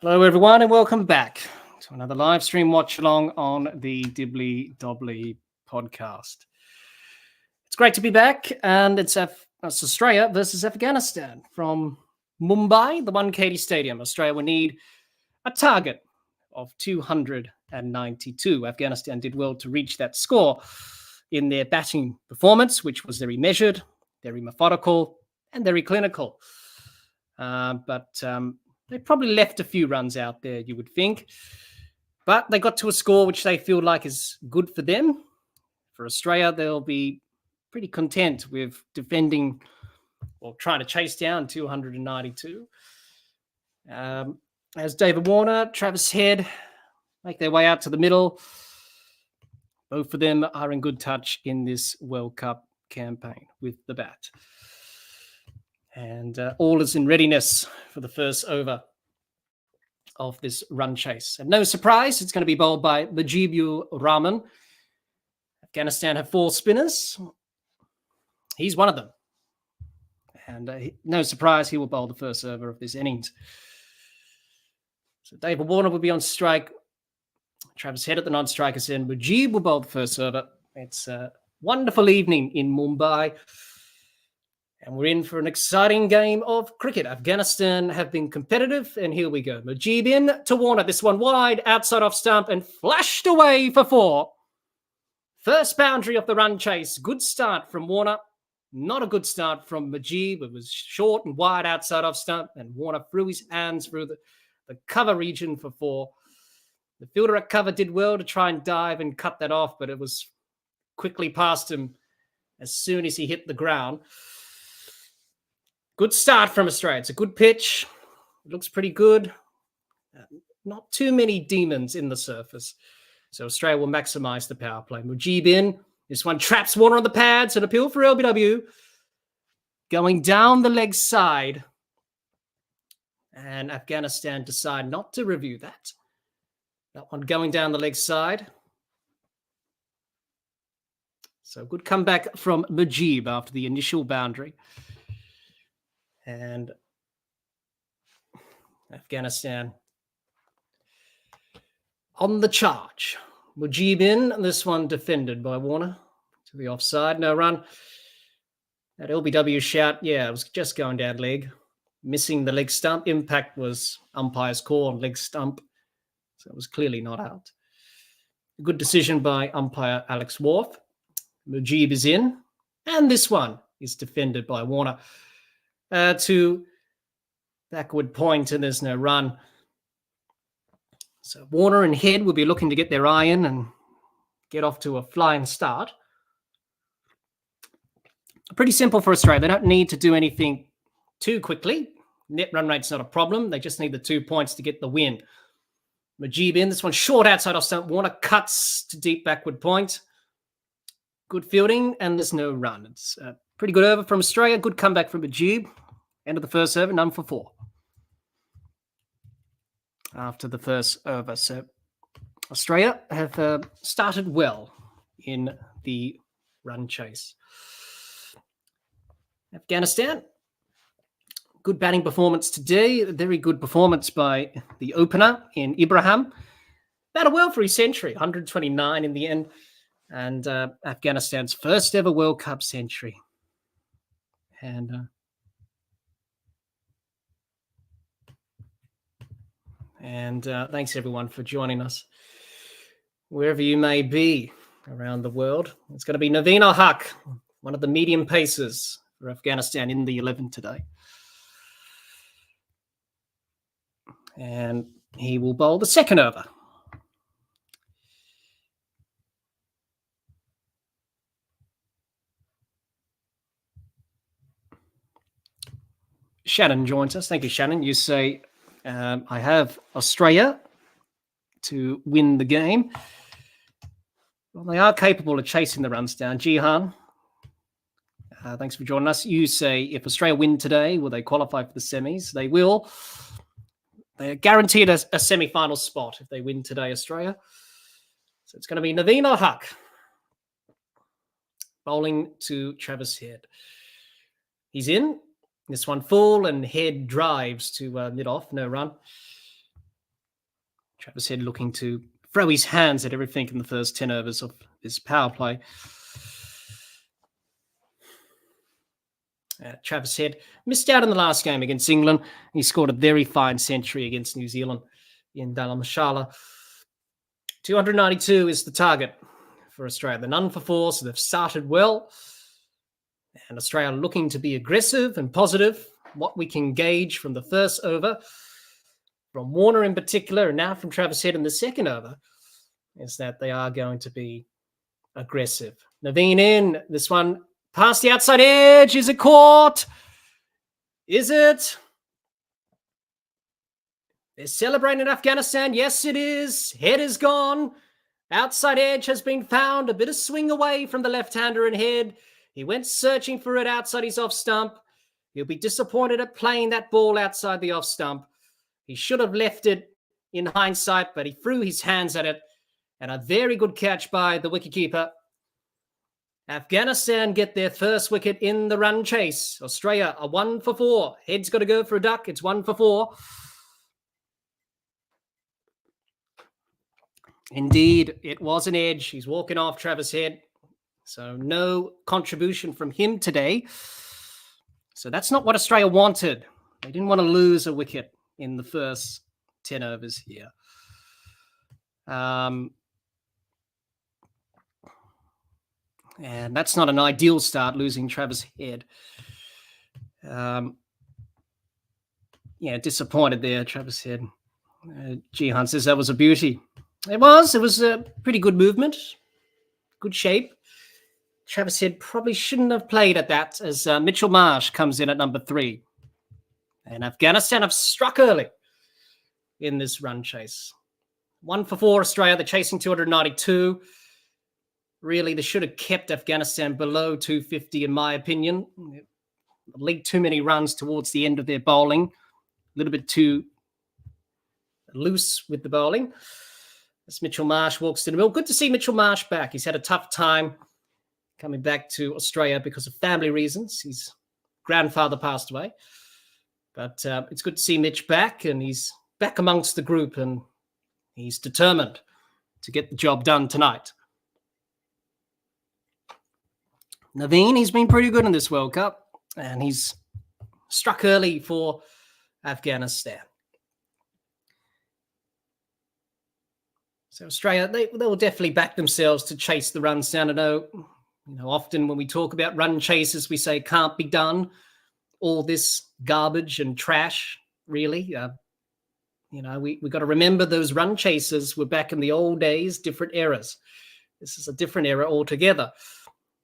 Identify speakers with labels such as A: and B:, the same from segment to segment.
A: Hello, everyone, and welcome back to another live stream watch along on the Dibbly-Dobbly podcast. It's great to be back, and it's Australia versus Afghanistan from Mumbai, the Wankhede Stadium. Australia will need a target of 292. Afghanistan did well to reach that score in their batting performance, which was very measured, very methodical, and very clinical. They probably left a few runs out there, you would think. But they got to a score which they feel like is good for them. For Australia, they'll be pretty content with defending or trying to chase down 292. As David Warner, Travis Head make their way out to the middle. Both of them are in good touch in this World Cup campaign with the bat. And all is in readiness for the first over of this run chase. And no surprise, it's going to be bowled by Mujibur Rahman. Afghanistan have 4 spinners. He's one of them. And no surprise, he will bowl the first over of this innings. So David Warner will be on strike. Travis Head at the non-strikers end. Mujib will bowl the first over. It's a wonderful evening in Mumbai. And we're in for an exciting game of cricket. Afghanistan have been competitive, and here we go. Mujib in to Warner. This one wide, outside off stump, and flashed away for 4. First boundary of the run chase. Good start from Warner. Not a good start from Mujib. It was short and wide outside off stump, and Warner threw his hands through the cover region for 4. The fielder at cover did well to try and dive and cut that off, but it was quickly past him as soon as he hit the ground. Good start from Australia. It's a good pitch. It looks pretty good. Not too many demons in the surface. So Australia will maximise the power play. Mujib in. This one traps Warner on the pads. An appeal for LBW. Going down the leg side. And Afghanistan decide not to review that. That one going down the leg side. So good comeback from Mujib after the initial boundary. And Afghanistan on the charge. Mujib in, this one defended by Warner to the offside. No run. That LBW shout, it was just going down leg. Missing the leg stump. Impact was umpire's call on leg stump. So it was clearly not out. A good decision by umpire Alex Wharf. Mujib is in. And this one is defended by Warner. To backward point, and there's no run. So Warner and Head will be looking to get their eye in and get off to a flying start. Pretty simple for Australia. They don't need to do anything too quickly. Net run rate's not a problem. They just need the 2 points to get the win. Mujib in. This one short outside off stump. Warner cuts to deep backward point. Good fielding, and there's no run. It's pretty good over from Australia. Good comeback from Mujib. End of the first over, none for 4. After the first over. So Australia have started well in the run chase. Afghanistan, good batting performance today. A very good performance by the opener in Ibrahim. Batted well for his century, 129 in the end. And Afghanistan's first ever World Cup century. And thanks, everyone, for joining us, wherever you may be around the world. It's going to be Naveen al-Haq, one of the medium pacers for Afghanistan in the 11 today. And he will bowl the second over. Shannon joins us. Thank you, Shannon. You say, I have Australia to win the game. Well, they are capable of chasing the runs down. Jihan, thanks for joining us. You say, if Australia win today, will they qualify for the semis? They will. They're guaranteed a semi-final spot if they win today, Australia. So it's going to be Naveen al-Haq bowling to Travis Head. He's in. This one full, and Head drives to mid-off, no run. Travis Head looking to throw his hands at everything in the first 10 overs of his power play. Travis Head missed out in the last game against England. He scored a very fine century against New Zealand in Dharamshala. 292 is the target for Australia. They're none for 4, so they've started well. And Australia looking to be aggressive and positive. What we can gauge from the first over, from Warner in particular, and now from Travis Head in the second over, is that they are going to be aggressive. Naveen in, this one past the outside edge. Is it caught? Is it? They're celebrating in Afghanistan. Yes, it is. Head is gone. Outside edge has been found. A bit of swing away from the left-hander and Head. He went searching for it outside his off stump. He'll be disappointed at playing that ball outside the off stump. He should have left it in hindsight, but he threw his hands at it. And a very good catch by the wicketkeeper. Afghanistan get their first wicket in the run chase. Australia are 1 for 4. Head's got to go for a duck. It's 1 for 4. Indeed, it was an edge. He's walking off Travis Head. So no contribution from him today. So that's not what Australia wanted. They didn't want to lose a wicket in the first 10 overs here. And that's not an ideal start, losing Travis Head. Disappointed there, Travis Head. Jihan says that was a beauty. It was a pretty good movement, good shape. Travis Head probably shouldn't have played at that, as Mitchell Marsh comes in at number 3. And Afghanistan have struck early in this run chase. 1 for 4 Australia. They're chasing 292. Really, they should have kept Afghanistan below 250, in my opinion. Leaked too many runs towards the end of their bowling. A little bit too loose with the bowling. As Mitchell Marsh walks to the middle. Good to see Mitchell Marsh back. He's had a tough time coming back to Australia because of family reasons. His grandfather passed away. But it's good to see Mitch back, and he's back amongst the group, and he's determined to get the job done tonight. Naveen, he's been pretty good in this World Cup, and he's struck early for Afghanistan. So Australia, they will definitely back themselves to chase the runs down. I know, often when we talk about run chases, we say can't be done. All this garbage and trash, really. We got to remember those run chases were back in the old days, different eras. This is a different era altogether.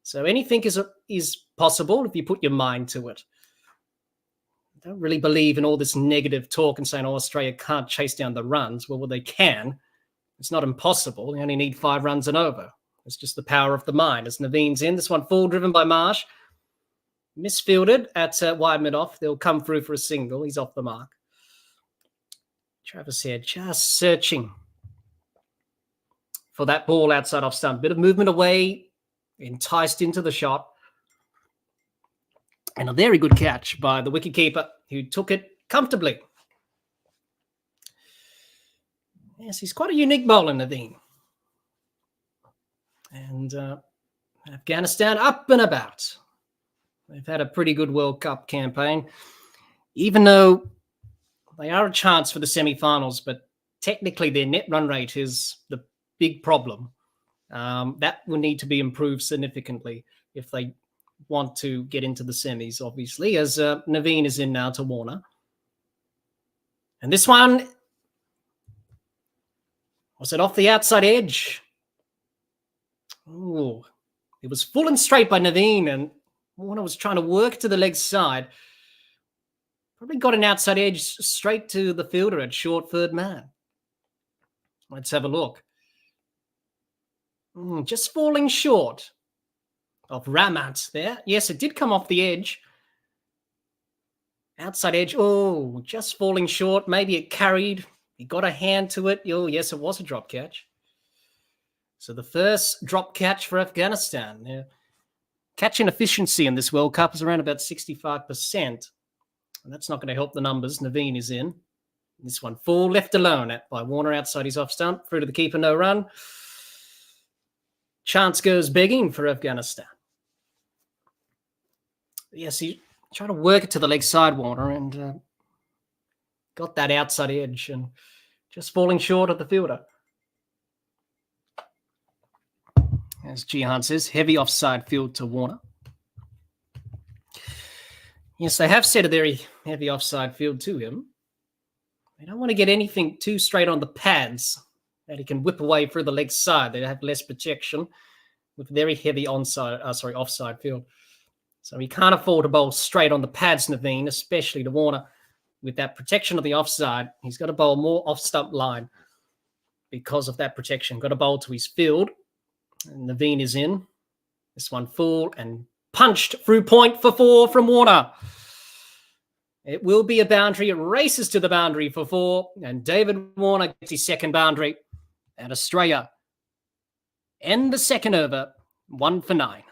A: So anything is possible if you put your mind to it. I don't really believe in all this negative talk and saying, Australia can't chase down the runs. Well, they can. It's not impossible. They only need 5 runs and over. It's just the power of the mind. As Naveen's in, this one full driven by Marsh. Misfielded at wide mid-off. They'll come through for a single. He's off the mark. Travis Head just searching for that ball outside off stump. Bit of movement away, enticed into the shot. And a very good catch by the wicketkeeper, who took it comfortably. Yes, he's quite a unique bowler, Naveen. And Afghanistan up and about. They've had a pretty good World Cup campaign, even though they are a chance for the semi-finals, but technically their net run rate is the big problem. That will need to be improved significantly if they want to get into the semis, obviously, as Naveen is in now to Warner. And this one, was it off the outside edge? Oh, it was full and straight by Naveen, and Warner was trying to work to the leg side. Probably got an outside edge straight to the fielder at short third man. Let's have a look. Just falling short of Ramat there. Yes, it did come off the edge. Outside edge. Oh, just falling short. Maybe it carried. He got a hand to it. Oh, yes, it was a drop catch. So the first drop catch for Afghanistan. Yeah. Catching efficiency in this World Cup is around about 65%. And that's not going to help the numbers. Naveen is in. This one full, left alone by Warner outside his off stump. Through to the keeper, no run. Chance goes begging for Afghanistan. Yes, he tried to work it to the leg side, Warner, and got that outside edge and just falling short of the fielder. As Jihan says, heavy offside field to Warner. Yes, they have set a very heavy offside field to him. They don't want to get anything too straight on the pads that he can whip away through the leg side. They have less protection with very heavy offside field. So he can't afford to bowl straight on the pads, Naveen, especially to Warner. With that protection of the offside, he's got to bowl more off-stump line because of that protection. Got to bowl to his field. And Naveen is in. This one full and punched through point for 4 from Warner. It will be a boundary. It races to the boundary for 4. And David Warner gets his second boundary. And Australia end the second over, 1 for 9.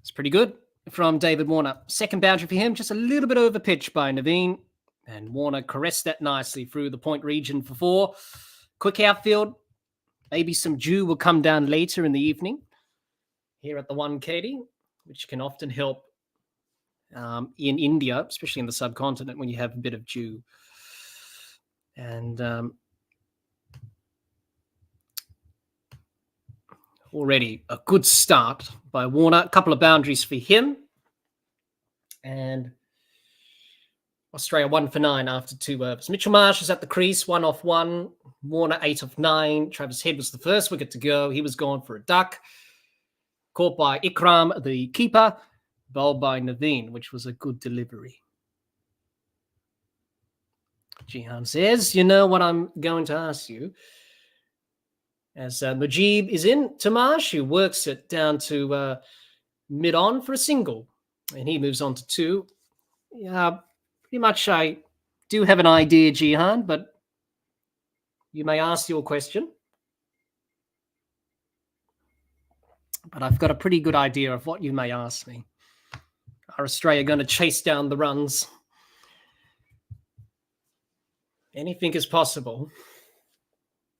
A: It's pretty good from David Warner. Second boundary for him, just a little bit over pitch by Naveen. And Warner caressed that nicely through the point region for 4. Quick outfield. Maybe some dew will come down later in the evening here at the Wankhede, which can often help in India, especially in the subcontinent when you have a bit of dew. And already a good start by Warner. A couple of boundaries for him. And Australia 1 for 9 after 2 overs. Mitchell Marsh is at the crease, 1 off 1. Warner 8 of 9. Travis Head was the first wicket to go. He was gone for a duck. Caught by Ikram, the keeper. Bowled by Naveen, which was a good delivery. Jihan says, you know what I'm going to ask you. As Mujib is in to Marsh, who works it down to mid-on for a single. And he moves on to 2. Yeah, pretty much I do have an idea, Jihan, but you may ask your question. But I've got a pretty good idea of what you may ask me. Are Australia going to chase down the runs? Anything is possible.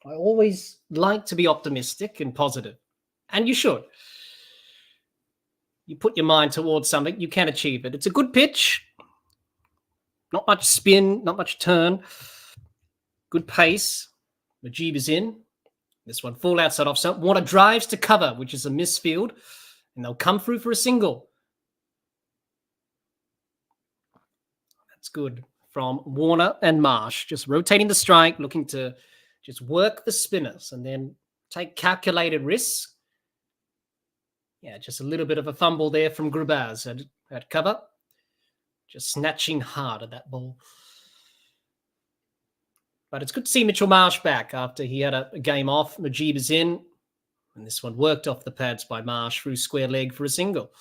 A: I always like to be optimistic and positive. And you should. You put your mind towards something, you can achieve it. It's a good pitch. Not much spin, not much turn. Good pace. Mujib is in. This one full outside off stump. Warner drives to cover, which is a misfield. And they'll come through for a single. That's good from Warner and Marsh. Just rotating the strike, looking to just work the spinners and then take calculated risks. Yeah, just a little bit of a fumble there from Grubaz at cover. Just snatching hard at that ball. But it's good to see Mitchell Marsh back after he had a game off. Mujib is in. And this one worked off the pads by Marsh through square leg for a single.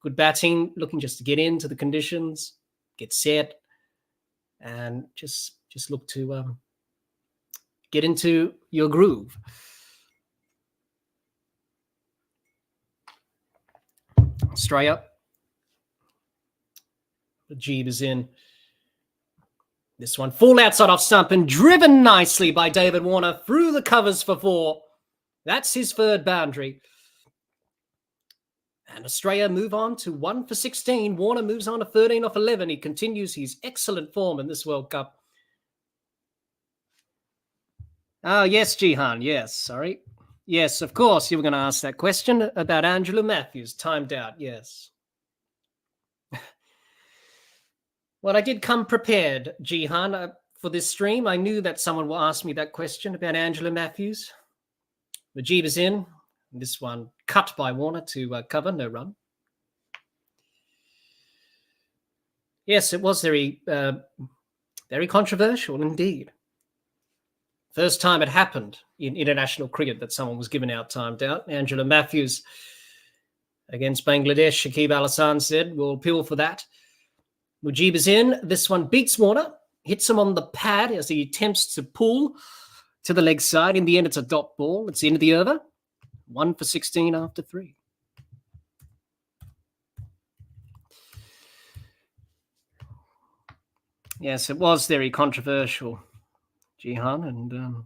A: Good batting, looking just to get into the conditions, get set, and just look to get into your groove. Australia. Mujib is in. This one full outside off stump and driven nicely by David Warner through the covers for 4. That's his third boundary. And Australia move on to 1 for 16. Warner moves on to 13 off 11. He continues his excellent form in this World Cup. Oh, yes, Jihan. Yes, sorry. Yes, of course, you were going to ask that question about Angela Matthews. Timed out, yes. Well, I did come prepared, Jihan, for this stream. I knew that someone will ask me that question about Angela Matthews. Mujib is in. This one cut by Warner to cover, no run. Yes, it was very controversial indeed. First time it happened in international cricket that someone was given out timed out. Angela Matthews against Bangladesh, Shakib Al Hassan said, we'll appeal for that. Mujib is in. This one beats Warner, hits him on the pad as he attempts to pull to the leg side. In the end, it's a dot ball. It's the end of the over. 1 for 16 after 3. Yes, it was very controversial, Jihan, and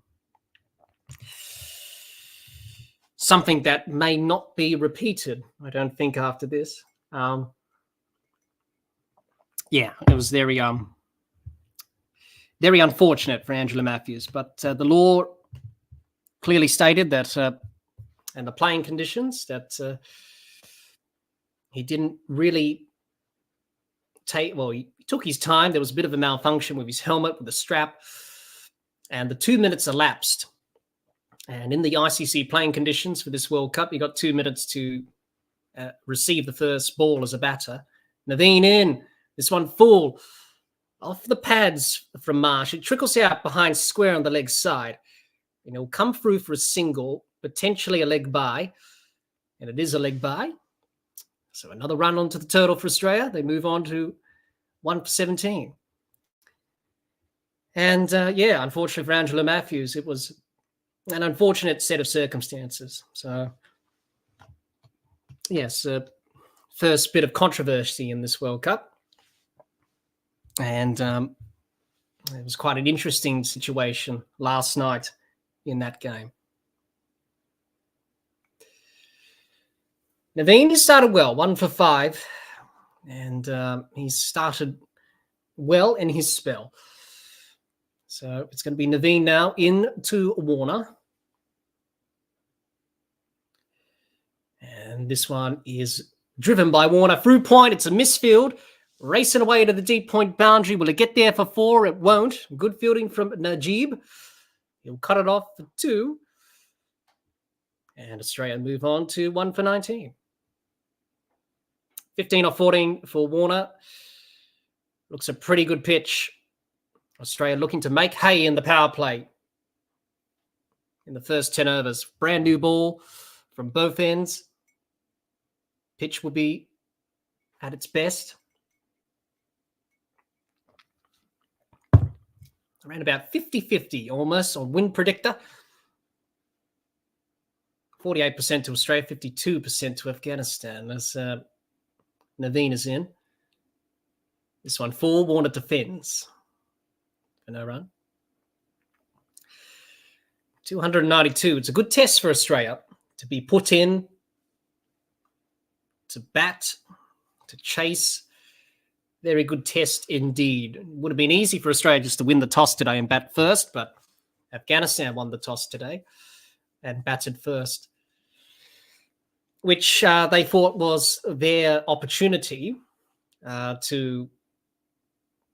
A: something that may not be repeated, I don't think, after this. Yeah, it was very unfortunate for Angela Matthews, but the law clearly stated that, and the playing conditions, that he didn't really he took his time. There was a bit of a malfunction with his helmet, with the strap, and the 2 minutes elapsed. And in the ICC playing conditions for this World Cup, you got 2 minutes to receive the first ball as a batter. Naveen in, this one full, off the pads from Marsh. It trickles out behind square on the leg side. And it'll come through for a single, potentially a leg bye. And it is a leg bye. So another run onto the total for Australia. They move on to 1 for 17. And unfortunately for Angela Matthews, it was an unfortunate set of circumstances. So, yes, first bit of controversy in this World Cup. And it was quite an interesting situation last night in that game. Naveen started well, 1 for 5, and he started well in his spell. So it's going to be Naveen now into Warner. And this one is driven by Warner through point. It's a misfield, racing away to the deep point boundary. Will it get there for 4? It won't. Good fielding from Najib. He'll cut it off for 2. And Australia move on to 1 for 19. 15 or 14 for Warner. Looks a pretty good pitch. Australia looking to make hay in the power play in the first 10 overs. Brand new ball from both ends. Pitch will be at its best. Around about 50-50 almost on win predictor. 48% to Australia, 52% to Afghanistan. As Naveen is in. This one full, Warner defends. For no run. 292. It's a good test for Australia to be put in, to bat, to chase. Very good test indeed. It would have been easy for Australia just to win the toss today and bat first, but Afghanistan won the toss today and batted first, which they thought was their opportunity to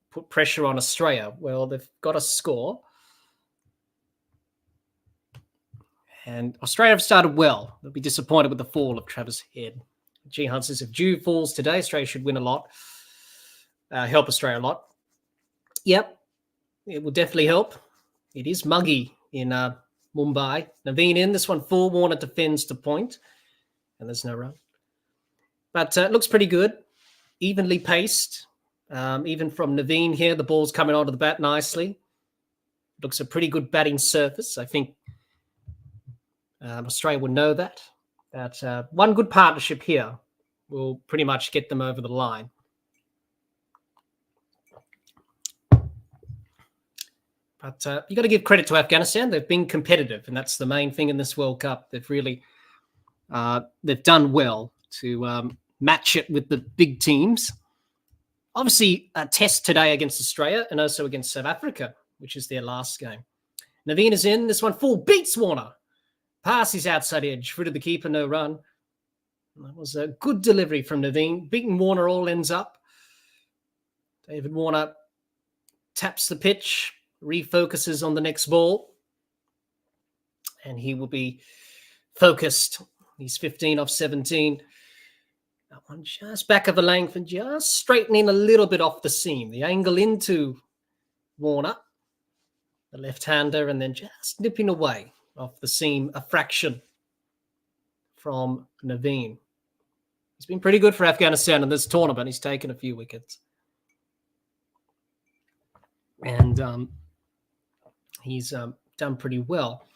A: put pressure on Australia. Well, they've got a score. And Australia have started well. They'll be disappointed with the fall of Travis Head. G. Hunt says if Dew falls today, Australia should win a lot. Help Australia a lot. Yep, it will definitely help. It is muggy in Mumbai. Naveen in, this one full. Warner defends to point. And there's no run. But it looks pretty good. Evenly paced. Even from Naveen here, the ball's coming onto the bat nicely. Looks a pretty good batting surface. I think Australia would know that. That one good partnership here will pretty much get them over the line. But you got to give credit to Afghanistan. They've been competitive, and that's the main thing in this World Cup. They've really they've done well to match it with the big teams. Obviously, a test today against Australia and also against South Africa, which is their last game. Naveen is in. This one full, beats Warner. Pass his outside edge, through to the keeper, no run. That was a good delivery from Naveen. Beating Warner all ends up. David Warner taps the pitch, refocuses on the next ball, and he will be focused. He's 15 off 17. That one just back of the length and just straightening a little bit off the seam. The angle into Warner, the left-hander, and then just nipping away off the seam a fraction from Naveen. He's been pretty good for Afghanistan in this tournament. He's taken a few wickets. And he's done pretty well.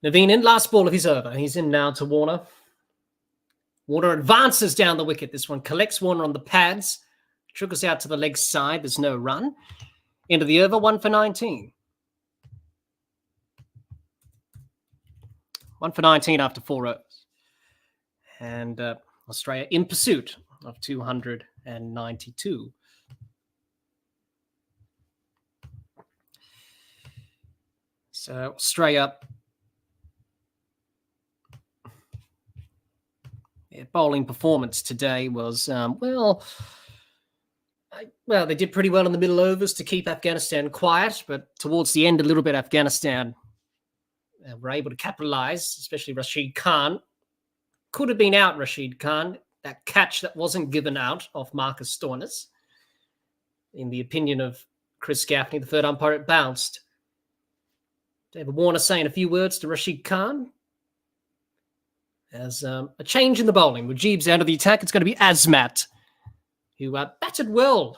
A: Naveen in, last ball of his over. He's in now to Warner. Warner advances down the wicket. This one collects Warner on the pads, Shook us out to the leg side. There's no run. End of the over, 1 for 19. 1 for 19 after 4 overs. And Australia in pursuit of 292. So Australia, their bowling performance today was, they did pretty well in the middle overs to keep Afghanistan quiet, but towards the end a little bit, Afghanistan were able to capitalize, especially Rashid Khan. Could have been out, Rashid Khan. That catch that wasn't given out off Marcus Stoinis. In the opinion of Chris Gaffney, the third umpire, it bounced. David Warner saying a few words to Rashid Khan. As a change in the bowling. Mujib's out of the attack. It's going to be Azmat, who batted well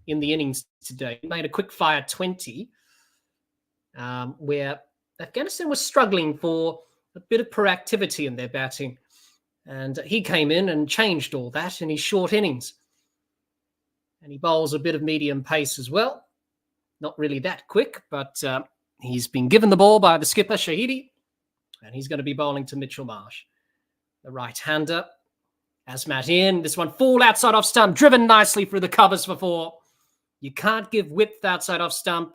A: in the innings today. He made a quick fire 20, where Afghanistan was struggling for a bit of proactivity in their batting. And he came in and changed all that in his short innings. And he bowls a bit of medium pace as well. Not really that quick, but he's been given the ball by the skipper, Shahidi, and he's going to be bowling to Mitchell Marsh. The right-hander, Azmat in. This one full outside off stump, driven nicely through the covers for 4. You can't give width outside off stump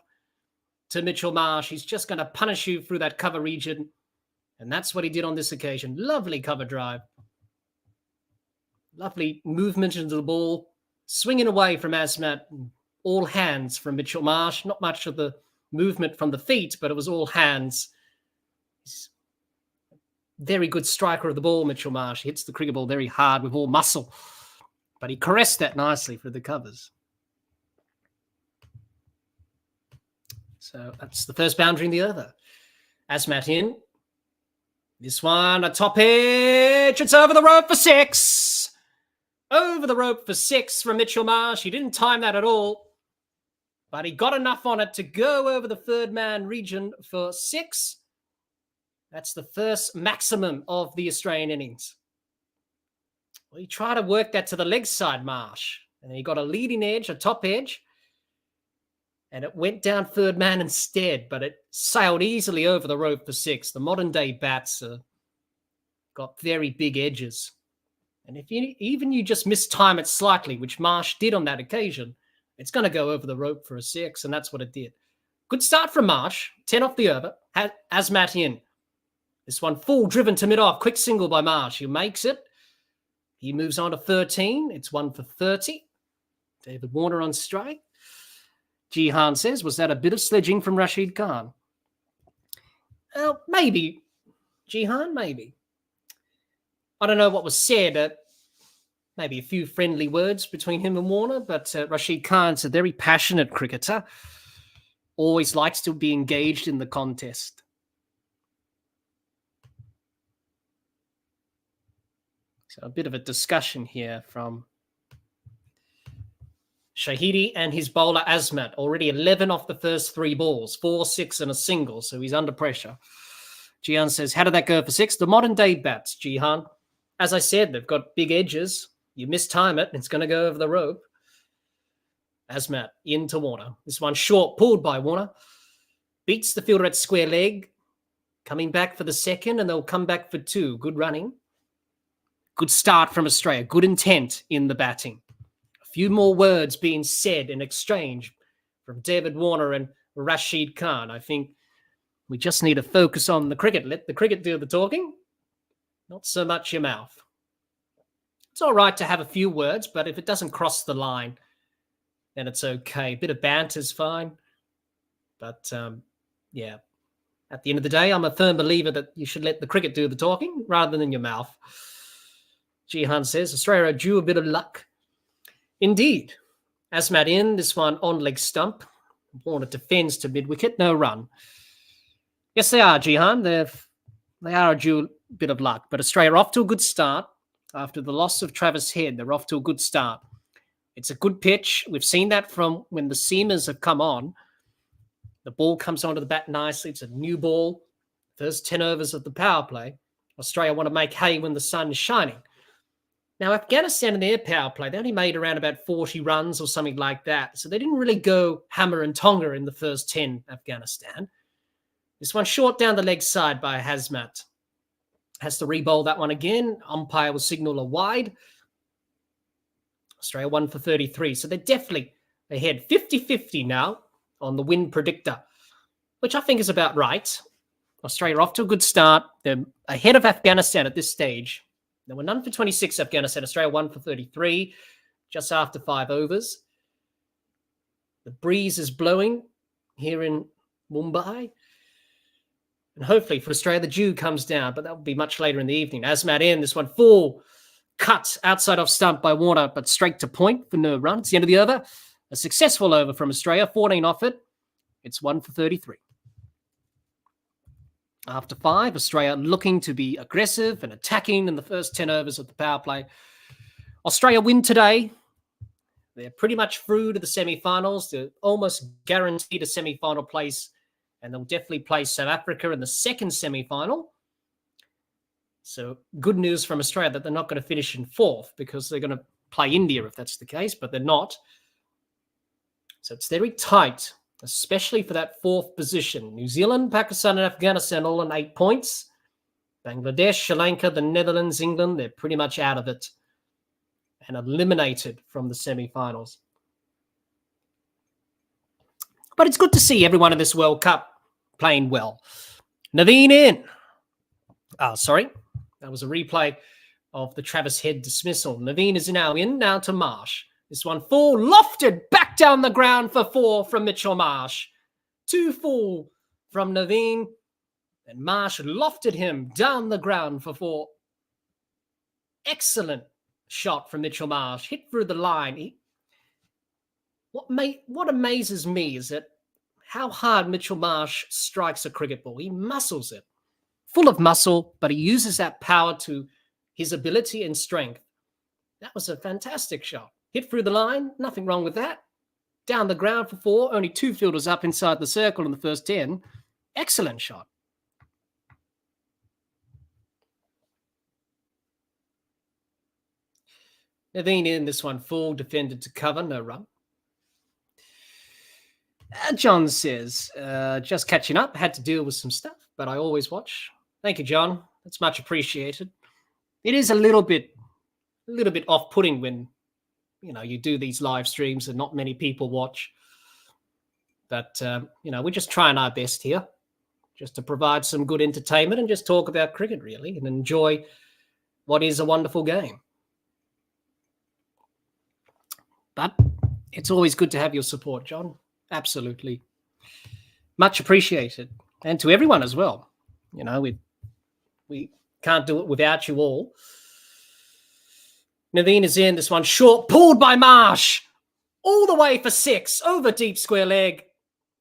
A: to Mitchell Marsh. He's just going to punish you through that cover region. And that's what he did on this occasion. Lovely cover drive. Lovely movement into the ball. Swinging away from Azmat. All hands from Mitchell Marsh. Not much of the movement from the feet, but it was all hands. He's a very good striker of the ball, Mitchell Marsh. He hits the cricket ball very hard with all muscle. But he caressed that nicely for the covers. So that's the first boundary in the over. Azmat in. This one, a top edge. It's over the rope for 6. Over the rope for 6 from Mitchell Marsh. He didn't time that at all, but he got enough on it to go over the third man region for 6. That's the first maximum of the Australian innings. Well, he tried to work that to the leg side, Marsh, and he got a leading edge, a top edge, and it went down third man instead, but it sailed easily over the rope for 6. The modern day bats got very big edges. And if you just mistime it slightly, which Marsh did on that occasion, it's going to go over the rope for a 6, and that's what it did. Good start from Marsh. 10 off the over. Azmat in. This one full driven to mid-off. Quick single by Marsh. He makes it. He moves on to 13. It's 1 for 30. David Warner on strike. Jihan says, was that a bit of sledging from Rashid Khan? Well, maybe. Jihan, maybe. I don't know what was said. Maybe a few friendly words between him and Warner, but Rashid Khan's a very passionate cricketer. Always likes to be engaged in the contest. So a bit of a discussion here from Shahidi and his bowler Azmat. Already 11 off the first 3 balls, 4, 6 and a single, so he's under pressure. Jihan says, how did that go for 6? The modern day bats, Jihan. As I said, they've got big edges. You mistime it, it's going to go over the rope. Azmat into Warner. This one short, pulled by Warner. Beats the fielder at square leg. Coming back for the second, and they'll come back for 2. Good running. Good start from Australia. Good intent in the batting. A few more words being said in exchange from David Warner and Rashid Khan. I think we just need to focus on the cricket. Let the cricket do the talking. Not so much your mouth. It's all right to have a few words, but if it doesn't cross the line, then it's okay. A bit of banter's fine. But, yeah, at the end of the day, I'm a firm believer that you should let the cricket do the talking rather than your mouth. Jihan says, Australia are due a bit of luck. Indeed. Azmat in, this one on leg stump. Warner defends to mid-wicket, no run. Yes, they are, Jihan. They are due a bit of luck. But Australia are off to a good start. After the loss of Travis Head, they're off to a good start. It's a good pitch. We've seen that from when the seamers have come on. The ball comes onto the bat nicely. It's a new ball. First 10 overs of the power play. Australia want to make hay when the sun is shining. Now, Afghanistan in their power play, they only made around about 40 runs or something like that. So they didn't really go hammer and tonga in the first 10, Afghanistan. This one short down the leg side by Hazmat. Has to re-bowl that one again. Umpire will signal a wide. Australia 1 for 33. So they're definitely ahead 50-50 now on the win predictor, which I think is about right. Australia off to a good start. They're ahead of Afghanistan at this stage. There were none for 26, Afghanistan. Australia 1 for 33, just after 5 overs. The breeze is blowing here in Mumbai. And hopefully for Australia, the dew comes down, but that will be much later in the evening. Azmat in, this one full cut outside off stump by Warner, but straight to point for no run. It's the end of the over. A successful over from Australia, 14 off it. It's 1 for 33. After 5, Australia looking to be aggressive and attacking in the first 10 overs of the power play. Australia win today. They're pretty much through to the semi-finals. They're almost guaranteed a semi-final place, and they'll definitely play South Africa in the second semi-final. So good news from Australia that they're not going to finish in 4th, because they're going to play India if that's the case, but they're not. So it's very tight, especially for that 4th position. New Zealand, Pakistan, and Afghanistan all on 8 points. Bangladesh, Sri Lanka, the Netherlands, England, they're pretty much out of it and eliminated from the semi-finals. But it's good to see everyone in this World Cup playing well. Naveen in. Oh, sorry. That was a replay of the Travis Head dismissal. Naveen is now in, now to Marsh. This one full, lofted back down the ground for 4 from Mitchell Marsh. 2 full from Naveen. And Marsh lofted him down the ground for 4. Excellent shot from Mitchell Marsh. Hit through the line. What amazes me is that how hard Mitchell Marsh strikes a cricket ball. He muscles it. Full of muscle, but he uses that power to his ability and strength. That was a fantastic shot. Hit through the line, nothing wrong with that. Down the ground for 4, only 2 fielders up inside the circle in the first 10. Excellent shot. Naveen in, this one full, defended to cover, no run. John says, just catching up, had to deal with some stuff, but I always watch. Thank you, John. That's much appreciated. It is a little bit off-putting when, you do these live streams and not many people watch. But, we're just trying our best here, just to provide some good entertainment and just talk about cricket, really, and enjoy what is a wonderful game. But it's always good to have your support, John. Absolutely. Much appreciated. And to everyone as well. We can't do it without you all. Naveen is in, this one short, pulled by Marsh. All the way for 6, over deep square leg.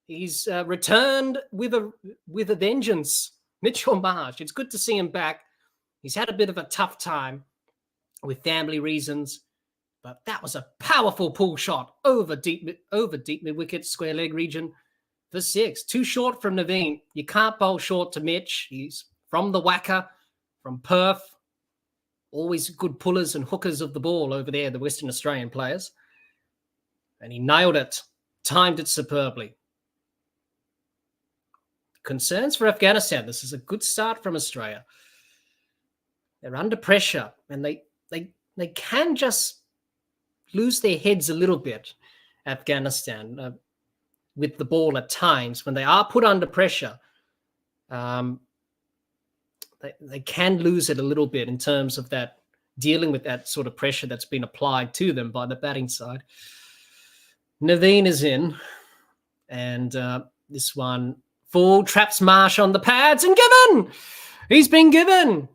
A: He's returned with a vengeance. Mitchell Marsh. It's good to see him back. He's had a bit of a tough time with family reasons. But that was a powerful pull shot over deep mid-wicket, square leg region for 6. Too short from Naveen. You can't bowl short to Mitch. He's from the Wacker, from Perth. Always good pullers and hookers of the ball over there, the Western Australian players. And he nailed it, timed it superbly. Concerns for Afghanistan. This is a good start from Australia. They're under pressure, and they can just lose their heads a little bit, Afghanistan, with the ball at times. When they are put under pressure, they can lose it a little bit in terms of that, dealing with that sort of pressure that's been applied to them by the batting side. Naveen is in, and this one full, traps Marsh on the pads and given! He's been given!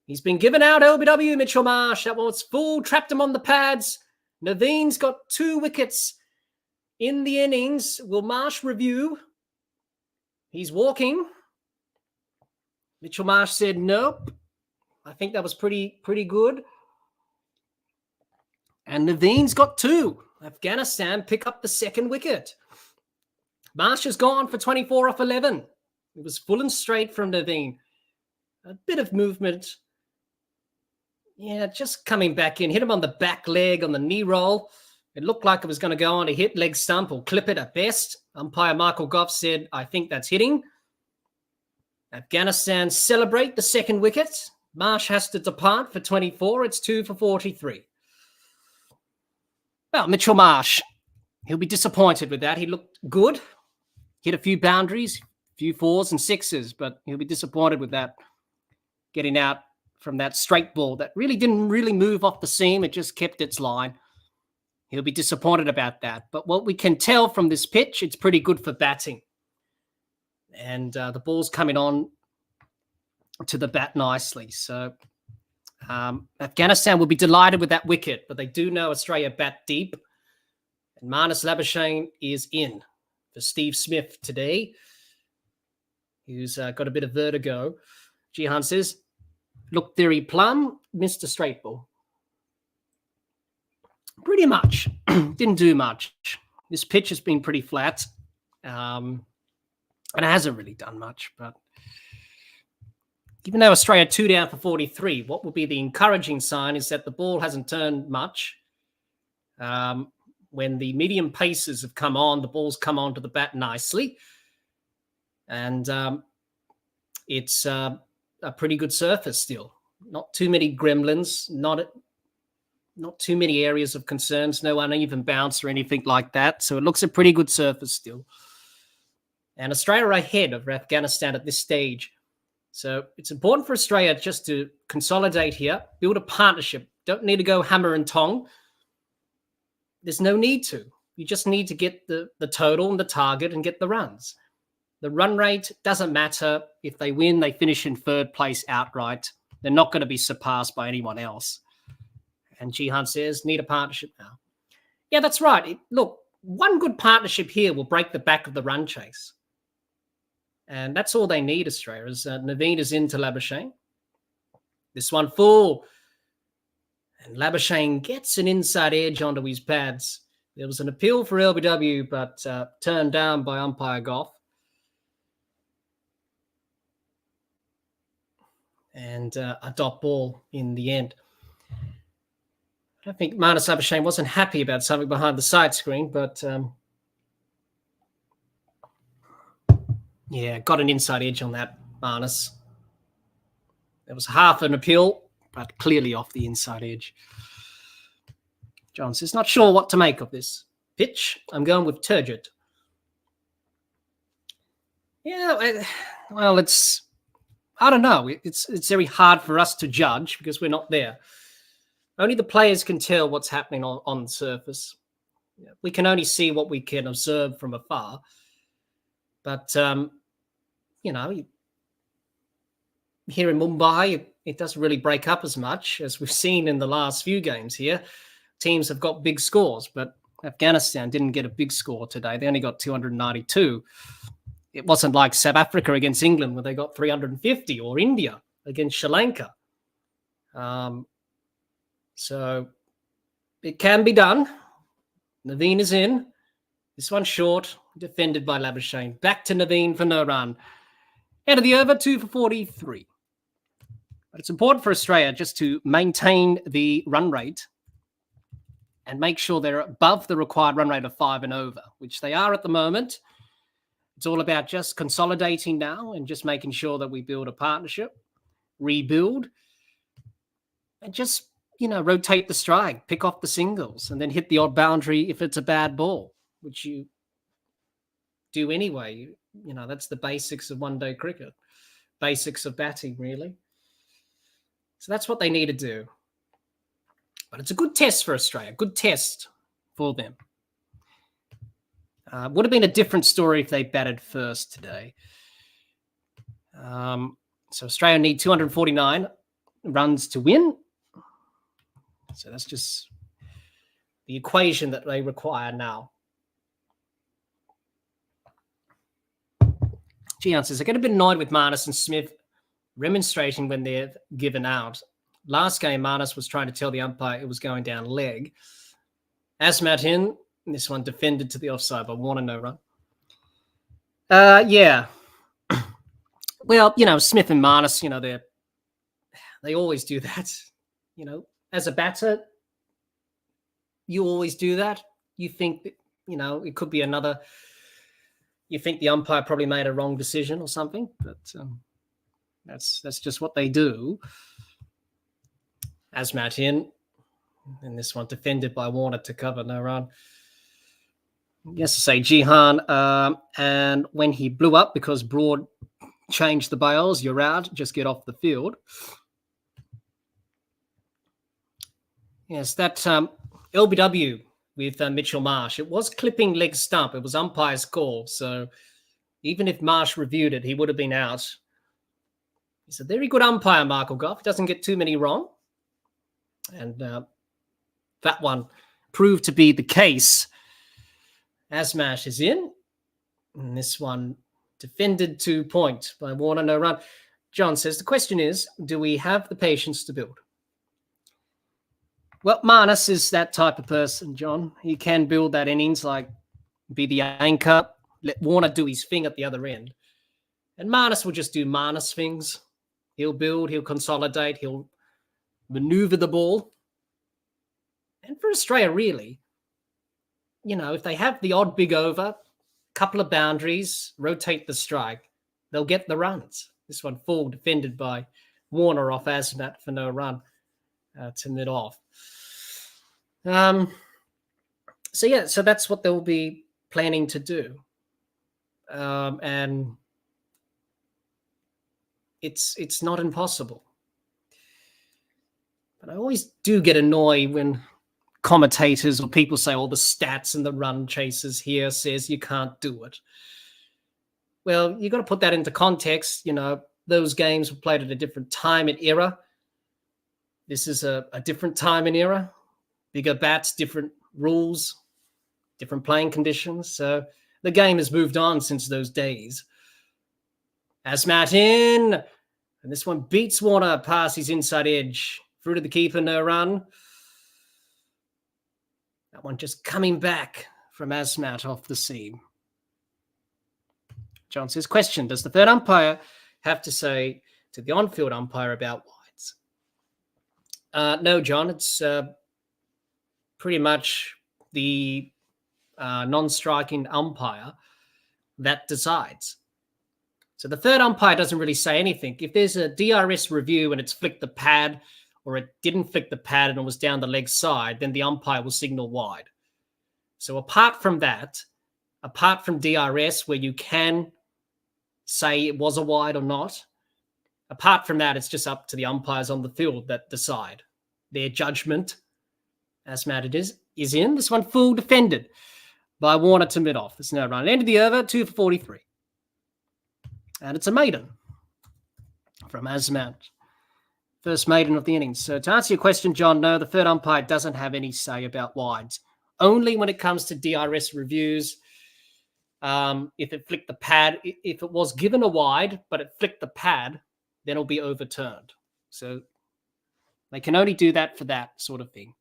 A: He's been given out, LBW, Mitchell Marsh. That was full, trapped him on the pads. Naveen's got 2 wickets in the innings. Will Marsh review? He's walking. Mitchell Marsh said, nope. I think that was pretty good. And Naveen's got 2. Afghanistan pick up the 2nd wicket. Marsh has gone for 24 off 11. It was full and straight from Naveen. A bit of movement Yeah, just coming back in. Hit him on the back leg on the knee roll. It looked like it was going to go on to hit leg stump or clip it at best. Umpire Michael Goff said, I think that's hitting. Afghanistan celebrate the second wicket. Marsh has to depart for 24. It's 2 for 43. Well, Mitchell Marsh, he'll be disappointed with that. He looked good. Hit a few boundaries, a few 4s and 6s, but he'll be disappointed with that. Getting out from that straight ball that really didn't move off the seam. It just kept its line. He'll be disappointed about that. But what we can tell from this pitch, it's pretty good for batting. And the ball's coming on to the bat nicely. So Afghanistan will be delighted with that wicket, but they do know Australia bat deep. And Marnus Labuschagne is in for Steve Smith today, who's got a bit of vertigo. Jihan says, look, theory plum, missed a straight ball. Pretty much. Didn't do much. This pitch has been pretty flat. And it hasn't really done much. But even though Australia 2 down for 43, what will be the encouraging sign is that the ball hasn't turned much. When the medium paces have come on, the ball's come onto the bat nicely. And it's a pretty good surface still. Not too many gremlins, not too many areas of concerns, no uneven bounce or anything like that. So it looks a pretty good surface still. And Australia are ahead of Afghanistan at this stage. So it's important for Australia just to consolidate here, build a partnership. Don't need to go hammer and tong. There's no need to. You just need to get the total and the target and get the runs. The run rate doesn't matter. If they win, they finish in third place outright. They're not going to be surpassed by anyone else. And Jihan says, need a partnership now. Yeah, that's right. Look, one good partnership here will break the back of the run chase. And that's all they need, Australia, is Naveen is into Labuschagne. This one full. And Labuschagne gets an inside edge onto his pads. There was an appeal for LBW, but turned down by umpire Goff. And a dot ball in the end. I don't think Marnus Labuschagne wasn't happy about something behind the side screen, but yeah, got an inside edge on that, Marnus. There was half an appeal, but clearly off the inside edge. John says, not sure what to make of this pitch. I'm going with turgid. Yeah, well, I don't know. It's very hard for us to judge because we're not there. Only the players can tell what's happening on the surface. We can only see what we can observe from afar. But, here in Mumbai, it doesn't really break up as much as we've seen in the last few games here. Teams have got big scores, but Afghanistan didn't get a big score today. They only got 292. It wasn't like South Africa against England where they got 350 or India against Sri Lanka. So it can be done. Naveen is in. This one's short, defended by Labuschagne. Back to Naveen for no run. End of the over, 2 for 43. But it's important for Australia just to maintain the run rate and make sure they're above the required run rate of 5 and over, which they are at the moment. It's all about just consolidating now and just making sure that we build a partnership, rebuild, and just rotate the strike, pick off the singles, and then hit the odd boundary if it's a bad ball, which you do anyway. That's the basics of one-day cricket, basics of batting, really. So that's what they need to do. But it's a good test for Australia, good test for them. Would have been a different story if they batted first today. So Australia need 249 runs to win. So that's just the equation that they require now. Gian says, I get a bit annoyed with Marnus and Smith remonstrating when they're given out. Last game, Marnus was trying to tell the umpire it was going down leg. Asmat in, this one defended to the offside by Warner, no run. Yeah. Well, Smith and Marnus, they always do that. as a batter, you always do that. You think that, it could be another. You think the umpire probably made a wrong decision or something, but that's just what they do. Asmat in, and this one defended by Warner to cover, no run. Yes, to say Jihan, and when he blew up because Broad changed the bails, you're out, just get off the field. Yes, that LBW with Mitchell Marsh, it was clipping leg stump. It was umpire's call. So even if Marsh reviewed it, he would have been out. He's a very good umpire, Michael Goff. He doesn't get too many wrong. And that one proved to be the case. Asmash is in. And this one defended to point by Warner, no run. John says, the question is, do we have the patience to build? Well, Marnus is that type of person, John. He can build that innings, like be the anchor, let Warner do his thing at the other end. And Marnus will just do Marnus things. He'll build, he'll consolidate, he'll maneuver the ball. And for Australia, really, if they have the odd big over, couple of boundaries, rotate the strike, they'll get the runs. This one full defended by Warner off Asmat for no run to mid off. So that's what they'll be planning to do. And it's not impossible. But I always do get annoyed when commentators or people say, the stats and the run chasers here says you can't do it. Well, you got to put that into context. Those games were played at a different time and era. This is a different time and era. Bigger bats, different rules, different playing conditions. So the game has moved on since those days. Asmat in. And this one beats Warner past his inside edge. Through to the keeper, no run. That one just coming back from Asmat off the seam. John says, question, does the third umpire have to say to the on-field umpire about wides? No, John, it's pretty much the non-striking umpire that decides. So the third umpire doesn't really say anything. If there's a DRS review and it's flicked the pad or it didn't flick the pad and it was down the leg side, then the umpire will signal wide. So apart from that, apart from DRS where you can say it was a wide or not, apart from that, it's just up to the umpires on the field that decide. Their judgment, as Matt is in. This one full defended by Warner to mid-off. There's no run. End of the over, 2 for 43. And it's a maiden from Asmat. First maiden of the innings. So to answer your question, John, no, the third umpire doesn't have any say about wides. Only when it comes to DRS reviews, if it flicked the pad, if it was given a wide, but it flicked the pad, then it'll be overturned. So they can only do that for that sort of thing.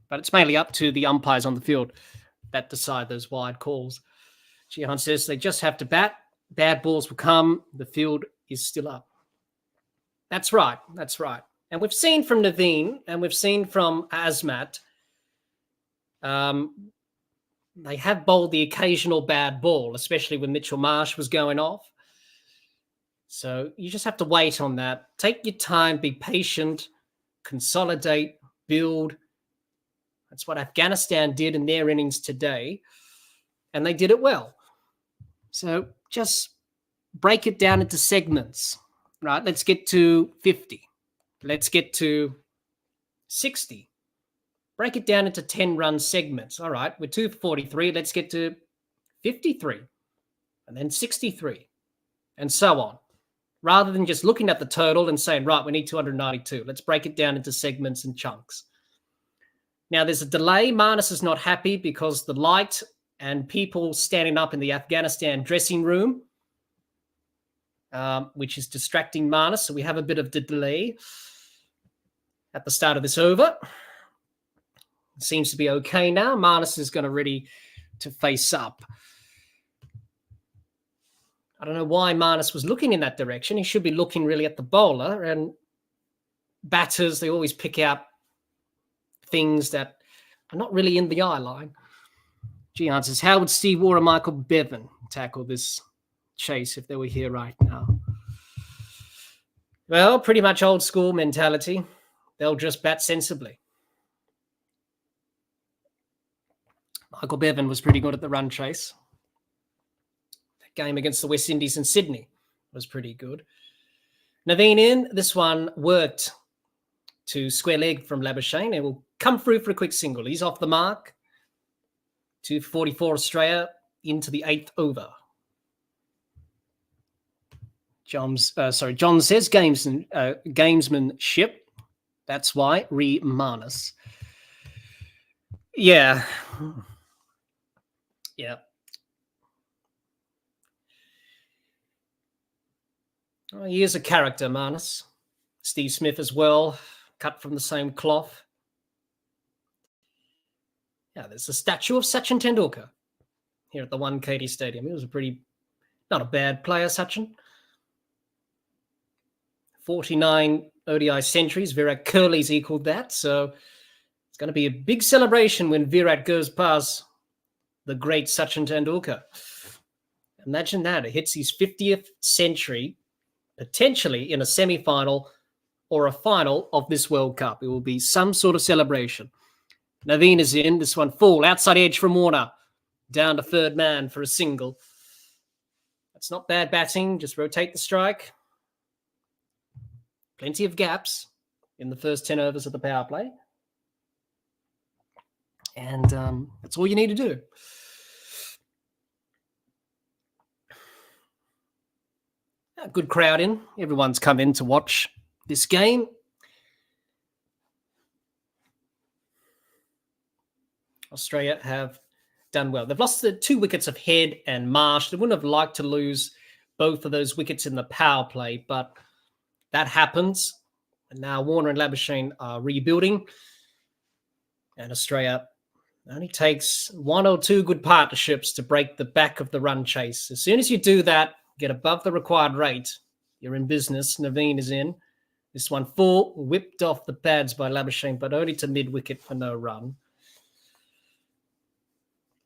A: But it's mainly up to the umpires on the field that decide those wide calls. Jihan says they just have to bat. Bad balls will come. The field is still up. That's right. That's right. And we've seen from Naveen and we've seen from Asmat, they have bowled the occasional bad ball, especially when Mitchell Marsh was going off. So you just have to wait on that. Take your time, be patient, consolidate, build. That's what Afghanistan did in their innings today, and they did it well. So just break it down into segments, right? Let's get to 50. Let's get to 60. Break it down into 10-run segments. All right, we're 2 for 43. Let's get to 53 and then 63 and so on. Rather than just looking at the total and saying, right, we need 292. Let's break it down into segments and chunks. Now, there's a delay. Marnus is not happy because the light and people standing up in the Afghanistan dressing room, which is distracting Marnus. So we have a bit of delay at the start of this over. It seems to be okay now. Marnus is going to ready to face up. I don't know why Marnus was looking in that direction. He should be looking really at the bowler, and batters, they always pick out things that are not really in the eye line. G answers, how would Steve Waugh and Michael Bevan tackle this chase if they were here right now? Well, pretty much old school mentality. They'll just bat sensibly. Michael Bevan was pretty good at the run chase. That game against the West Indies in Sydney was pretty good. Naveen in, this one worked to square leg from Labuschagne and will come through for a quick single. He's off the mark. 244 Australia into the 8th over. John says gamesmanship. That's why Marnus. Yeah. Yeah. Oh, he is a character, Marnus. Steve Smith as well, cut from the same cloth. Yeah, there's a statue of Sachin Tendulkar here at the Wankhede Stadium. He was not a bad player, Sachin. 49 ODI centuries. Virat Kohli's equaled that. So it's going to be a big celebration when Virat goes past the great Sachin Tendulkar. Imagine that. It hits his 50th century, potentially in a semi-final or a final of this World Cup. It will be some sort of celebration. Naveen is in. This one full. Outside edge from Warner. Down to third man for a single. That's not bad batting. Just rotate the strike. Plenty of gaps in the first 10 overs of the power play. And that's all you need to do. A good crowd in. Everyone's come in to watch this game. Australia have done well. They've lost the 2 wickets of Head and Marsh. They wouldn't have liked to lose both of those wickets in the power play, but that happens. And now Warner and Labuschagne are rebuilding. And Australia only takes 1 or 2 good partnerships to break the back of the run chase. As soon as you do that, get above the required rate, you're in business. Naveen is in. This one full, whipped off the pads by Labuschagne, but only to mid-wicket for no run.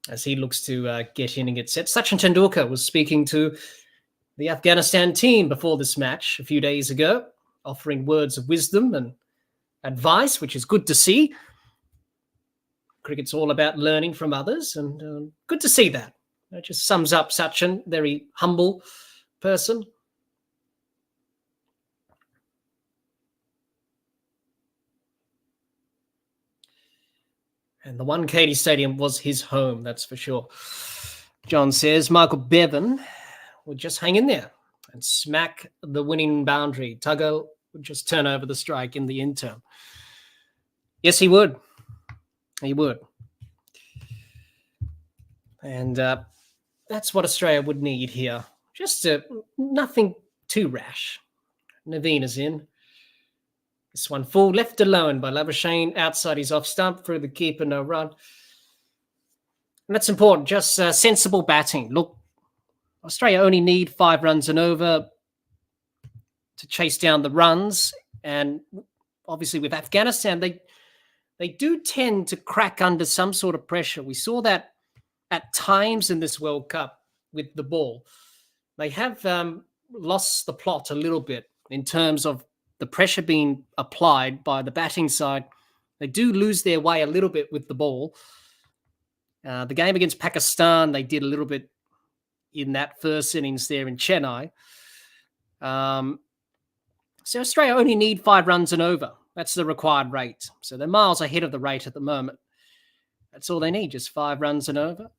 A: As he looks to get in and get set. Sachin Tendulkar was speaking to the Afghanistan team before this match a few days ago, offering words of wisdom and advice, which is good to see. Cricket's all about learning from others, and good to see that. It just sums up Sachin, very humble person. And the Wankhede Stadium was his home, that's for sure. John says Michael Bevan would just hang in there and smack the winning boundary. Tuggle would just turn over the strike in the interim. Yes, he would. He would. And that's what Australia would need here. Just nothing too rash. Naveen is in. This one full, left alone by Labuschagne. Outside his off stump, through the keeper, no run. And that's important, just sensible batting. Look, Australia only need 5 runs and over to chase down the runs. And obviously with Afghanistan, they do tend to crack under some sort of pressure. We saw that at times in this World Cup with the ball. They have lost the plot a little bit in terms of the pressure being applied by the batting side. They do lose their way a little bit with the ball. The game against Pakistan, they did a little bit in that first innings there in Chennai. So Australia only need 5 runs and over. That's the required rate. So they're miles ahead of the rate at the moment. That's all they need, just 5 runs and over.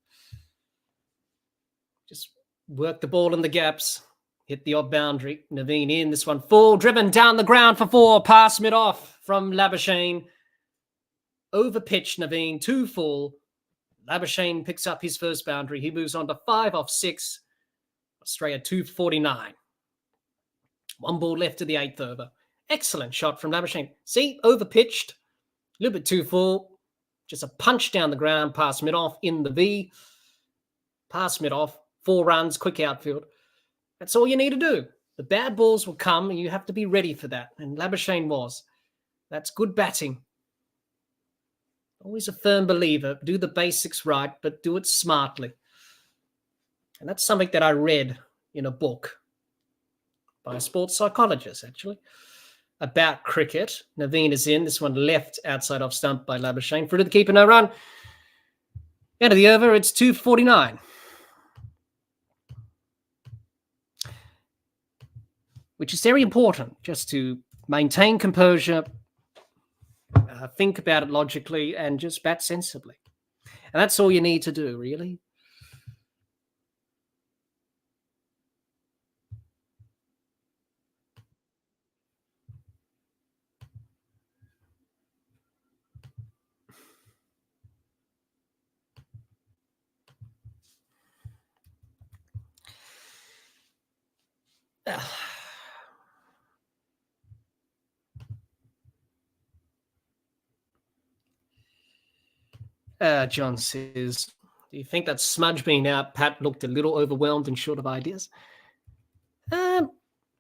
A: Just work the ball in the gaps. Hit the odd boundary. Naveen in. This one full. Driven down the ground for 4. Pass mid off from Labuschagne. Over pitch, Naveen. 2 full. Labuschagne picks up his first boundary. He moves on to 5 off 6. Australia 249. 1 ball left to the 8th over. Excellent shot from Labuschagne. See, over pitched. A little bit too full. Just a punch down the ground. Pass mid off in the V. Pass mid off. 4 runs. Quick outfield. That's all you need to do. The bad balls will come and you have to be ready for that. And Labuschagne was. That's good batting. Always a firm believer. Do the basics right, but do it smartly. And that's something that I read in a book by a sports psychologist, actually, about cricket. Naveen is in. This one left outside off stump by Labuschagne. Through to the keeper, no run. End of the over, it's 249. Which is very important, just to maintain composure, think about it logically, and just bat sensibly. And that's all you need to do, really. John says, do you think that Smudge being out, Pat looked a little overwhelmed and short of ideas? Well,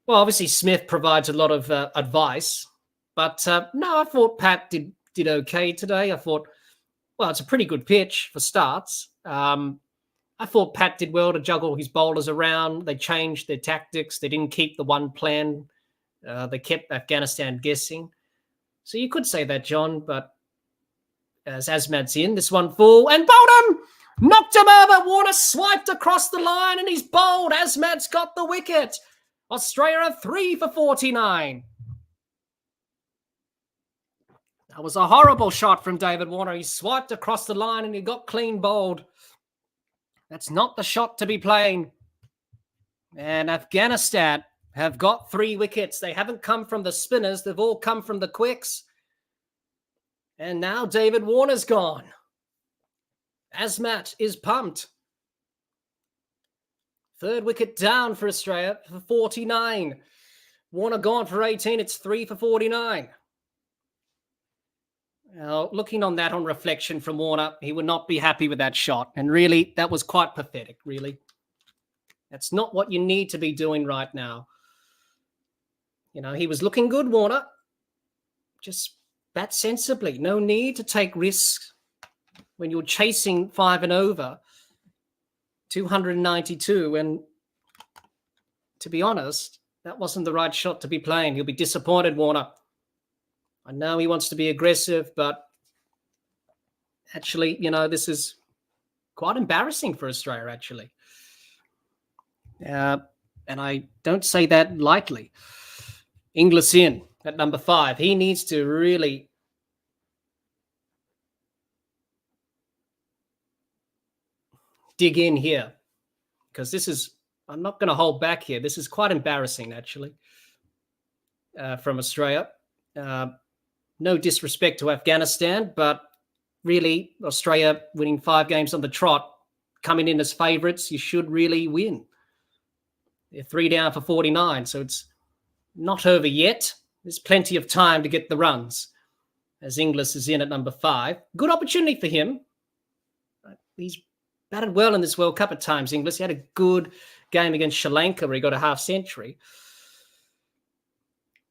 A: obviously Smith provides a lot of advice, but no, I thought Pat did okay today. I thought, well, it's a pretty good pitch for starts. I thought Pat did well to juggle his bowlers around. They changed their tactics. They didn't keep the one plan. They kept Afghanistan guessing. So you could say that, John, but as Azmad's in, this one full and bowled him! Knocked him over. Warner swiped across the line and he's bowled. Azmad's got the wicket. Australia are 3 for 49. That was a horrible shot from David Warner. He swiped across the line and he got clean bowled. That's not the shot to be playing. And Afghanistan have got 3 wickets. They haven't come from the spinners. They've all come from the quicks. And now David Warner's gone. Azmat is pumped. 3rd wicket down for Australia for 49. Warner gone for 18. It's 3 for 49. Now, looking on that on reflection from Warner, he would not be happy with that shot. And really, that was quite pathetic, really. That's not what you need to be doing right now. You know, he was looking good, Warner. Just bat sensibly. No need to take risks when you're chasing 5 and over, 292. And to be honest, that wasn't the right shot to be playing. He'll be disappointed, Warner. I know he wants to be aggressive, but actually, you know, this is quite embarrassing for Australia, actually. And I don't say that lightly. Inglis in at number 5. He needs to really dig in here because this is, I'm not going to hold back here. This is quite embarrassing, actually, from Australia. No disrespect to Afghanistan, but really, Australia winning 5 games on the trot, coming in as favourites, you should really win. They're 3 down for 49, so it's not over yet. There's plenty of time to get the runs, as Inglis is in at number 5. Good opportunity for him. He's batted well in this World Cup at times, Inglis. He had a good game against Sri Lanka where he got a half century.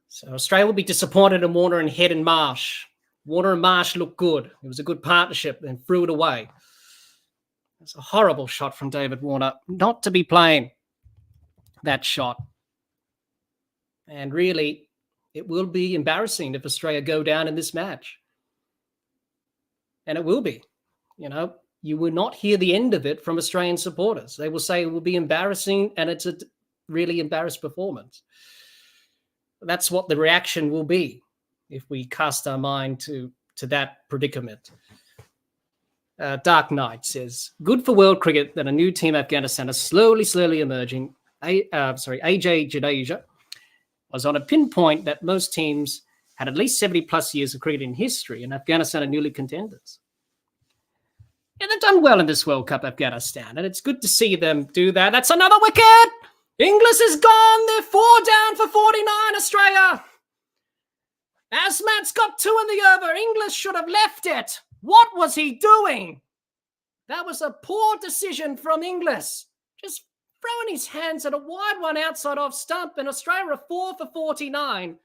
A: So Australia will be disappointed in Warner and Head and Marsh. Warner and Marsh looked good. It was a good partnership and threw it away. It's a horrible shot from David Warner. Not to be playing that shot. And really, it will be embarrassing if Australia go down in this match. And it will be. You know, you will not hear the end of it from Australian supporters. They will say it will be embarrassing and it's a really embarrassed performance. That's what the reaction will be if we cast our mind to that predicament. Dark Knight says, good for world cricket that a new team Afghanistan is slowly emerging. AJ Jadeja was on a pinpoint that most teams had at least 70 plus years of cricket in history, and Afghanistan are newly contenders. Yeah, they've done well in this World Cup, Afghanistan, and it's good to see them do that. That's another wicket! Inglis is gone. They're 4 down for 49, Australia. Azmat's got 2 in the over. Inglis should have left it. What was he doing? That was a poor decision from Inglis. Just throwing his hands at a wide one outside off stump, and Australia are 4 for 49.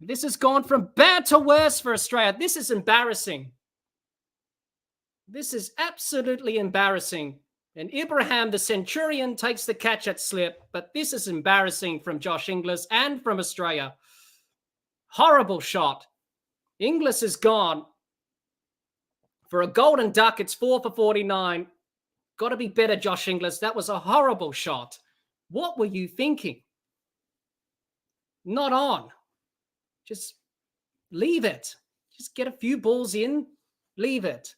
A: This has gone from bad to worse for Australia. This is embarrassing. This is absolutely embarrassing. And Ibrahim, the Centurion, takes the catch at slip, but this is embarrassing from Josh Inglis and from Australia. Horrible shot. Inglis is gone. For a golden duck, it's 4 for 49. Got to be better, Josh Inglis. That was a horrible shot. What were you thinking? Not on. Just leave it. Just get a few balls in, leave it.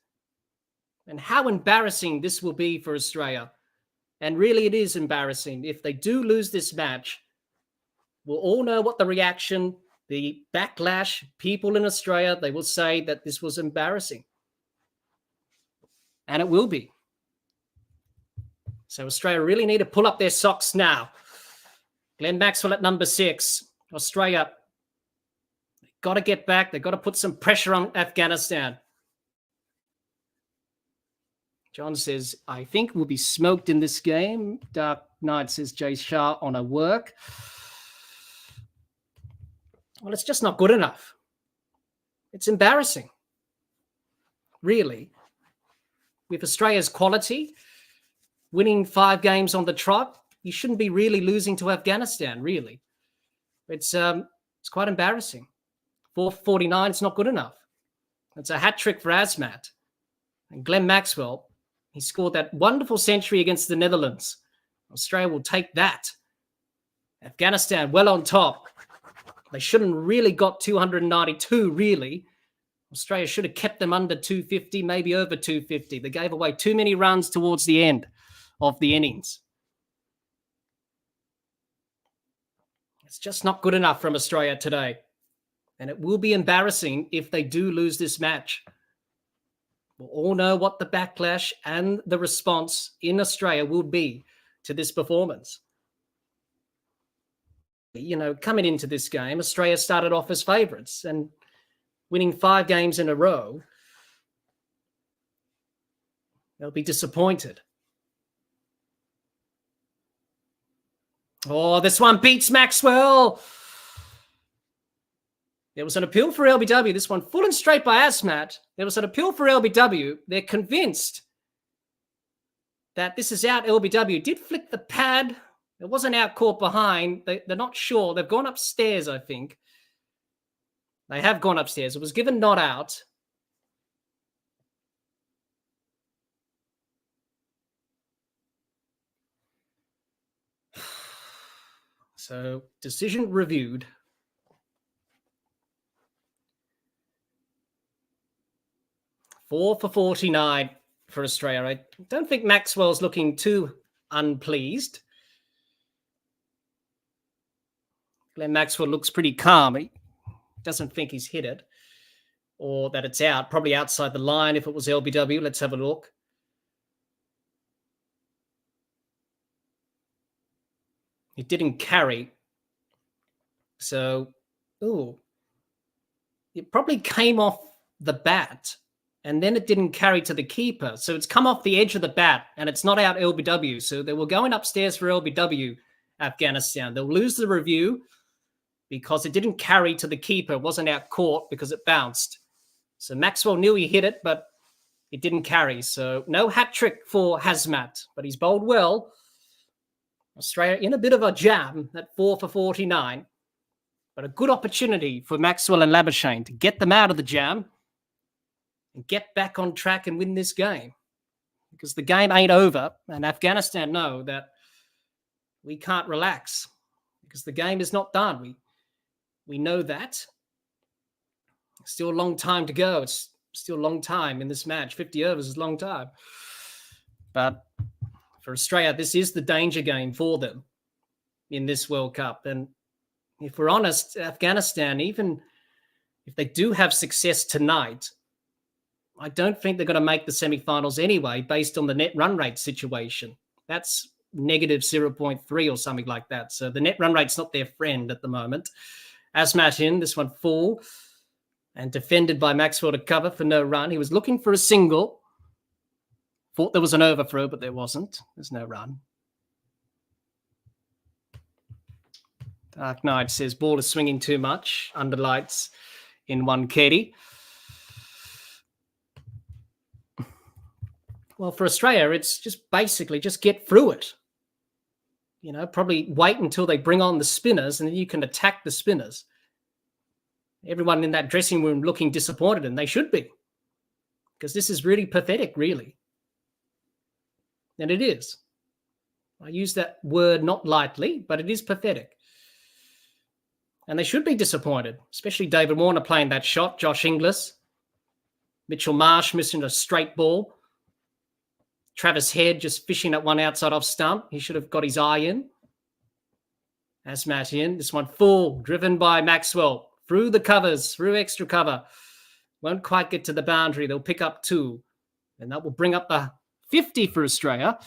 A: And how embarrassing this will be for Australia. And really it is embarrassing. If they do lose this match, we'll all know what the reaction, the backlash, people in Australia, they will say that this was embarrassing. And it will be. So Australia really need to pull up their socks now. Glenn Maxwell at number 6. Australia, they've got to get back. They've got to put some pressure on Afghanistan. John says, I think we'll be smoked in this game. Dark Knight says, Jay Shah on a work. Well, it's just not good enough. It's embarrassing. Really. With Australia's quality, winning 5 games on the trot, you shouldn't be really losing to Afghanistan, really. It's quite embarrassing. 449, it's not good enough. It's a hat trick for Azmat. And Glenn Maxwell, he scored that wonderful century against the Netherlands. Australia will take that. Afghanistan well on top. They shouldn't really got 292, really. Australia should have kept them under 250, maybe over 250. They gave away too many runs towards the end of the innings. It's just not good enough from Australia today. And it will be embarrassing if they do lose this match. We'll all know what the backlash and the response in Australia will be to this performance. You know, coming into this game, Australia started off as favourites and winning 5 games in a row, they'll be disappointed. Oh, this one beats Maxwell. There was an appeal for LBW. This one full and straight by Azmat. There was an appeal for LBW. They're convinced that this is out. LBW did flick the pad. It wasn't out caught behind. They're not sure. They've gone upstairs, I think. They have gone upstairs. It was given not out. So, decision reviewed. Four for 49 for Australia. I don't think Maxwell's looking too unpleased. Glenn Maxwell looks pretty calm. He doesn't think he's hit it or that it's out. Probably outside the line if it was LBW. Let's have a look. It didn't carry. So, it probably came off the bat and then it didn't carry to the keeper. So it's come off the edge of the bat and it's not out LBW. So they were going upstairs for LBW, Afghanistan. They'll lose the review because it didn't carry to the keeper. It wasn't out caught because it bounced. So Maxwell knew he hit it, but it didn't carry. So no hat trick for Hazmat, but he's bowled well. Australia in a bit of a jam at 4 for 49, but a good opportunity for Maxwell and Labuschagne to get them out of the jam and get back on track and win this game, because the game ain't over and Afghanistan know that we can't relax because the game is not done. We know that. Still a long time to go. It's still a long time in this match. 50 overs is a long time. But for Australia, this is the danger game for them in this World Cup. And if we're honest, Afghanistan, even if they do have success tonight, I don't think they're going to make the semi-finals anyway, based on the net run rate situation. That's negative 0.3 or something like that. So the net run rate's not their friend at the moment. Azmat in, this one full, and defended by Maxwell to cover for no run. He was looking for a single. Thought there was an overthrow, but there wasn't. There's no run. Dark Knight says ball is swinging too much. Underlights in Wankhede. Well, for Australia, it's just basically just get through it. Probably wait until they bring on the spinners and then you can attack the spinners. Everyone in that dressing room looking disappointed, and they should be, because this is really pathetic, really. And it is. I use that word not lightly, but it is pathetic. And they should be disappointed, especially David Warner playing that shot, Josh Inglis, Mitchell Marsh missing a straight ball, Travis Head just fishing at one outside off stump. He should have got his eye in. Asmat in. This one full, driven by Maxwell. Through the covers, through extra cover. Won't quite get to the boundary. They'll pick up 2. And that will bring up the 50 for Australia.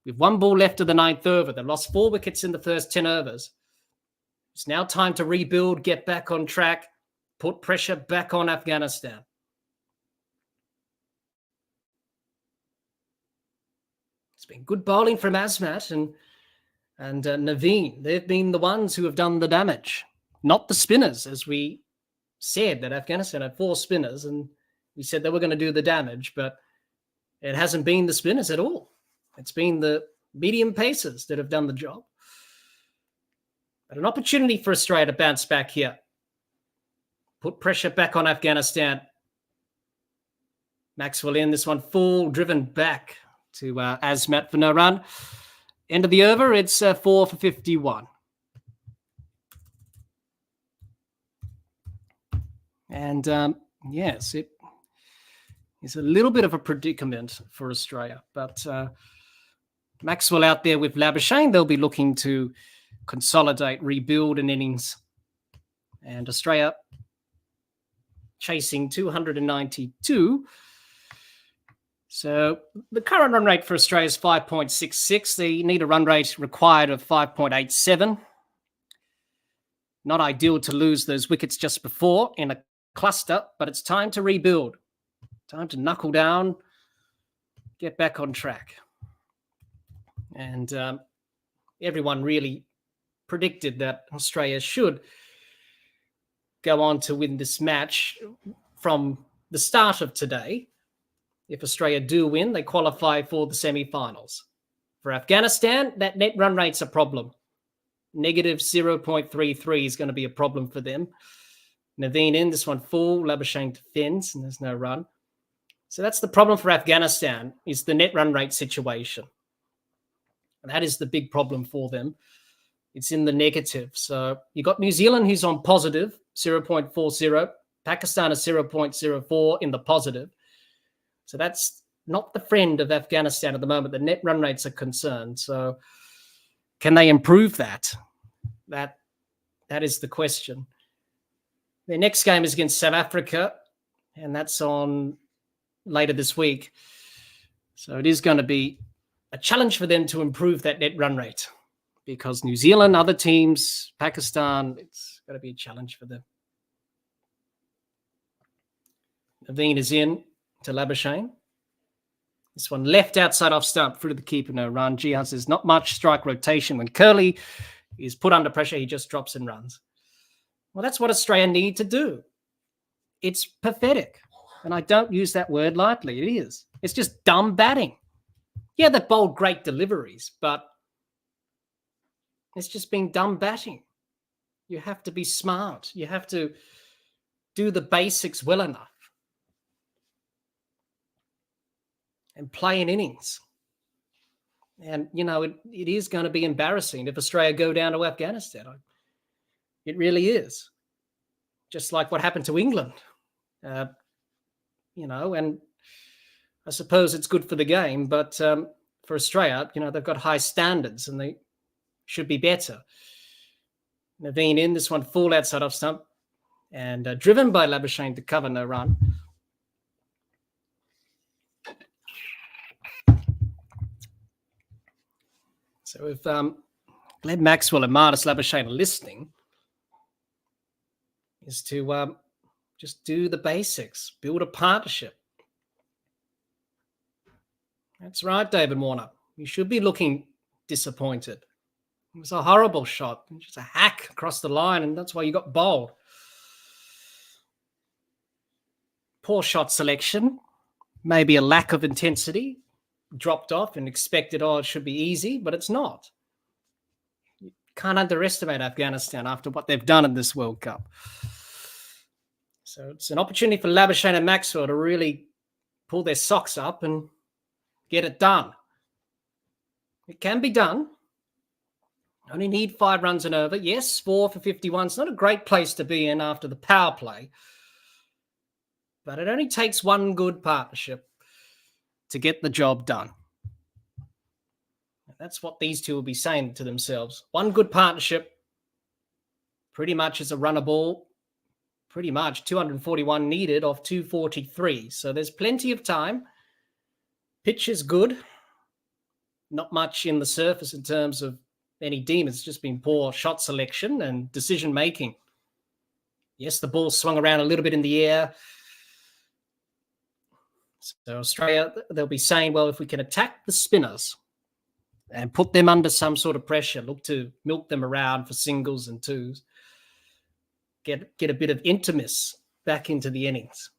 A: With 1 ball left of the 9th over. They've lost 4 wickets in the first 10 overs. It's now time to rebuild, get back on track, put pressure back on Afghanistan. It's been good bowling from Asmat and Naveen. They've been the ones who have done the damage, not the spinners, as we said that Afghanistan had 4 spinners and we said they were going to do the damage, but it hasn't been the spinners at all. It's been the medium pacers that have done the job. But an opportunity for Australia to bounce back here. Put pressure back on Afghanistan. Maxwell in, this one full, driven back to Asmat for no run. End of the over, it's 4 for 51. And yes, it is a little bit of a predicament for Australia. But Maxwell out there with Labuschagne, they'll be looking to consolidate, rebuild an innings. And Australia chasing 292. So the current run rate for Australia is 5.66. They need a run rate required of 5.87. Not ideal to lose those wickets just before in a cluster, but it's time to rebuild. Time to knuckle down, get back on track. And everyone really predicted that Australia should go on to win this match from the start of today. If Australia do win, they qualify for the semi-finals. For Afghanistan, that net run rate's a problem. Negative 0.33 is going to be a problem for them. Naveen in, this one full, Labuschagne defends, and there's no run. So that's the problem for Afghanistan, is the net run rate situation. And that is the big problem for them. It's in the negative. So you got New Zealand, who's on positive, 0.40. Pakistan is 0.04 in the positive. So that's not the friend of Afghanistan at the moment. The net run rates are concerned. So can they improve that? That is the question. Their next game is against South Africa, and that's on later this week. So it is going to be a challenge for them to improve that net run rate, because New Zealand, other teams, Pakistan, it's going to be a challenge for them. Naveen is in to Labuschagne. This one left outside off stump through to the keeper, no run. Jihan says not much strike rotation. When Curley is put under pressure, he just drops and runs. Well, that's what Australia need to do. It's pathetic. And I don't use that word lightly. It is. It's just dumb batting. Yeah, they've bowled great deliveries, but it's just been dumb batting. You have to be smart. You have to do the basics well enough and play in innings. And, you know, it is going to be embarrassing if Australia go down to Afghanistan. It really is. Just like what happened to England. You know, and I suppose it's good for the game, but for Australia, you know, they've got high standards and they should be better. Naveen in, this one full outside off stump and driven by Labuschagne to cover, no run. So if Glenn Maxwell and Marnus Labuschagne are listening, is to just do the basics, build a partnership. That's right, David Warner. You should be looking disappointed. It was a horrible shot, just a hack across the line, and that's why you got bowled. Poor shot selection, maybe a lack of intensity, dropped off and expected, it should be easy, but it's not. You can't underestimate Afghanistan after what they've done in this World Cup. So it's an opportunity for Labuschagne and Maxwell to really pull their socks up and get it done. It can be done. Only need 5 runs and over. Yes, 4 for 51. It's not a great place to be in after the power play. But it only takes one good partnership to get the job done. And that's what these two will be saying to themselves. One good partnership pretty much is a runner ball. Pretty much 241 needed off 243. So there's plenty of time. Pitch is good. Not much in the surface in terms of any demons. It's just been poor shot selection and decision making. Yes, the ball swung around a little bit in the air. So Australia, they'll be saying, well, if we can attack the spinners and put them under some sort of pressure, look to milk them around for singles and twos, get a bit of intimacy back into the innings.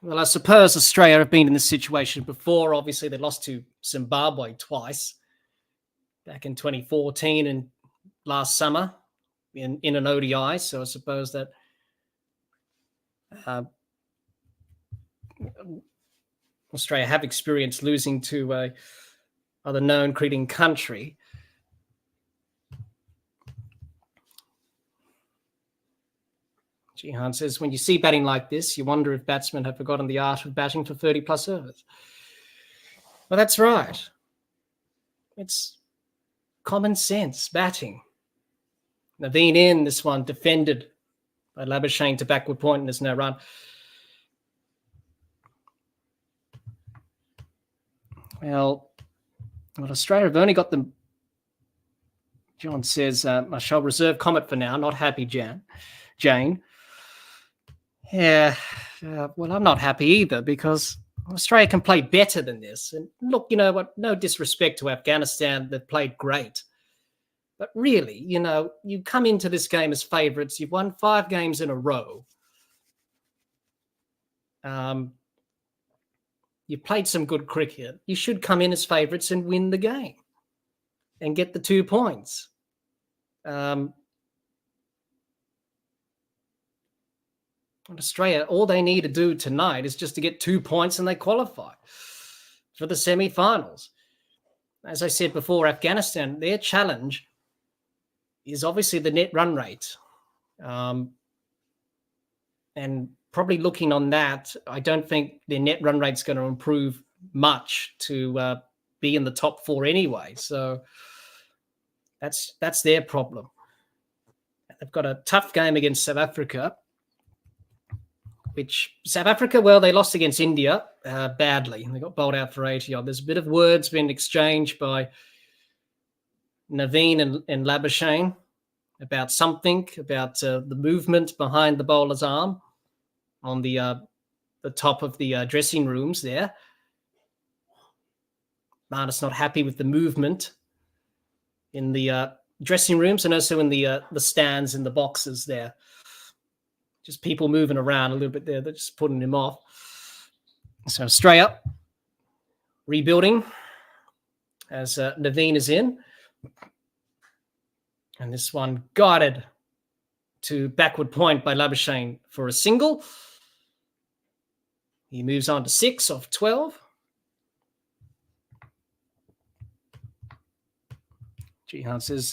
A: Well, I suppose Australia have been in this situation before. Obviously, they lost to Zimbabwe twice, back in 2014 and last summer in an ODI. So I suppose that Australia have experienced losing to other known cricketing country. Jihan says, when you see batting like this, you wonder if batsmen have forgotten the art of batting for 30-plus overs. Well, that's right. It's common sense batting. Naveen in, this one defended by Labuschagne to backward point, and there's no run. Well, Australia have only got them. John says, I shall reserve comment for now. Not happy, Jane. Yeah, well, I'm not happy either because Australia can play better than this. And look, you know what? No disrespect to Afghanistan. They've played great. But really, you know, you come into this game as favourites. You've won 5 games in a row. You've played some good cricket. You should come in as favourites and win the game and get the 2 points. Australia, all they need to do tonight is just to get 2 points and they qualify for the semi-finals. As I said before, Afghanistan, their challenge is obviously the net run rate. And probably looking on that, I don't think their net run rate's going to improve much to be in the top 4 anyway. So that's their problem. They've got a tough game against South Africa, which South Africa, well, they lost against India badly. They got bowled out for 80 odd. There's a bit of words being exchanged by Naveen and Labuschagne about something, about the movement behind the bowler's arm on the top of the dressing rooms there. Marnus not happy with the movement in the dressing rooms and also in the stands in the boxes there. Just people moving around a little bit there. They're just putting him off. So Australia rebuilding as Naveen is in. And this one guided to backward point by Labuschagne for a single. He moves on to 6 off 12. Jihan says,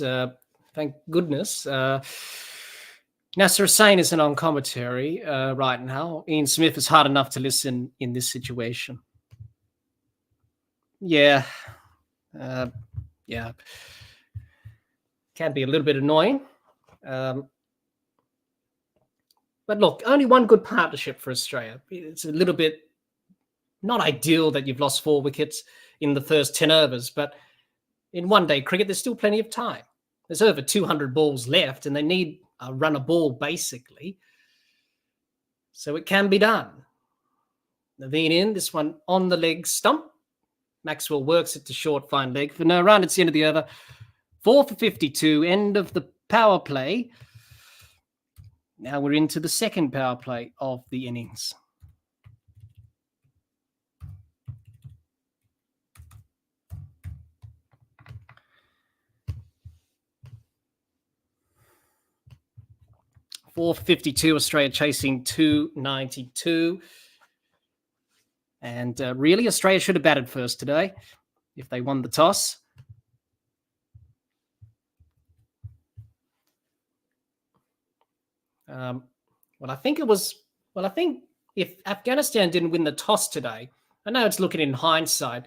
A: thank goodness. Nasser Hussain isn't on commentary right now. Ian Smith is hard enough to listen in this situation. Yeah. Can be a little bit annoying. But look, only one good partnership for Australia. It's a little bit not ideal that you've lost 4 wickets in the first 10 overs, but in one-day cricket, there's still plenty of time. There's over 200 balls left, and they need a run a ball, basically. So it can be done. Naveen in, this one on the leg stump. Maxwell works it to short, fine leg for no run. It's the end of the over. 4 for 52, end of the power play. Now we're into the second power play of the innings. .452, Australia chasing 292. And really, Australia should have batted first today if they won the toss. I think if Afghanistan didn't win the toss today, I know it's looking in hindsight,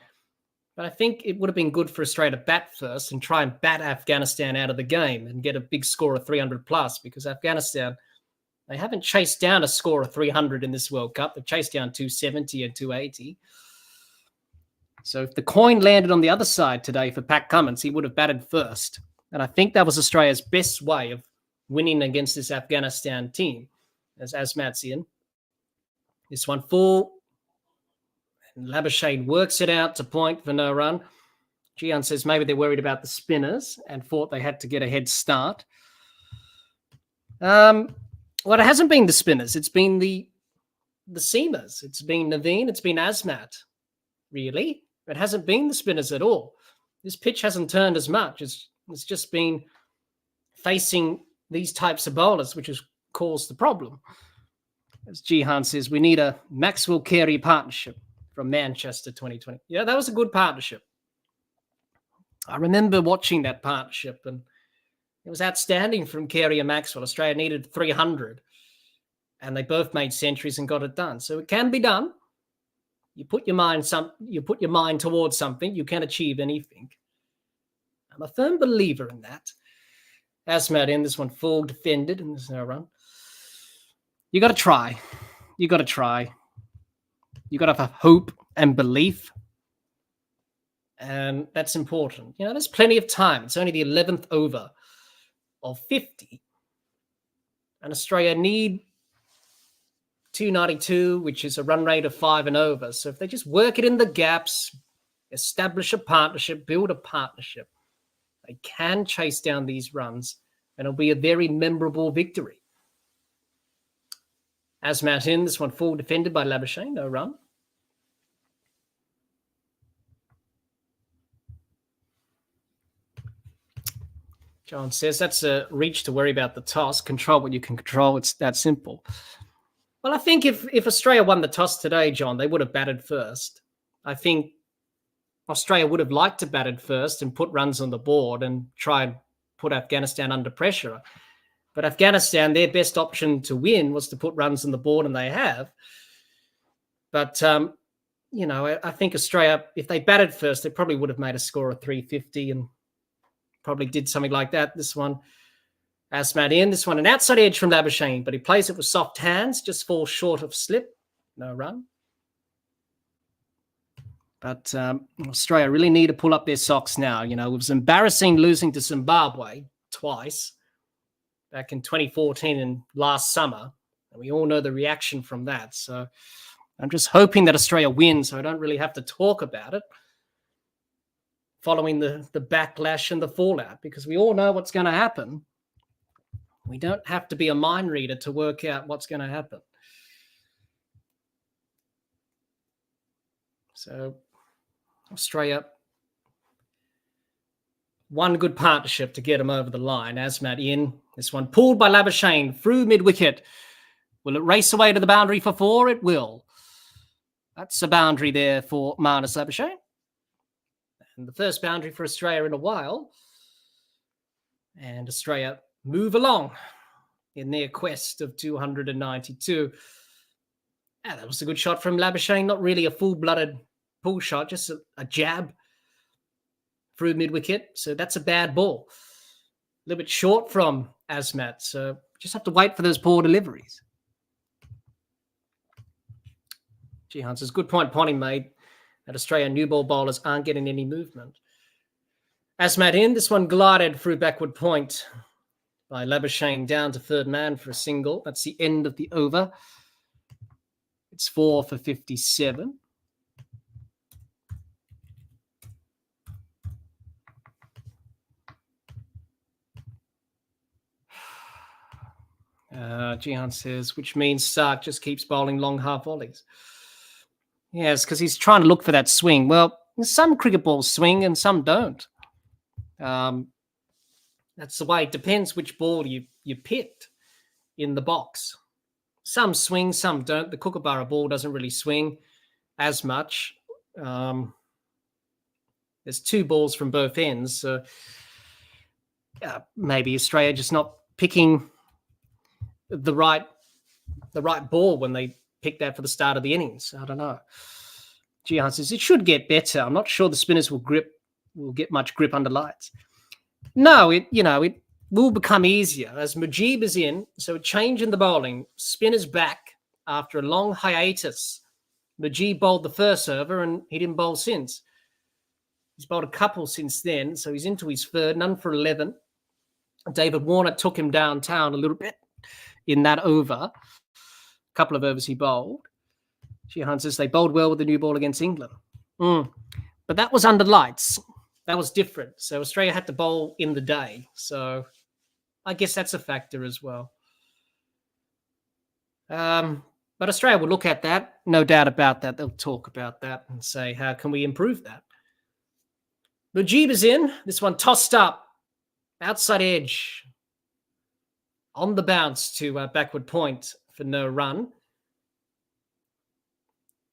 A: but I think it would have been good for Australia to bat first and try and bat Afghanistan out of the game and get a big score of 300 plus, because Afghanistan, they haven't chased down a score of 300 in this World Cup. They've chased down 270 and 280. So if the coin landed on the other side today for Pat Cummins, he would have batted first. And I think that was Australia's best way of winning against this Afghanistan team. As Asmat's in. This one full. And Labuschagne works it out to point for no run. Gian says maybe they're worried about the spinners and thought they had to get a head start. Well, it hasn't been the spinners. It's been the seamers. It's been Naveen. It's been Asmat, really. It hasn't been the spinners at all. This pitch hasn't turned as much. It's just been facing these types of bowlers, which has caused the problem. As Jihan says, we need a Maxwell Carey partnership from Manchester 2020. Yeah, that was a good partnership. I remember watching that partnership, and it was outstanding from Carey and Maxwell. Australia needed 300, and they both made centuries and got it done. So it can be done. You put your mind towards something, you can achieve anything. I'm a firm believer in that. Asmat in, this one full defended, and there's no run. You got to try. You got to try. You got to have hope and belief. And that's important. You know, there's plenty of time. It's only the 11th over of 50. And Australia need 292, which is a run rate of 5 and over. So if they just work it in the gaps, establish a partnership, build a partnership, they can chase down these runs, and it'll be a very memorable victory. Asmat in, this one full defended by Labuschagne, no run. John says that's a reach to worry about the toss. Control what you can control. It's that simple. Well, I think if Australia won the toss today, John, they would have batted first. I think Australia would have liked to bat it first and put runs on the board and try and put Afghanistan under pressure. But Afghanistan, their best option to win was to put runs on the board, and they have. But, you know, I think Australia, if they batted first, they probably would have made a score of 350 and probably did something like that. This one, Asmat in. This one, an outside edge from Labuschagne, but he plays it with soft hands, just falls short of slip. No run. But Australia really need to pull up their socks now. You know, it was embarrassing losing to Zimbabwe twice back in 2014 and last summer. And we all know the reaction from that. So I'm just hoping that Australia wins so I don't really have to talk about it following the backlash and the fallout, because we all know what's going to happen. We don't have to be a mind reader to work out what's going to happen. So Australia, one good partnership to get them over the line. Asmat in. This one pulled by Labuschagne through mid-wicket. Will it race away to the boundary for 4? It will. That's a boundary there for Marnus Labuschagne. And the first boundary for Australia in a while. And Australia move along in their quest of 292. That was a good shot from Labuschagne. Not really a full-blooded pull shot, just a jab through mid-wicket. So that's a bad ball. A little bit short from Asmat. So just have to wait for those poor deliveries. Jihan says, good point Ponting made that Australian new ball bowlers aren't getting any movement. Asmat in. This one glided through backward point by Labuschagne down to third man for a single. That's the end of the over. It's 4 for 57. Jihan says, which means Stark just keeps bowling long half volleys. Yes, because he's trying to look for that swing. Well, some cricket balls swing and some don't. That's the way. It depends which ball you picked in the box. Some swing, some don't. The Kookaburra ball doesn't really swing as much. There's two balls from both ends. So maybe Australia just not picking the right ball when they picked that for the start of the innings. I don't know. Jihan says it should get better. I'm not sure the spinners will get much grip under lights. No, it will become easier as Mujeeb is in. So a change in the bowling. Spinners back after a long hiatus. Mujeeb bowled the first over and he didn't bowl since. He's bowled a couple since then, so he's into his third, none for 11. David Warner took him downtown a little bit in that over. A couple of overs he bowled. Jihan says they bowled well with the new ball against England. But that was under lights. That was different. So Australia had to bowl in the day. So I guess that's a factor as well. But Australia will look at that. No doubt about that. They'll talk about that and say, how can we improve that? Mujeeb is in. This one tossed up. Outside edge. On the bounce to backward point for no run.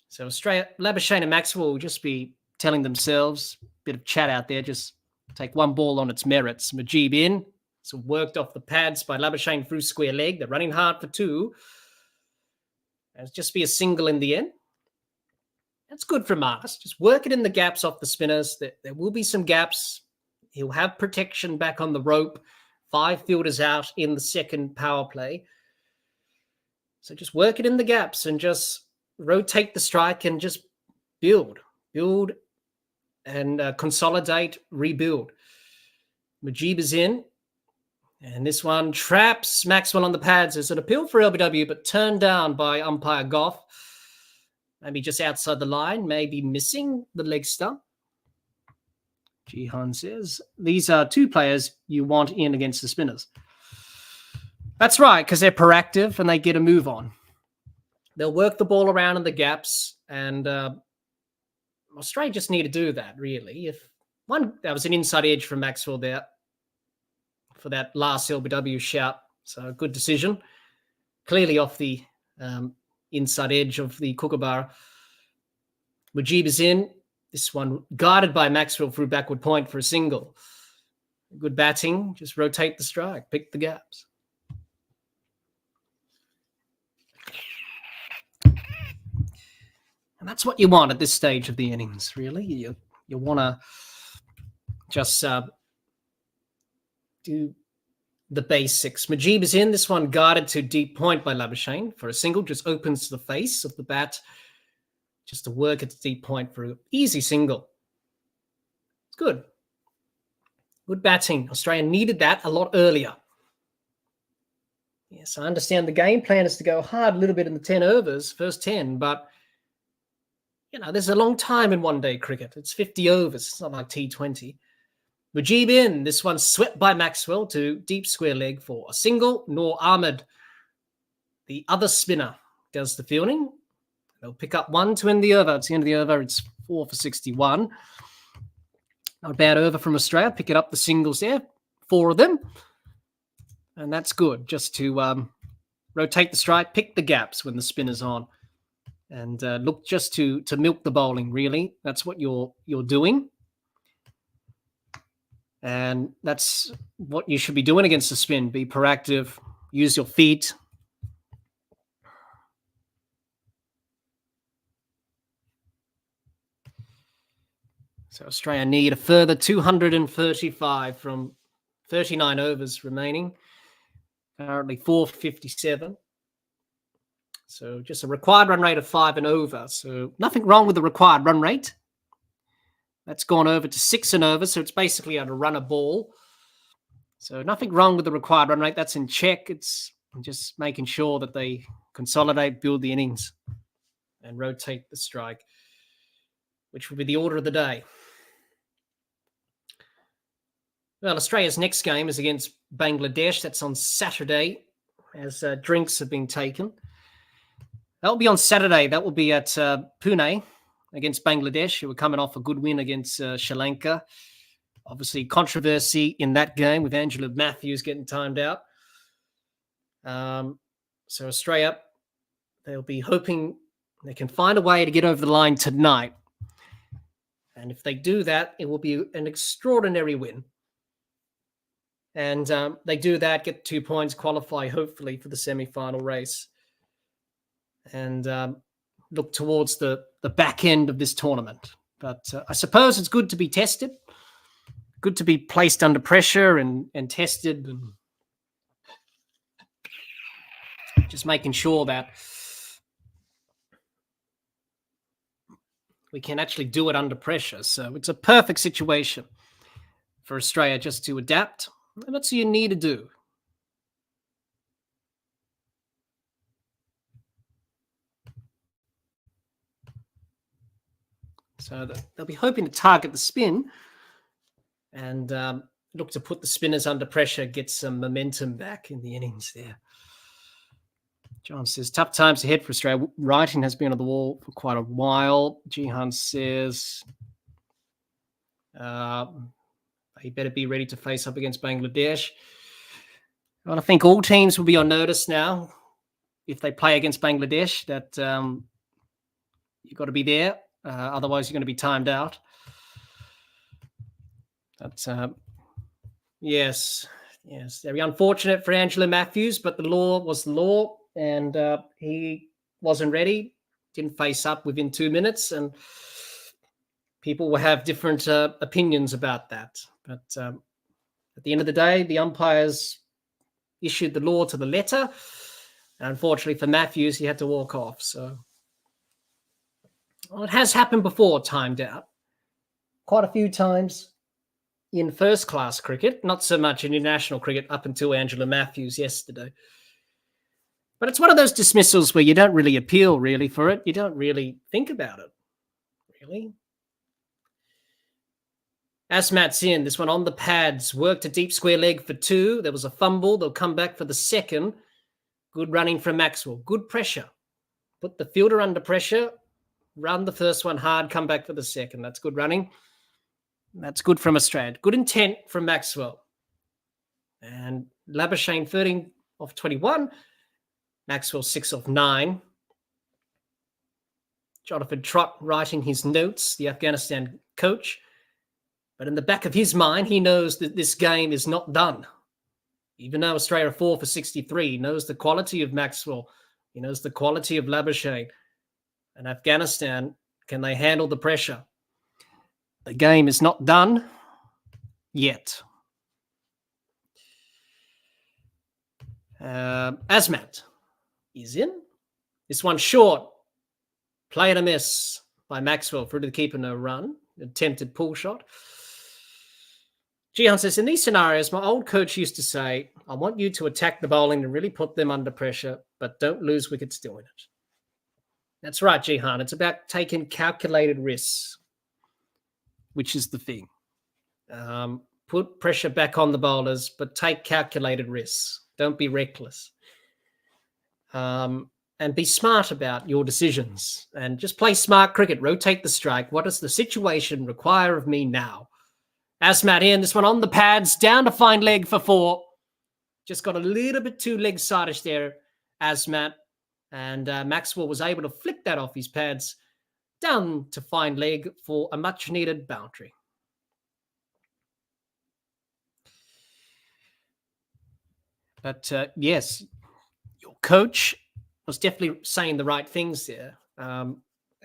A: So Australia, Labuschagne and Maxwell will just be telling themselves, a bit of chat out there, just take one ball on its merits. Mujeeb in. So worked off the pads by Labuschagne through square leg. They're running hard for two. It'll just be a single in the end. That's good for Mars. Just work it in the gaps off the spinners. There will be some gaps. He'll have protection back on the rope. 5 fielders out in the second power play. So just work it in the gaps and just rotate the strike and just build and consolidate, rebuild. Mujeeb is in. And this one traps Maxwell on the pads. There's an appeal for LBW, but turned down by umpire Goff. Maybe just outside the line, maybe missing the leg stump. Jihan says, these are two players you want in against the spinners. That's right, because they're proactive and they get a move on. They'll work the ball around in the gaps, and Australia just need to do that, really. That was an inside edge from Maxwell there for that last LBW shout. So a good decision. Clearly off the inside edge of the Kookaburra. Mujeeb is in. This one guarded by Maxwell through backward point for a single. Good batting. Just rotate the strike. Pick the gaps. And that's what you want at this stage of the innings, really. You want to just do the basics. Mujeeb is in. This one guarded to deep point by Labuschagne for a single. Just opens the face of the bat just to work at the deep point for an easy single. It's good. Good batting. Australia needed that a lot earlier. Yes, I understand the game plan is to go hard a little bit in the 10 overs, first 10, but there's a long time in one-day cricket. It's 50 overs. It's not like T20. Mujeeb in. This one swept by Maxwell to deep square leg for a single. Noor Ahmed, the other spinner, does the fielding. They'll pick up one to end the over. It's the end of the over. It's 4 for 61. Not a bad over from Australia. Picking up the singles there. 4 of them. And that's good. Just to rotate the strike, pick the gaps when the spinner's on. And look just to milk the bowling, really. That's what you're doing. And that's what you should be doing against the spin. Be proactive. Use your feet. So Australia need a further 235 from 39 overs remaining. Currently 457. So just a required run rate of 5 and over. So nothing wrong with the required run rate. That's gone over to 6 and over. So it's basically a run a ball. So nothing wrong with the required run rate. That's in check. It's just making sure that they consolidate, build the innings, and rotate the strike, which will be the order of the day. Well, Australia's next game is against Bangladesh. That's on Saturday. as drinks have been taken. That will be on Saturday. That will be at Pune against Bangladesh, who were coming off a good win against Sri Lanka. Obviously, controversy in that game with Angela Matthews getting timed out. So Australia, they'll be hoping they can find a way to get over the line tonight. And if they do that, it will be an extraordinary win. And they do that, get 2 points, qualify hopefully for the semi-final race, and look towards the back end of this tournament. But I suppose it's good to be tested, good to be placed under pressure and tested, and just making sure that we can actually do it under pressure. So it's a perfect situation for Australia just to adapt. And that's what you need to do. So they'll be hoping to target the spin and look to put the spinners under pressure, get some momentum back in the innings there. John says, tough times ahead for Australia. Writing has been on the wall for quite a while. Jihan says, they better be ready to face up against Bangladesh. Well, I think all teams will be on notice now if they play against Bangladesh that you've got to be there. Otherwise, you're going to be timed out. That's yes. Very unfortunate for Angela Matthews, but the law was the law, and he wasn't ready. Didn't face up within 2 minutes, and people will have different opinions about that. But at the end of the day, the umpires issued the law to the letter. And unfortunately for Matthews, he had to walk off. So it has happened before, timed out. Quite a few times in first-class cricket, not so much in international cricket up until Angela Matthews yesterday. But it's one of those dismissals where you don't really appeal, really, for it. You don't really think about it, really. Asmat's in. This one on the pads. Worked a deep square leg for 2. There was a fumble. They'll come back for the second. Good running from Maxwell. Good pressure. Put the fielder under pressure. Run the first one hard. Come back for the second. That's good running. That's good from Australia. Good intent from Maxwell. And Labuschagne 13 off 21. Maxwell 6 off 9. Jonathan Trott writing his notes, the Afghanistan coach. But in the back of his mind, he knows that this game is not done. Even though Australia are 4 for 63, he knows the quality of Maxwell. He knows the quality of Labuschagne. And Afghanistan, can they handle the pressure? The game is not done yet. Asmat is in. This one short. Play and a miss by Maxwell through to the keeper, no run. Attempted pull shot. Jihan says, in these scenarios, my old coach used to say, I want you to attack the bowling and really put them under pressure, but don't lose wickets doing it. That's right, Jihan. It's about taking calculated risks, which is the thing. Put pressure back on the bowlers, but take calculated risks. Don't be reckless. And be smart about your decisions. And just play smart cricket. Rotate the strike. What does the situation require of me now? Asmat in, this one on the pads, down to find leg for 4. Just got a little bit too leg-sideish there, Asmat. And Maxwell was able to flick that off his pads, down to find leg for a much-needed boundary. But yes, your coach was definitely saying the right things there. And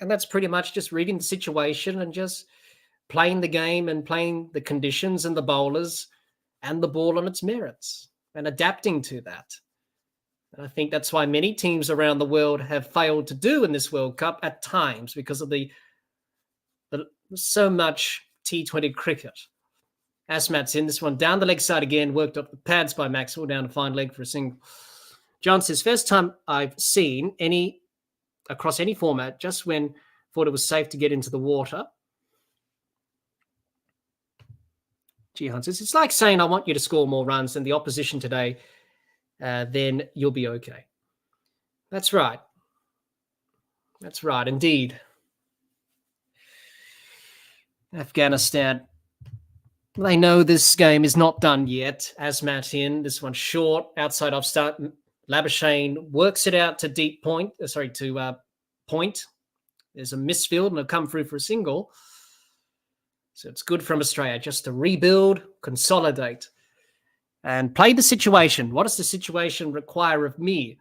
A: that's pretty much just reading the situation and just playing the game and playing the conditions and the bowlers and the ball on its merits and adapting to that. And I think that's why many teams around the world have failed to do in this World Cup at times because of the so much T20 cricket. Asmat's in, this one down the leg side again, worked up the pads by Maxwell, down to fine leg for a single. John says, first time I've seen any across any format, just when thought it was safe to get into the water. Jihan says, it's like saying I want you to score more runs than the opposition today then you'll be okay. That's right. That's right, indeed. Afghanistan, they know this game is not done yet. Asmat in, this one short, outside off start. Labuschagne works it out to deep point. Point. There's a misfield and it'll come through for a single. So it's good from Australia just to rebuild, consolidate, and play the situation. What does the situation require of me?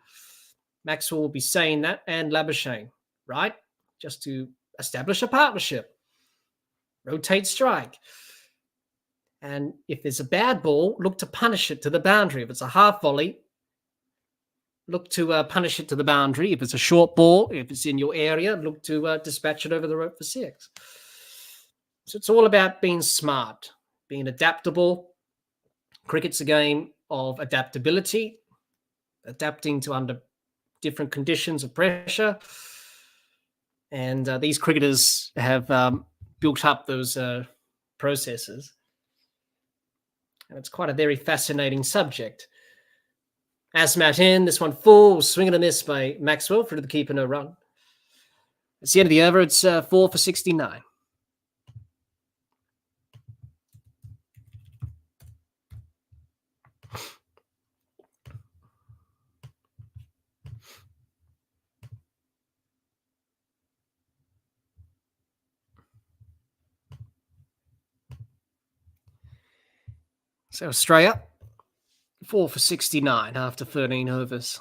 A: Maxwell will be saying that, and Labuschagne, right? Just to establish a partnership. Rotate strike. And if there's a bad ball, look to punish it to the boundary. If it's a half volley, look to punish it to the boundary. If it's a short ball, if it's in your area, look to dispatch it over the rope for 6. So it's all about being smart, being adaptable. Cricket's a game of adaptability, adapting to under different conditions of pressure. And these cricketers have built up those processes. And it's quite a very fascinating subject. Asmat in, this one full, swing and a miss by Maxwell for the keeper, no run. It's the end of the over. It's 4 for 69. So Australia, 4 for 69 after 13 overs.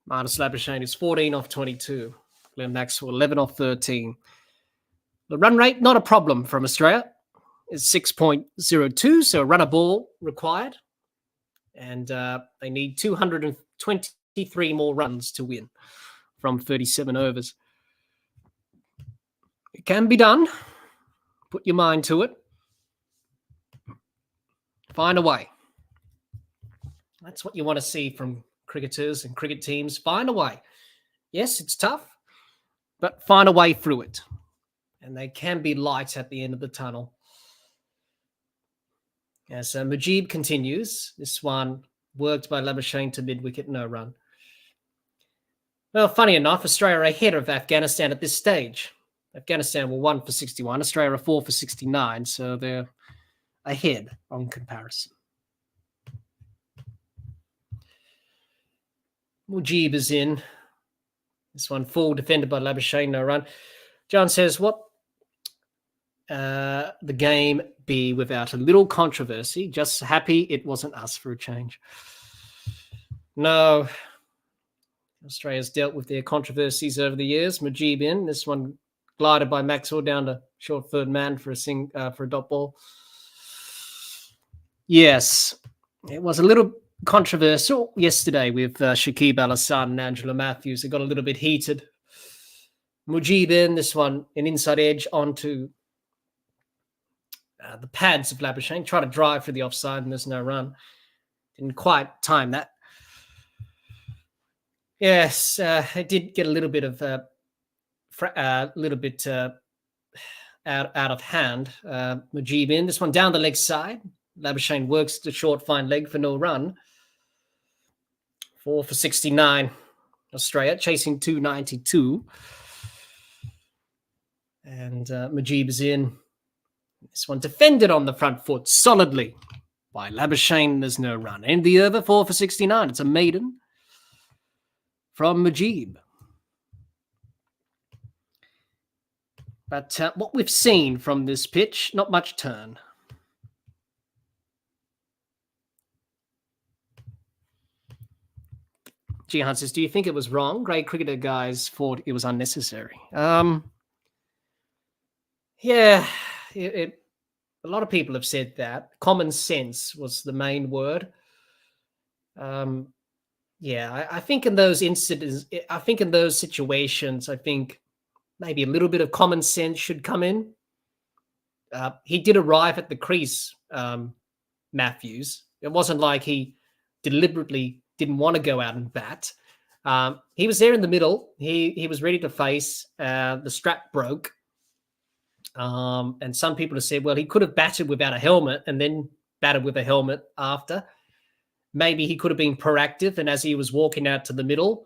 A: Marnus Labuschagne is 14 off 22. Glenn Maxwell, 11 off 13. The run rate, not a problem from Australia. It's 6.02, so a run a ball required. And they need 223 more runs to win from 37 overs. It can be done. Put your mind to it. Find a way. That's what you want to see from cricketers and cricket teams. Find a way. Yes, it's tough, but find a way through it. And they can be light at the end of the tunnel. As Mujib continues, this one worked by Labuschagne to mid-wicket, no run. Well, funny enough, Australia are ahead of Afghanistan at this stage. Afghanistan were 1 for 61. Australia are 4 for 69, so they're ahead on comparison. Mujib is in. This one full, defended by Labuschagne, no run. John says, what the game be without a little controversy? Just happy it wasn't us for a change. No. Australia's dealt with their controversies over the years. Mujib in. This one glided by Maxwell down to short third man for a dot ball. Yes, it was a little controversial yesterday with Shakib Al Hasan and Angela Matthews. It got a little bit heated. Mujib in, this one, an inside edge onto the pads of Labuschagne. Try to drive for the offside and there's no run. Didn't quite time that. Yes, it did get a little bit of out of hand. Mujib in, this one down the leg side. Labuschagne works the short fine leg for no run. 4 for 69. Australia chasing 292. And Mujib is in. This one defended on the front foot solidly by Labuschagne. There's no run. End the over, 4 for 69. It's a maiden from Mujib. But what we've seen from this pitch, not much turn. Jihan says, do you think it was wrong? Great cricketer guys thought it was unnecessary. Yeah, a lot of people have said that. Common sense was the main word. Yeah, I think in those incidents, I think in those situations, I think maybe a little bit of common sense should come in. He did arrive at the crease, Matthews. It wasn't like he deliberately didn't want to go out and bat. He was there in the middle. He was ready to face. The strap broke. And some people have said, well, he could have batted without a helmet and then batted with a helmet after. maybe he could have been proactive, and as he was walking out to the middle,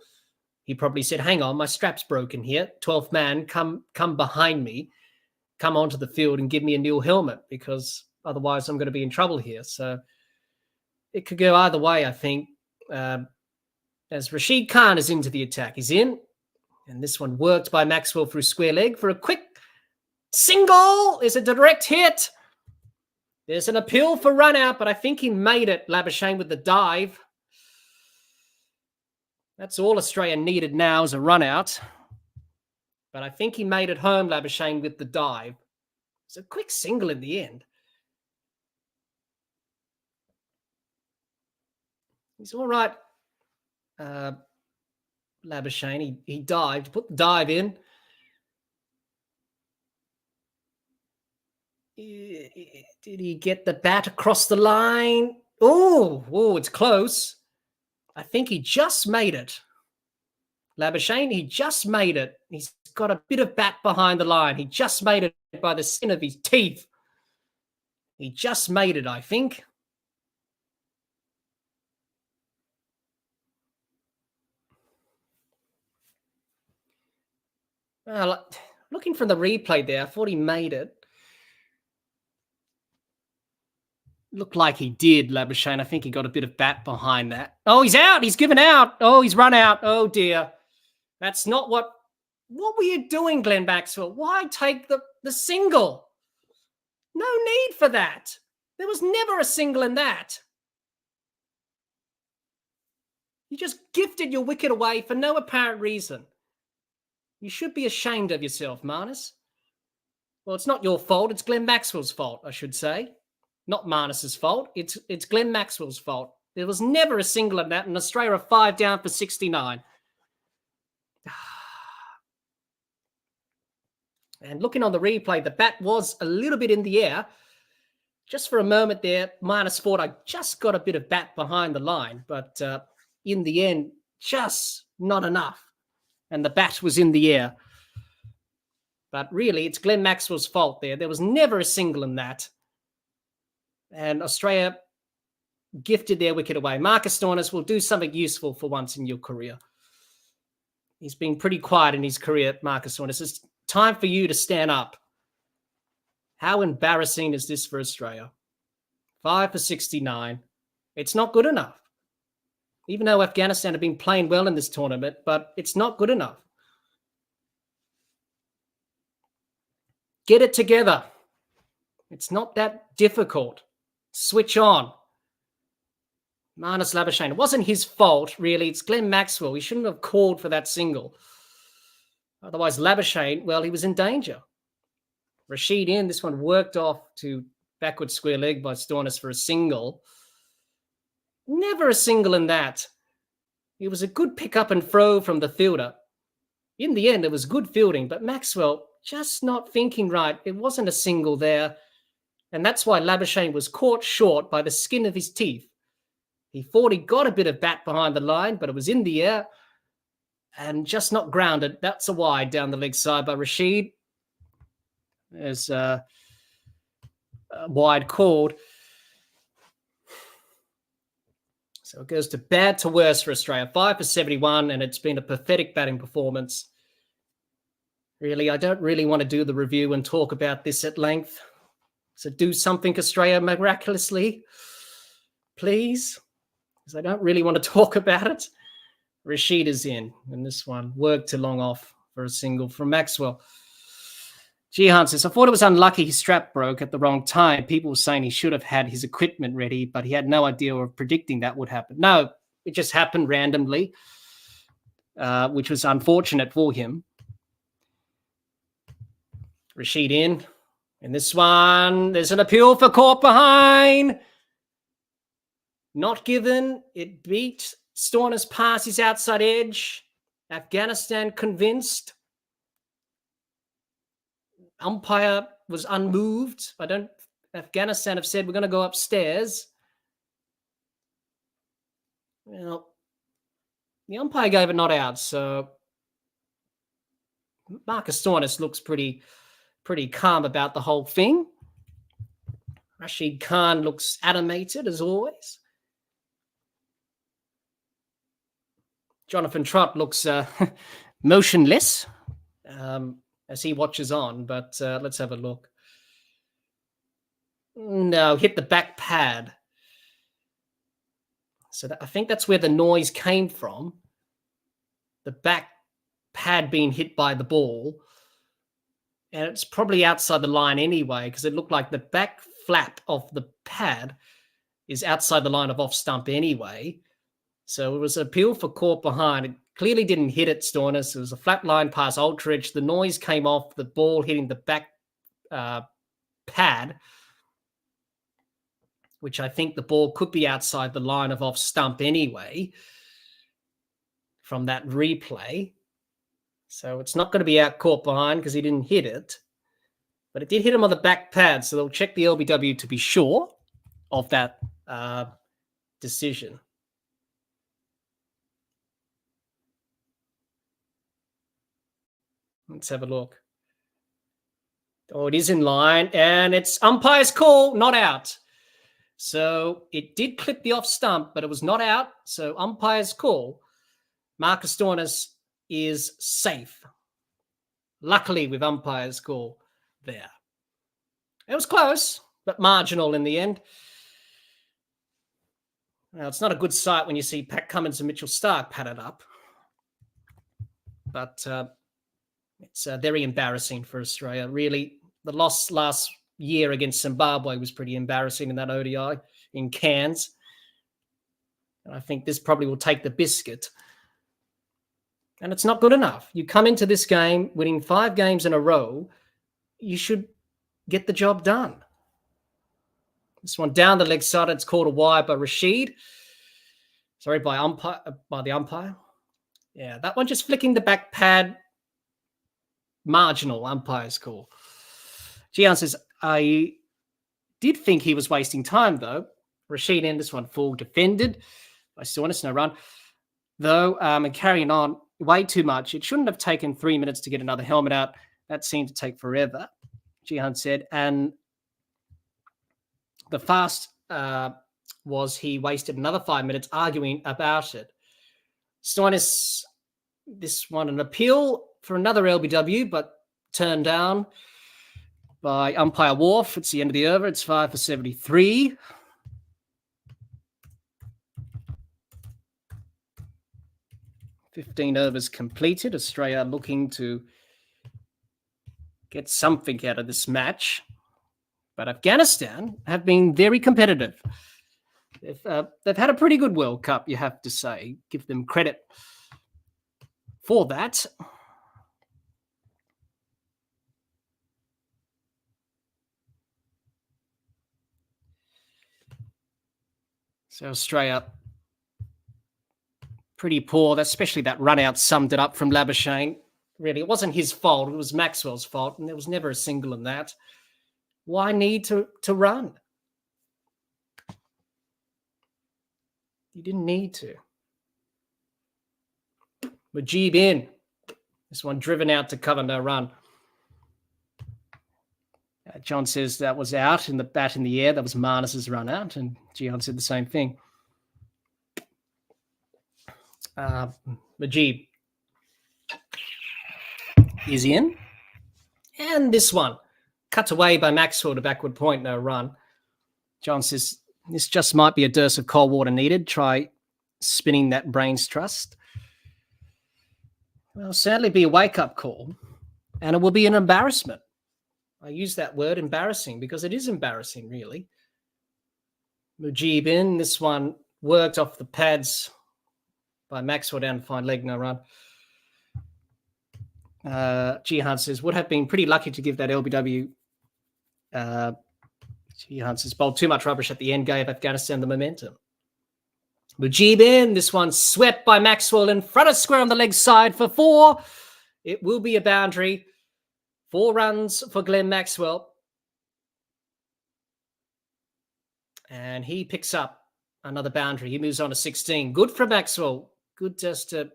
A: he probably said, hang on, my strap's broken here. 12th man, come behind me, come onto the field and give me a new helmet, because otherwise I'm going to be in trouble here. So it could go either way, I think. As Rashid Khan is into the attack. He's in. And this one worked by Maxwell through square leg for a quick single. Is a direct hit. There's an appeal for run out, but I think he made it, Labuschagne, with the dive. That's all Australia needed now is a run out. But I think he made it home, Labuschagne, with the dive. It's a quick single in the end. He's all right. Labuschagne, he dived, put the dive in. Did he get the bat across the line? Oh, it's close. I think he just made it. Labuschagne, he just made it. He's got a bit of bat behind the line. He just made it by the skin of his teeth. He just made it, I think. Well, looking from the replay there, I thought he made it. Looked like he did, Labuschagne. I think he got a bit of bat behind that. Oh, he's out. He's given out. Oh, he's run out. Oh, dear. That's not what were you doing, Glenn Maxwell? Why take the single? No need for that. There was never a single in that. You just gifted your wicket away for no apparent reason. You should be ashamed of yourself, Marnus. Well, it's not your fault. It's Glenn Maxwell's fault, I should say. Not Marnus's fault. It's Glenn Maxwell's fault. There was never a single in that, and Australia are 5 down for 69. And looking on the replay, the bat was a little bit in the air. Just for a moment there, Marnus thought I just got a bit of bat behind the line, but in the end, just not enough. And the bat was in the air. But really, it's Glenn Maxwell's fault there. There was never a single in that. And Australia gifted their wicket away. Marcus Stoinis will do something useful for once in your career. He's been pretty quiet in his career, Marcus Stoinis. It's time for you to stand up. How embarrassing is this for Australia? 5 for 69. It's not good enough. Even though Afghanistan have been playing well in this tournament, but it's not good enough. Get it together. It's not that difficult. Switch on. Marnus Labuschagne. It wasn't his fault, really. It's Glenn Maxwell. He shouldn't have called for that single. Otherwise, Labuschagne, well, he was in danger. Rashid in. This one worked off to backward square leg by Stoinis for a single. Never a single in that. It was a good pick up and throw from the fielder. In the end, it was good fielding, but Maxwell just not thinking right. It wasn't a single there. And that's why Labuschagne was caught short by the skin of his teeth. He thought he got a bit of bat behind the line, but it was in the air and just not grounded. That's a wide down the leg side by Rashid. There's a wide called. So it goes to bad to worse for Australia. 5 for 71, and it's been a pathetic batting performance. Really, I don't really want to do the review and talk about this at length. So do something, Australia, miraculously, please, because I don't really want to talk about it. Rashid is in, and this one worked too long off for a single from Maxwell. Jihan says, I thought it was unlucky his strap broke at the wrong time. People were saying he should have had his equipment ready, but he had no idea of predicting that would happen. No, it just happened randomly, which was unfortunate for him. Rashid in. In this one, there's an appeal for caught behind. Not given. It beat Stoinis past his outside edge. Afghanistan convinced. Umpire was unmoved. Afghanistan have said we're going to go upstairs. Well, the umpire gave it not out, so Marcus Stoinis looks pretty calm about the whole thing. Rashid Khan looks animated as always. Jonathan Trott looks motionless as he watches on, but let's have a look. No, hit the back pad. So I think that's where the noise came from. The back pad being hit by the ball. And it's probably outside the line anyway, because it looked like the back flap of the pad is outside the line of off stump anyway. So it was an appeal for caught behind. It clearly didn't hit it, Storness. It was a flat line pass Aldridge. The noise came off the ball hitting the back pad, which I think the ball could be outside the line of off stump anyway from that replay. So it's not going to be out caught behind because he didn't hit it. But it did hit him on the back pad, so they'll check the LBW to be sure of that decision. Let's have a look. Oh, it is in line, and it's umpire's call, not out. So it did clip the off stump, but it was not out. So umpire's call. Marcus Stoinis is safe. Luckily, with umpire's call there. It was close, but marginal in the end. Now, it's not a good sight when you see Pat Cummins and Mitchell Starc padded up. But it's very embarrassing for Australia. Really, the loss last year against Zimbabwe was pretty embarrassing in that ODI in Cairns. And I think this probably will take the biscuit. And it's not good enough. You come into this game winning 5 games in a row, you should get the job done. This one down the leg side, it's called a wide by Rashid. Sorry, by the umpire. Yeah, that one just flicking the back pad. Marginal umpire's call. Gian says, I did think he was wasting time, though. Rashid in this one full defended. I still want to no run. Though, and carrying on way too much. It shouldn't have taken 3 minutes to get another helmet out. That seemed to take forever, Jihan said. And the fast was he wasted another 5 minutes arguing about it. Stoinis, this one an appeal for another LBW, but turned down by umpire Wharf. It's the end of the over. It's 5 for 73. "15 overs completed. Australia looking to get something out of this match. But Afghanistan have been very competitive. They've had a pretty good World Cup, you have to say. Give them credit for that. So Australia, pretty poor, especially that run out summed it up from Labuschagne. Really, it wasn't his fault. It was Maxwell's fault, and there was never a single in that. Why need to run? You didn't need to. Majib in. This one driven out to cover, no run. John says that was out in the bat in the air. That was Marnus's run out, and Gian said the same thing. Majib is in. And this one, cut away by Maxwell to backward point, no run. John says, this just might be a dose of cold water needed. Try spinning that brain's trust. Well, sadly be a wake-up call, and it will be an embarrassment. I use that word, embarrassing, because it is embarrassing, really. Mujib in. This one worked off the pads by Maxwell down to find leg, no run. Jihan says, would have been pretty lucky to give that LBW. Jihan says, bowled too much rubbish at the end, gave Afghanistan the momentum. Mujib in. This one swept by Maxwell in front of square on the leg side for 4. It will be a boundary. 4 runs for Glenn Maxwell. And he picks up another boundary. He moves on to 16. Good for Maxwell. Good just to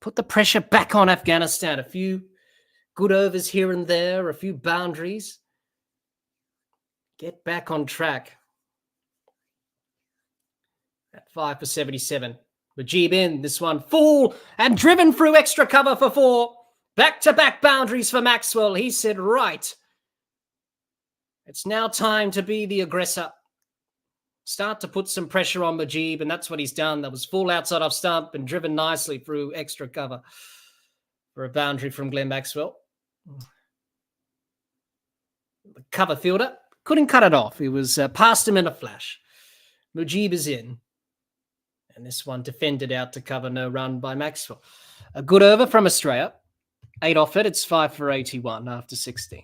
A: put the pressure back on Afghanistan. A few good overs here and there, a few boundaries. Get back on track. At 5 for 77. Mujeeb in, this one full and driven through extra cover for 4. Back-to-back boundaries for Maxwell. He said, right, it's now time to be the aggressor. Start to put some pressure on Mujeeb, and that's what he's done. That was full outside off stump and driven nicely through extra cover for a boundary from Glenn Maxwell. The cover fielder couldn't cut it off. He was past him in a flash. Mujeeb is in. And this one defended out to cover, no run by Maxwell. A good over from Australia. 8 off it. It's 5 for 81 after 16.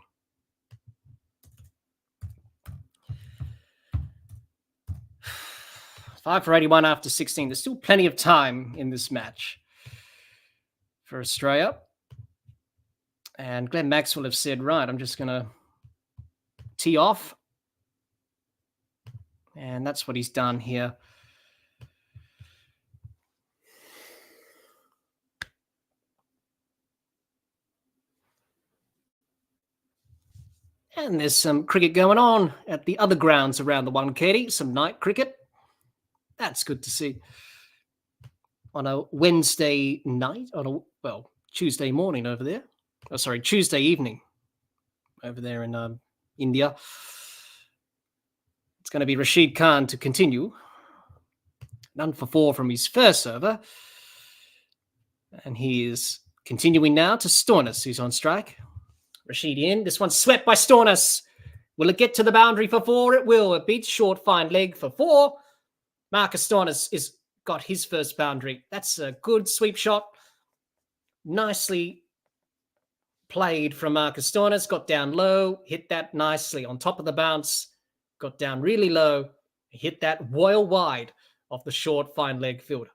A: Five for 81 after 16. There's still plenty of time in this match for Australia. And Glenn Maxwell have said, right, I'm just going to tee off. And that's what he's done here. And there's some cricket going on at the other grounds around the Wankhede, some night cricket. That's good to see. On a Wednesday night, Tuesday morning over there. Oh, sorry, Tuesday evening over there in India. It's going to be Rashid Khan to continue. None for 4 from his first over. And he is continuing now to Stoinis, who's on strike. Rashid in. This one's swept by Stoinis. Will it get to the boundary for 4? It will. It beats short fine leg for 4. Marcus Stoinis is got his first boundary. That's a good sweep shot. Nicely played from Marcus Stoinis. Got down low. Hit that nicely on top of the bounce. Got down really low. Hit that well wide of the short fine leg fielder.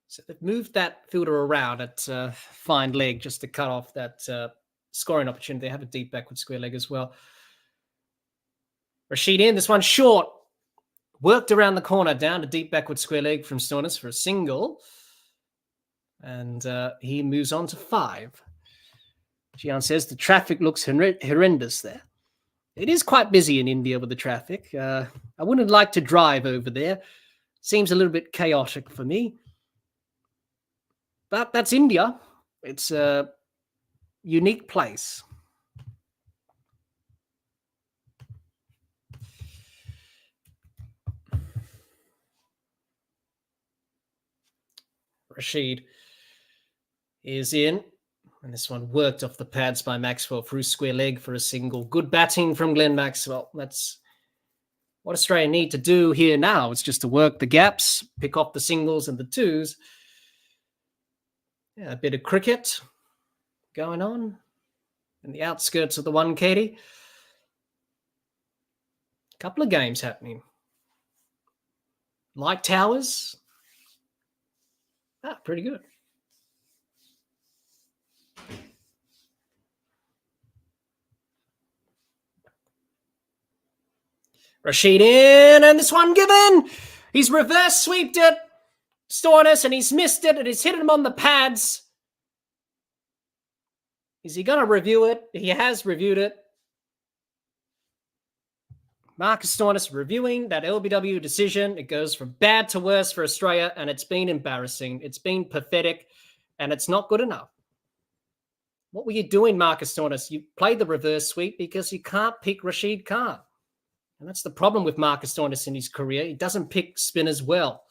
A: So they've moved that fielder around at fine leg just to cut off that scoring opportunity. They have a deep backward square leg as well. Rashid in, this one short. Worked around the corner, down to deep backward square leg from Stoinis for a single. And he moves on to 5. Gian says the traffic looks horrendous there. It is quite busy in India with the traffic. I wouldn't like to drive over there. Seems a little bit chaotic for me. But that's India. It's a unique place. Rashid is in. And this one worked off the pads by Maxwell through square leg for a single. Good batting from Glenn Maxwell. That's what Australia need to do here now. It's just to work the gaps, pick off the singles and the twos. Yeah, a bit of cricket going on in the outskirts of the Wankhede. A couple of games happening. Light towers. Pretty good. Rashid in, and this one given. He's reverse sweeped it. Stoinis, and he's missed it, and he's hit him on the pads. Is he going to review it? He has reviewed it. Marcus Stoinis reviewing that LBW decision. It goes from bad to worse for Australia, and it's been embarrassing. It's been pathetic, and it's not good enough. What were you doing, Marcus Stoinis? You played the reverse sweep because you can't pick Rashid Khan. And that's the problem with Marcus Stoinis in his career. He doesn't pick spinners well.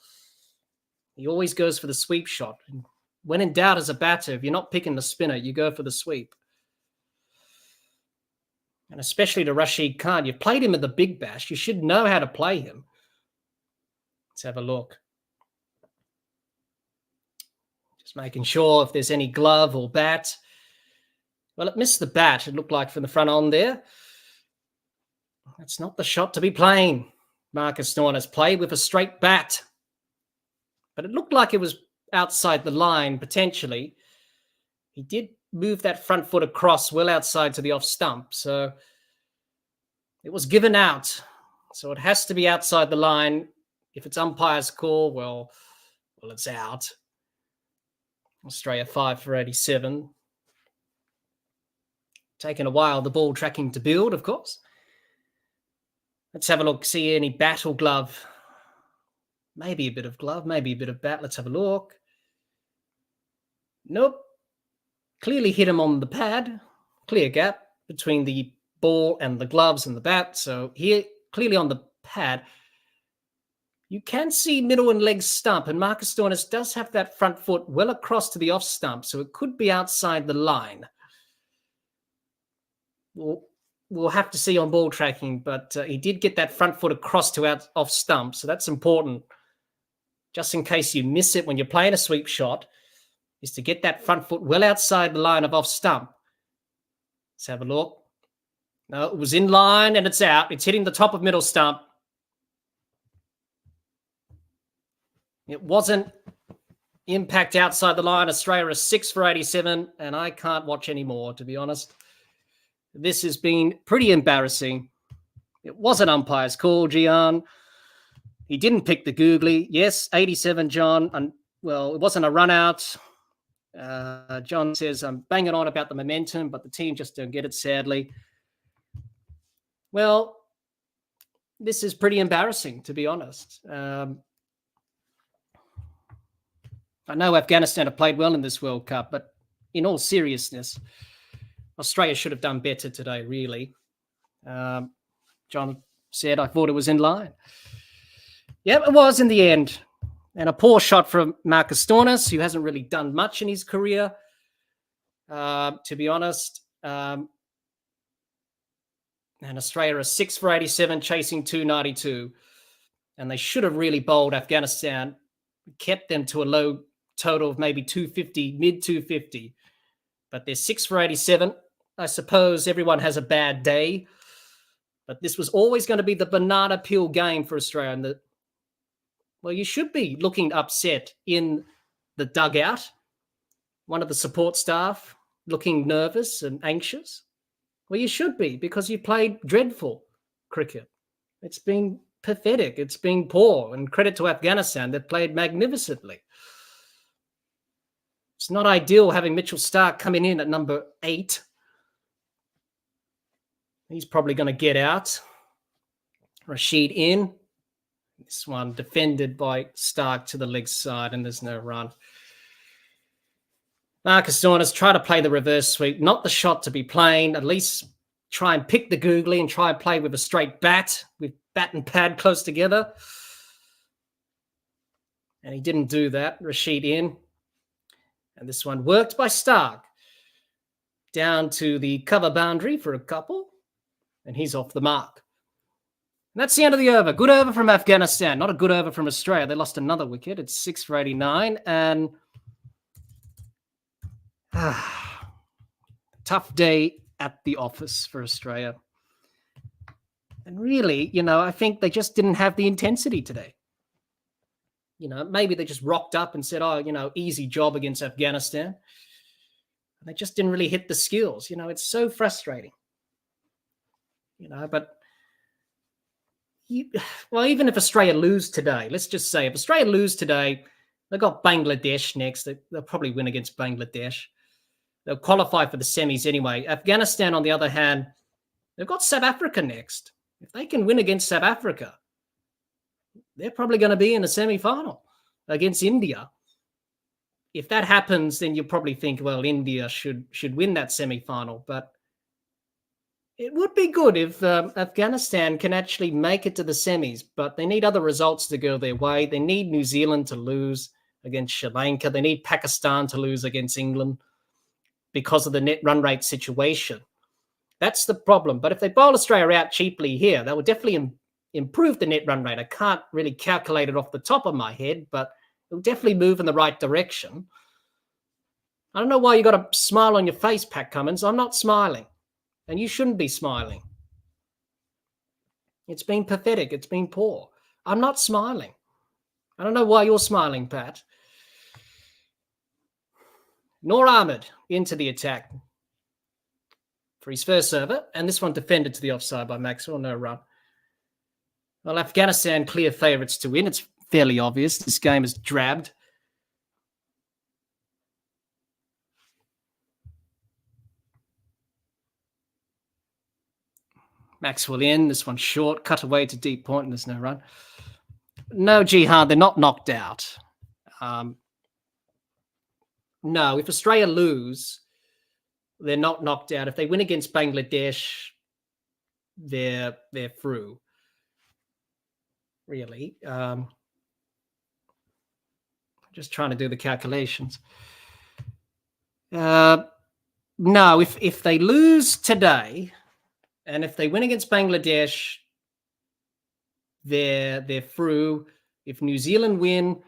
A: He always goes for the sweep shot. And when in doubt as a batter, if you're not picking the spinner, you go for the sweep. And especially to Rashid Khan, you've played him at the Big Bash. You should know how to play him. Let's have a look. Just making sure if there's any glove or bat. Well, it missed the bat, it looked like, from the front on there. That's not the shot to be playing. Marcus Stoinis played with a straight bat. But it looked like it was outside the line, potentially. He did move that front foot across well outside to the off stump. So it was given out. So it has to be outside the line. If it's umpire's call, well, it's out. Australia 5 for 87. Taken a while, the ball tracking to build, of course. Let's have a look, see any bat or glove. Maybe a bit of glove, maybe a bit of bat. Let's have a look. Nope. Clearly hit him on the pad. Clear gap between the ball and the gloves and the bat. So here, clearly on the pad, you can see middle and leg stump, and Marcus Stoinis does have that front foot well across to the off stump, so it could be outside the line. We'll have to see on ball tracking, but he did get that front foot across to off stump, so that's important. Just in case you miss it when you're playing a sweep shot, is to get that front foot well outside the line of off stump. Let's have a look. No, it was in line and it's out. It's hitting the top of middle stump. It wasn't impact outside the line. Australia is 6 for 87, and I can't watch anymore, to be honest. This has been pretty embarrassing. It was an umpire's call, Gian. He didn't pick the googly. Yes, 87, John. And, well, it wasn't a run out. John says, I'm banging on about the momentum, but the team just don't get it, sadly. Well, this is pretty embarrassing, to be honest. I know Afghanistan have played well in this World Cup, but in all seriousness, Australia should have done better today, really. John said, I thought it was in line. Yeah, it was in the end. And a poor shot from Marcus Stoinis, who hasn't really done much in his career, to be honest. And Australia are 6 for 87, chasing 292. And they should have really bowled Afghanistan, kept them to a low total of maybe 250, mid 250. But they're 6 for 87. I suppose everyone has a bad day. But this was always going to be the banana peel game for Australia. And well, you should be looking upset in the dugout. One of the support staff looking nervous and anxious. Well, you should be, because you played dreadful cricket. It's been pathetic. It's been poor. And credit to Afghanistan, they've played magnificently. It's not ideal having Mitchell Starc coming in at number 8. He's probably going to get out. Rashid in. This one defended by Starc to the leg side, and there's no run. Marcus Stoinis try to play the reverse sweep, not the shot to be playing. At least try and pick the googly and try and play with a straight bat, with bat and pad close together. And he didn't do that. Rashid in. And this one worked by Starc. Down to the cover boundary for a couple. And he's off the mark. And that's the end of the over. Good over from Afghanistan. Not a good over from Australia. They lost another wicket. It's 6 for 89. And tough day at the office for Australia. And really, I think they just didn't have the intensity today. Maybe they just rocked up and said, easy job against Afghanistan. And they just didn't really hit the skills. It's so frustrating. But even if Australia lose today, let's just say if Australia lose today, they've got Bangladesh next. They'll probably win against Bangladesh. They'll qualify for the semis anyway. Afghanistan, on the other hand, they've got South Africa next. If they can win against South Africa, they're probably going to be in a semi-final against India. If that happens, then you'll probably think, well, India should win that semi-final. But it would be good if Afghanistan can actually make it to the semis, but they need other results to go their way. They need New Zealand to lose against Sri Lanka. They need Pakistan to lose against England because of the net run rate situation. That's the problem. But if they bowl Australia out cheaply here, that would definitely improve the net run rate. I can't really calculate it off the top of my head, but it'll definitely move in the right direction. I don't know why you got a smile on your face, Pat Cummins. I'm not smiling. And you shouldn't be smiling. It's been pathetic. It's been poor. I'm not smiling. I don't know why you're smiling, Pat. Noor Ahmed into the attack for his first over. And this one defended to the offside by Maxwell. No run. Well, Afghanistan clear favourites to win. It's fairly obvious. This game is drabbed. Maxwell in. This one short. Cut away to deep point and there's no run. No, Jihan, they're not knocked out. No, if Australia lose, they're not knocked out. If they win against Bangladesh, they're through. Really, just trying to do the calculations. No, if they lose today, and if they win against Bangladesh, they're through. If New Zealand win,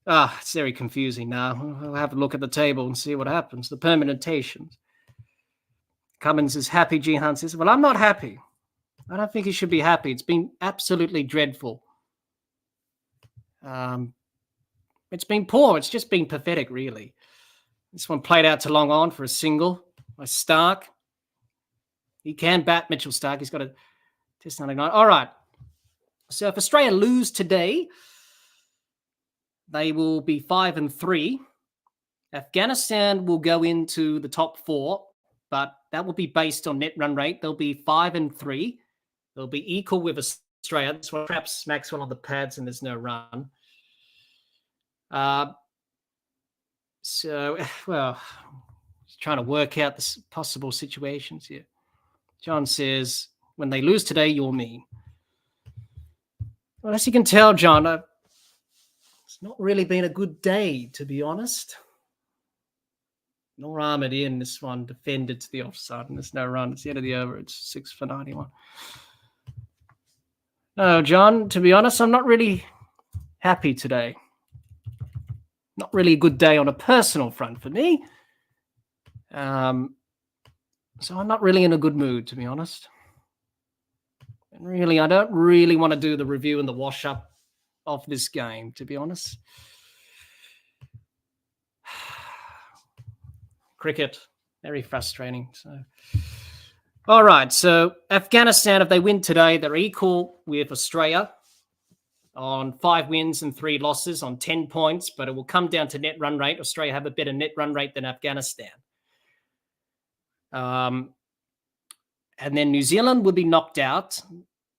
A: it's very confusing now. I'll have a look at the table and see what happens. The permutations. Cummins is happy. Jihan says, well, I'm not happy. I don't think he should be happy. It's been absolutely dreadful. It's been poor. It's just been pathetic, really. This one played out to long on for a single by Stark. He can bat, Mitchell Stark. He's got a test 99. All right. So if Australia lose today, they will be 5-3. Afghanistan will go into the top 4, but that will be based on net run rate. They'll be 5-3. They'll be equal with Australia. That's why perhaps Maxwell on the pads and there's no run. So, well, just trying to work out the possible situations here. John says, when they lose today, you're me. Well, as you can tell, John, it's not really been a good day, to be honest. Nor armoured in. This one defended to the offside, and there's no run. It's the end of the over. It's 6 for 91. No, John, to be honest, I'm not really happy today. Not really a good day on a personal front for me. So I'm not really in a good mood, to be honest. And really, I don't really want to do the review and the wash-up of this game, to be honest. Cricket, very frustrating. So, all right. So Afghanistan, if they win today, they're equal with Australia on 5 wins and 3 losses on 10 points, but it will come down to net run rate. Australia have a better net run rate than Afghanistan. And then New Zealand would be knocked out.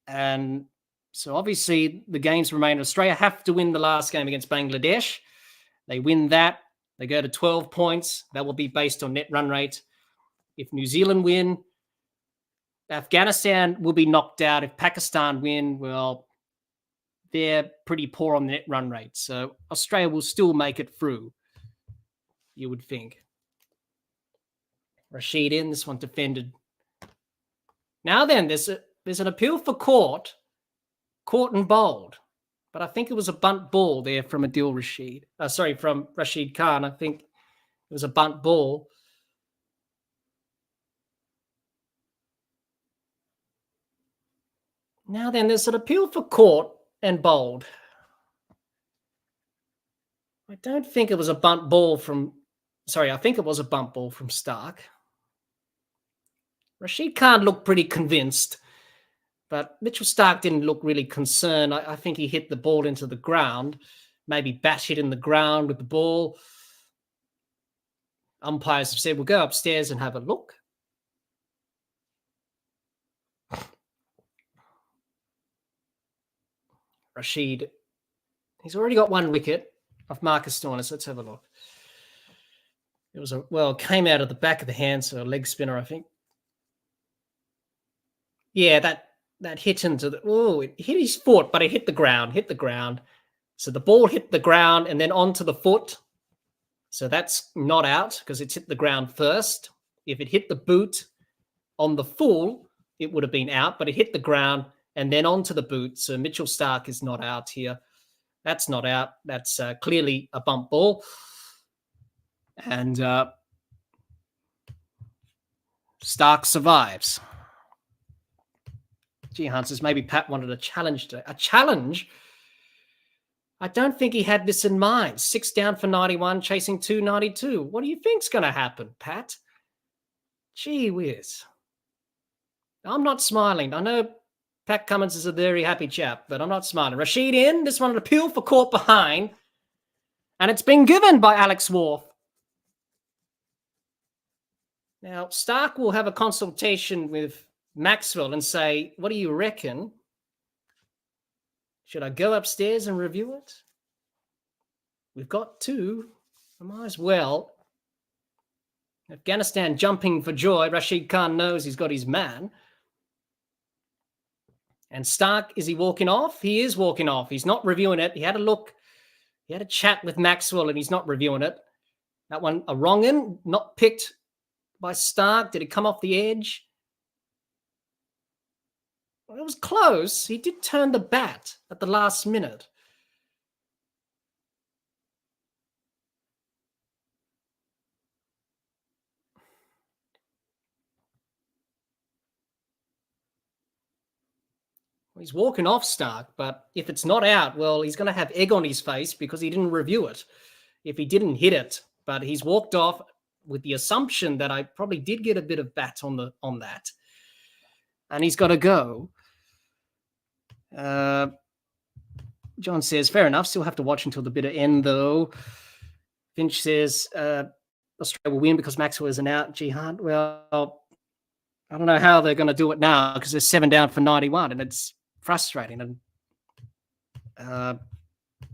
A: And so obviously the games remain. Australia have to win the last game against Bangladesh. They win that. They go to 12 points. That will be based on net run rate. If New Zealand win, Afghanistan will be knocked out. If Pakistan win, well, they're pretty poor on the net run rate. So Australia will still make it through, you would think. Rashid in. This one defended. Now then, there's an appeal for caught and bowled. But I think it was a bunt ball there from Adil Rashid. From Rashid Khan. I think it was a bunt ball. Now then, there's an appeal for caught and bowled. I don't think it was a bunt ball from... I think it was a bunt ball from Stark. Rashid Khan looked pretty convinced. But Mitchell Stark didn't look really concerned. I think he hit the ball into the ground. Maybe bat hit in the ground with the ball. Umpires have said, we'll go upstairs and have a look. Rashid, he's already got 1 wicket off Marcus Stoinis. Let's have a look. It was came out of the back of the hand, so a leg spinner, I think. Yeah, that hit into it hit his foot, but it hit the ground. So the ball hit the ground and then onto the foot. So that's not out because it's hit the ground first. If it hit the boot on the full, it would have been out, but it hit the ground and then onto the boot. So Mitchell Stark is not out here. That's not out. That's clearly a bump ball. And Stark survives. Jihan says maybe Pat wanted a challenge today. A challenge? I don't think he had this in mind. 6 down for 91, chasing 292. What do you think's going to happen, Pat? Gee whiz. I'm not smiling. I know Pat Cummins is a very happy chap, but I'm not smiling. Rashid in. This one an appeal for caught behind. And it's been given by Alex Wharf. Now, Stark will have a consultation with Maxwell and say, what do you reckon? Should I go upstairs and review it? We've got two. I might as well. Afghanistan jumping for joy. Rashid Khan knows he's got his man. And Stark, is he walking off? He is walking off. He's not reviewing it. He had a look. He had a chat with Maxwell and he's not reviewing it. That one, a wrong in, not picked by Stark. Did it come off the edge? Well, it was close. He did turn the bat at the last minute. He's walking off Stark, but if it's not out, well, he's going to have egg on his face because he didn't review it. If he didn't hit it, but he's walked off with the assumption that I probably did get a bit of bat on that, and he's got to go. John says, fair enough. Still have to watch until the bitter end, though. Finch says, Australia will win because Maxwell isn't out. Jihad, well, I don't know how they're going to do it now because they're 7 down for 91, and it's frustrating. And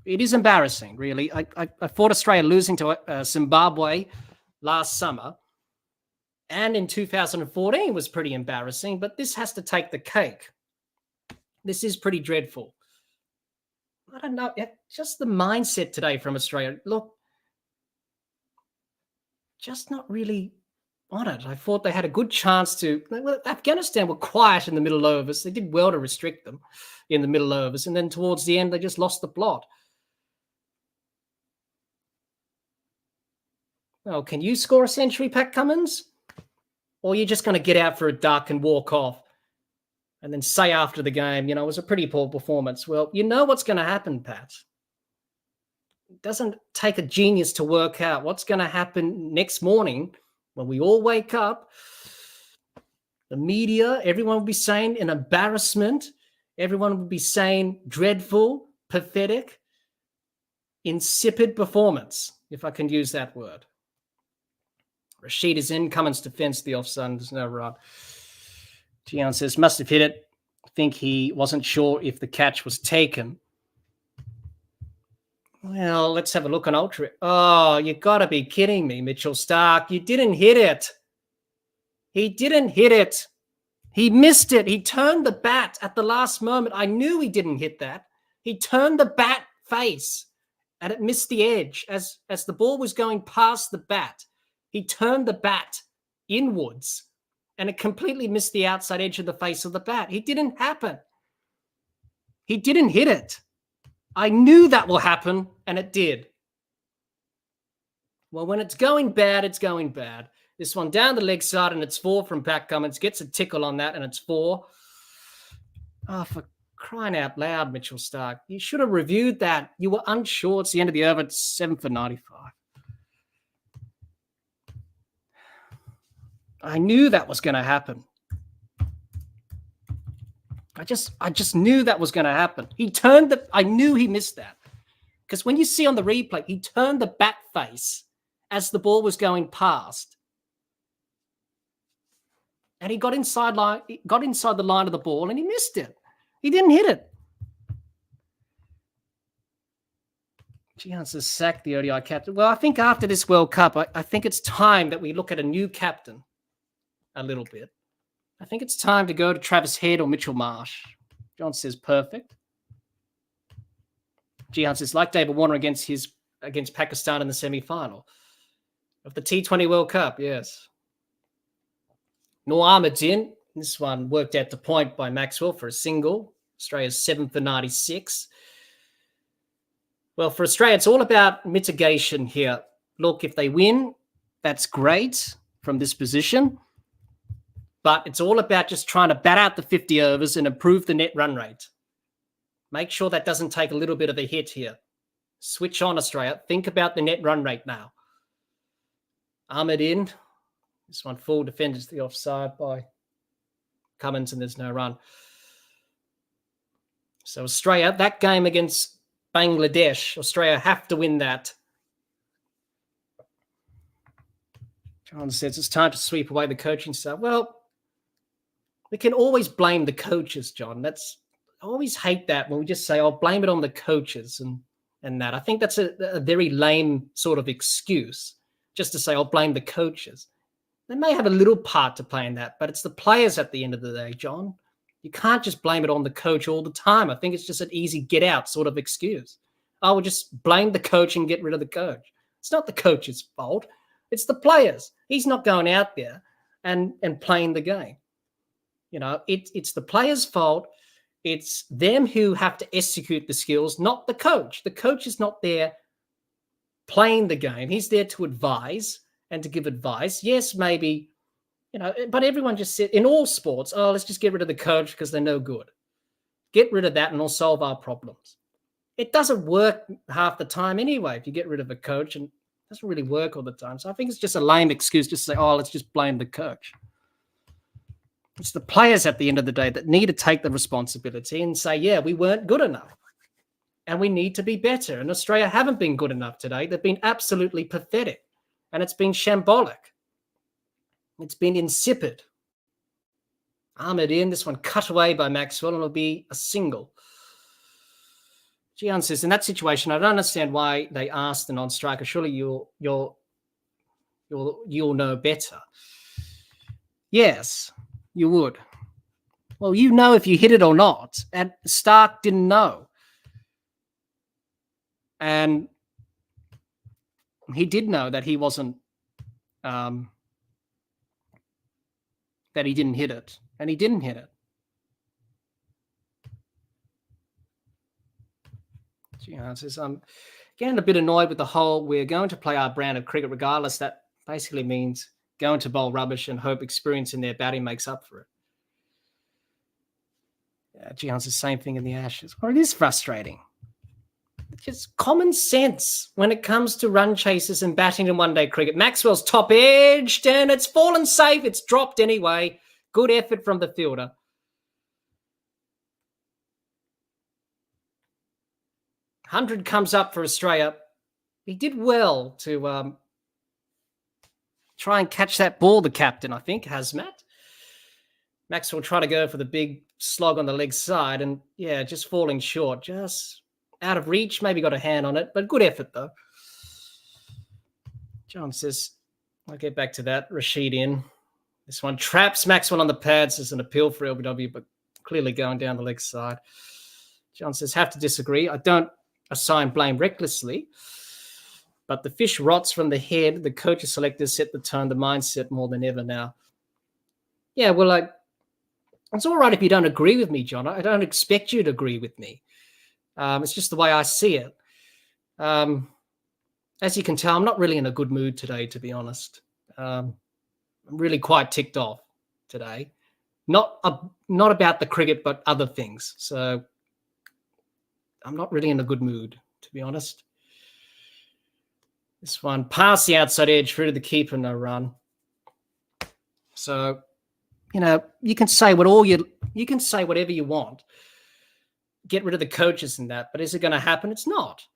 A: it is embarrassing, really. I fought Australia losing to Zimbabwe last summer, and in 2014 was pretty embarrassing, but this has to take the cake. This is pretty dreadful. I don't know. Just the mindset today from Australia. Look, just not really on it. I thought they had a good chance to. Well, Afghanistan were quiet in the middle overs. They did well to restrict them in the middle overs. And then towards the end, they just lost the plot. Well, can you score a century, Pat Cummins? Or are you just going to get out for a duck and walk off and then say after the game, it was a pretty poor performance? Well, you know what's going to happen, Pat. It doesn't take a genius to work out what's going to happen next morning when we all wake up. The media, everyone will be saying an embarrassment. Everyone will be saying dreadful, pathetic, insipid performance, if I can use that word. Rashid is in. Cummins defends the offside. There's no run. Gian says, must have hit it. I think he wasn't sure if the catch was taken. Well, let's have a look on Ultra. Oh, you got to be kidding me, Mitchell Stark. You didn't hit it. He didn't hit it. He missed it. He turned the bat at the last moment. I knew he didn't hit that. He turned the bat face and it missed the edge. As the ball was going past the bat, he turned the bat inwards and it completely missed the outside edge of the face of the bat. It didn't happen. He didn't hit it. I knew that will happen, and it did. Well, when it's going bad, it's going bad. This one down the leg side, and it's 4 from Pat Cummins. Gets a tickle on that, and it's 4. Oh, for crying out loud, Mitchell Stark. You should have reviewed that. You were unsure. It's the end of the over. It's 7 for 95. I knew that was going to happen. I just knew that was going to happen. I knew he missed that. Because when you see on the replay, he turned the bat face as the ball was going past. And he got inside the line of the ball and he missed it. He didn't hit it. Gian says, sack the ODI captain. Well, I think after this World Cup, I think it's time that we look at a new captain a little bit. I think it's time to go to Travis Head or Mitchell Marsh. John says, perfect. Gian says, like David Warner against Pakistan in the semi-final of the T20 World Cup, yes. Noor Ahmed's in. This one worked out to point by Maxwell for a single. Australia's 7 for 96. Well, for Australia, it's all about mitigation here. Look, if they win, that's great from this position. But it's all about just trying to bat out the 50 overs and improve the net run rate. Make sure that doesn't take a little bit of a hit here. Switch on, Australia. Think about the net run rate now. Ahmed in. This one full defenders the offside by Cummins, and there's no run. So Australia, that game against Bangladesh, Australia have to win that. John says it's time to sweep away the coaching staff. Well, we can always blame the coaches, John. That's I always hate that when we just say, "Oh, blame it on the coaches," and that. I think that's a very lame sort of excuse, just to say, "I'll blame the coaches." They may have a little part to play in that, but it's the players at the end of the day, John. You can't just blame it on the coach all the time. I think it's just an easy get out sort of excuse. Oh, we'll just blame the coach and get rid of the coach. It's not the coach's fault. It's the players. He's not going out there and playing the game. You know, it's the players' fault. It's them who have to execute the skills, not the coach. The coach is not there playing the game. He's there to advise and to give advice. Yes, maybe, you know, but everyone just said in all sports, oh, let's just get rid of the coach because they're no good. Get rid of that and it'll solve our problems. It doesn't work half the time anyway if you get rid of a coach, and it doesn't really work all the time. So I think it's just a lame excuse just to say, oh, let's just blame the coach. It's the players at the end of the day that need to take the responsibility and say, yeah, we weren't good enough and we need to be better. And Australia haven't been good enough today. They've been absolutely pathetic and it's been shambolic. It's been insipid. Ahmed in, this one cut away by Maxwell, and it'll be a single. Gian says, in that situation, I don't understand why they asked the non-striker. Surely you'll know better. Yes, you would. Well, you know if you hit it or not. And Stark didn't know. And he did know that he wasn't, that he didn't hit it. And he didn't hit it. Gian says, I'm getting a bit annoyed with the whole, we're going to play our brand of cricket regardless. That basically means going to bowl rubbish and hope experience in their batting makes up for it. Yeah, Gian says, same thing in the Ashes. Well, it is frustrating. It's just common sense when it comes to run chasers and batting in one-day cricket. Maxwell's top-edged and it's fallen safe. It's dropped anyway. Good effort from the fielder. $100 comes up for Australia. He did well to try and catch that ball, the captain, I think, Hazmat. Maxwell tried to go for the big slog on the leg side and, yeah, just falling short. Just out of reach. Maybe got a hand on it, but good effort, though. John says, I'll get back to that. Rashid in. This one traps Maxwell on the pads as an appeal for LBW, but clearly going down the leg side. John says, have to disagree. I don't assign blame recklessly, but the fish rots from the head. The coaches selectors set the tone, the mindset more than ever now. Yeah, well, it's all right if you don't agree with me, John. I don't expect you to agree with me. It's just the way I see it. As you can tell, I'm not really in a good mood today, to be honest. I'm really quite ticked off today. Not about the cricket, but other things. So I'm not really in a good mood, to be honest. This one, past the outside edge, through to the keeper, no run. So, you know, you can say whatever you want. Get rid of the coaches and that, but is it going to happen? It's not.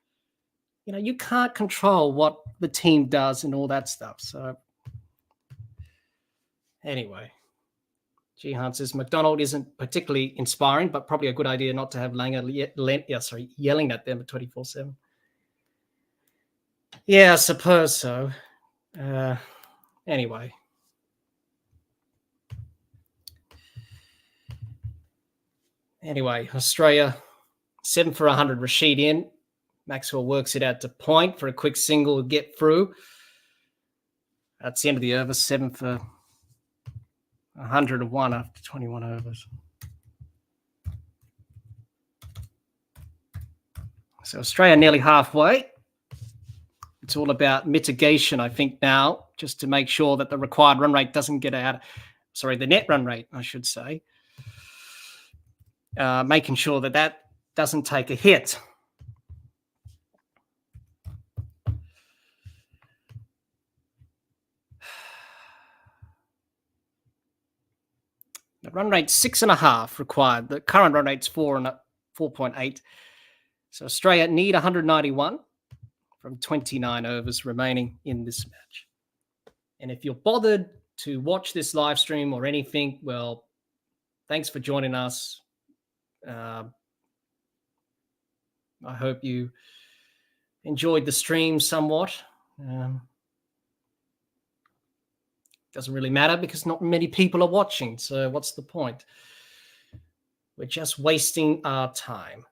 A: You know, you can't control what the team does and all that stuff. So, anyway, Jihan says McDonald isn't particularly inspiring, but probably a good idea not to have Langer yelling at them at 24/7. Yeah, I suppose so. Anyway. Australia, 7 for 100, Rashid in. Maxwell works it out to point for a quick single, get through. That's the end of the over, 7 for 101 after 21 overs. So Australia nearly halfway. It's all about mitigation, I think, now, just to make sure that the required run rate doesn't get out. Sorry, the net run rate, I should say. Making sure that doesn't take a hit. The run rate's 6.5 required. The current run rate's 4.8. So Australia need 191 from 29 overs remaining in this match. And if you're bothered to watch this live stream or anything, well, thanks for joining us. I hope you enjoyed the stream somewhat. Doesn't really matter because not many people are watching. So what's the point? We're just wasting our time.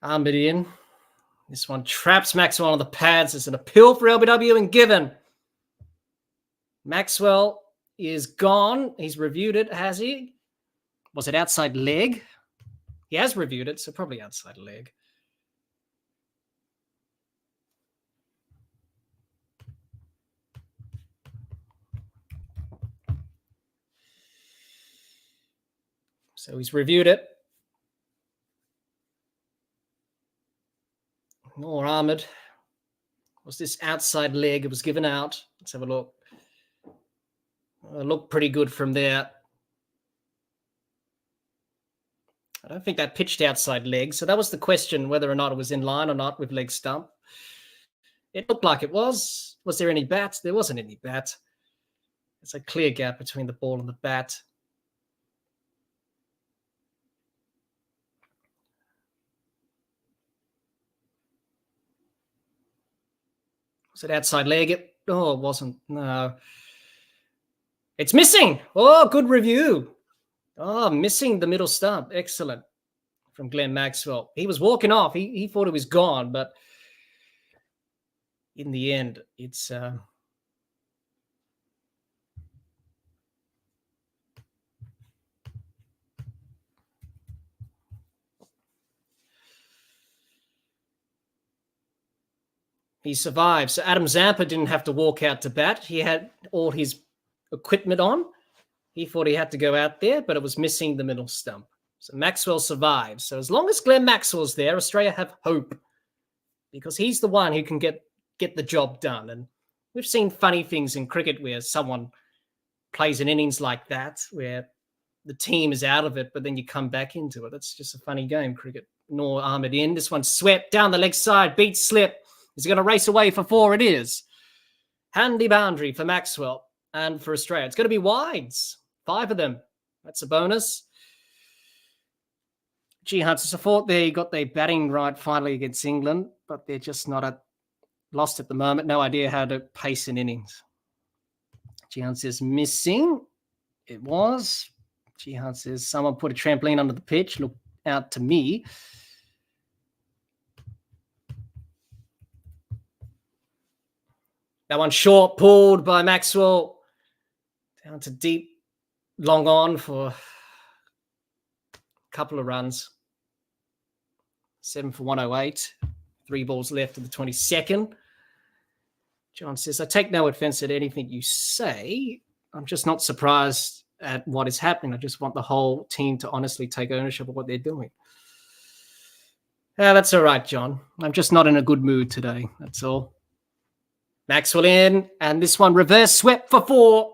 A: Ahmed in. This one traps Maxwell on the pads. It's an appeal for LBW and given. Maxwell is gone. He's reviewed it, has he? Was it outside leg? He has reviewed it, so probably outside leg. So he's reviewed it. Noor Ahmed. Was this outside leg? It was given out. Let's have a look. It looked pretty good from there. I don't think that pitched outside leg. So that was the question, whether or not it was in line or not with leg stump. It looked like it was. Was there any bat? There wasn't any bat. There's a clear gap between the ball and the bat. Was it outside leg? It wasn't. No. It's missing. Oh, good review. Oh, missing the middle stump. Excellent from Glenn Maxwell. He was walking off. He thought it was gone, but in the end, it's... He survived. So Adam Zampa didn't have to walk out to bat. He had all his equipment on. He thought he had to go out there, but it was missing the middle stump. So Maxwell survived. So as long as Glenn Maxwell's there, Australia have hope because he's the one who can get the job done. And we've seen funny things in cricket where someone plays an innings like that, where the team is out of it, but then you come back into it. It's just a funny game, cricket. Noor Ahmed in. This one swept down the leg side, beat slip. Is he going to race away for 4? It is. Handy boundary for Maxwell and for Australia. It's going to be wides. 5 of them. That's a bonus. Hunts, I thought they got their batting right finally against England, but they're just not lost at the moment. No idea how to pace an innings. Hunts says missing. It was. Hunts says someone put a trampoline under the pitch. Looked out to me. That one short, pulled by Maxwell. Down to deep, long on for a couple of runs. 7 for 108. 3 balls left of the 22nd. John says, I take no offense at anything you say. I'm just not surprised at what is happening. I just want the whole team to honestly take ownership of what they're doing. That's all right, John. I'm just not in a good mood today. That's all. Maxwell in, and this one reverse swept for 4.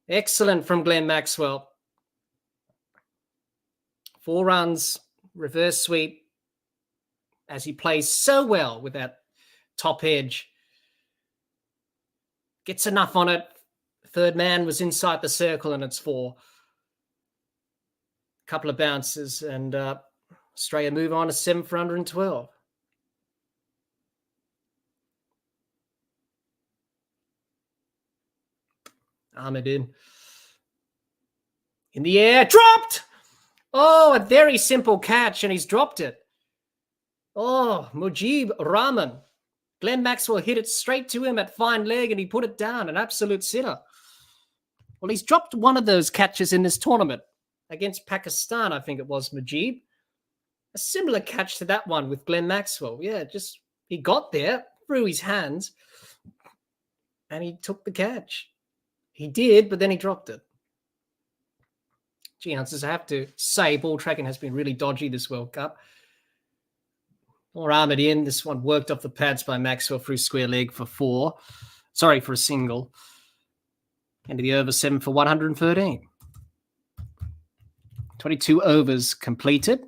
A: Excellent from Glenn Maxwell. 4 runs, reverse sweep, as he plays so well with that top edge. Gets enough on it. Third man was inside the circle, and it's 4. A couple of bounces, and Australia move on to 7 for 112. Ahmed in the air, dropped. Oh, a very simple catch, and he's dropped it. Oh, Mujib Rahman. Glenn Maxwell hit it straight to him at fine leg, and he put it down, an absolute sitter. Well, he's dropped one of those catches in this tournament against Pakistan, I think it was, Mujib. A similar catch to that one with Glenn Maxwell. Yeah, just he got there, threw his hands, and he took the catch. He did, but then he dropped it. Answers, I have to say, ball tracking has been really dodgy this World Cup. More Ahmed in. This one worked off the pads by Maxwell through square leg for 4. Sorry, for a single. End of the over, 7 for 113. 22 overs completed.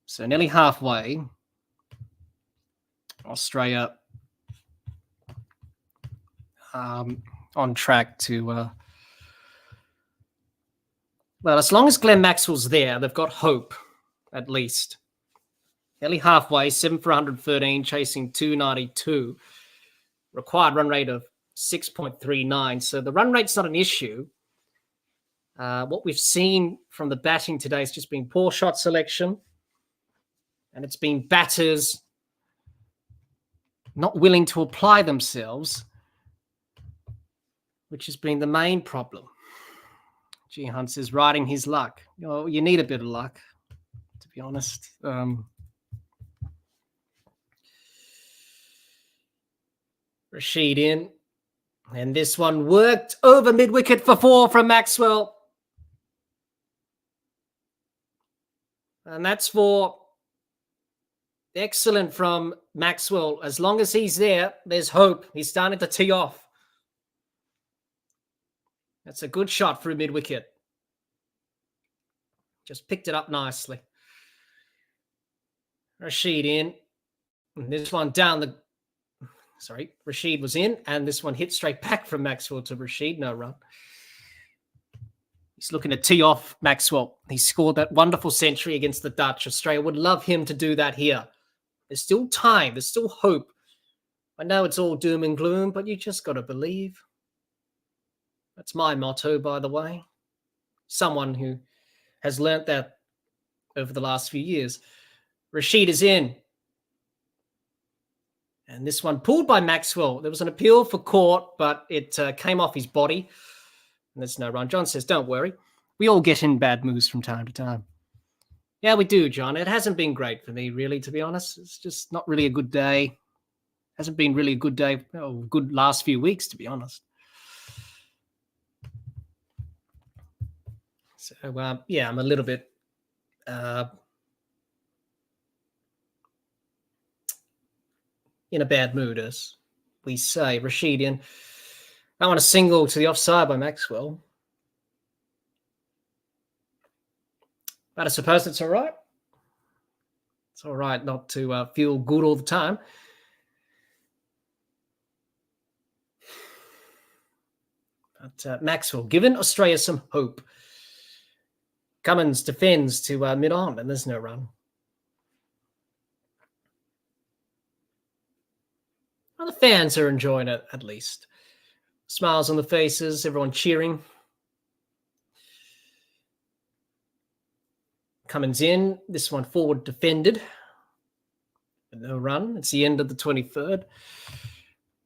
A: So nearly halfway. Australia on track to... well, as long as Glenn Maxwell's there, they've got hope, at least. Nearly halfway, 7 for 113, chasing 292. Required run rate of 6.39. So the run rate's not an issue. What we've seen from the batting today has just been poor shot selection. And it's been batters not willing to apply themselves, which has been the main problem. G. Hunt says, riding his luck. You need a bit of luck, to be honest. Rashid in. And this one worked over mid-wicket for 4 from Maxwell. And that's for excellent from Maxwell. As long as he's there, there's hope. He's starting to tee off. That's a good shot through mid-wicket. Just picked it up nicely. Rashid in. And this one down the... Sorry, Rashid was in, and this one hit straight back from Maxwell to Rashid. No run. He's looking to tee off Maxwell. He scored that wonderful century against the Dutch. Australia would love him to do that here. There's still time. There's still hope. I know it's all doom and gloom, but you just got to believe. That's my motto, by the way. Someone who has learnt that over the last few years. Rashid is in. And this one pulled by Maxwell. There was an appeal for court, but it came off his body. And there's no run. John says, don't worry. We all get in bad moods from time to time. Yeah, we do, John. It hasn't been great for me, really, to be honest. It's just not really a good day. Hasn't been really a good day. Good last few weeks, to be honest. So, yeah, I'm a little bit... in a bad mood, as we say. Rashid in. I want a single to the offside by Maxwell. But I suppose it's all right. It's all right not to feel good all the time. But Maxwell giving Australia some hope. Cummins defends to mid-on, and there's no run. Well, the fans are enjoying it, at least. Smiles on the faces, everyone cheering. Cummins in. This one forward defended. No run. It's the end of the 23rd.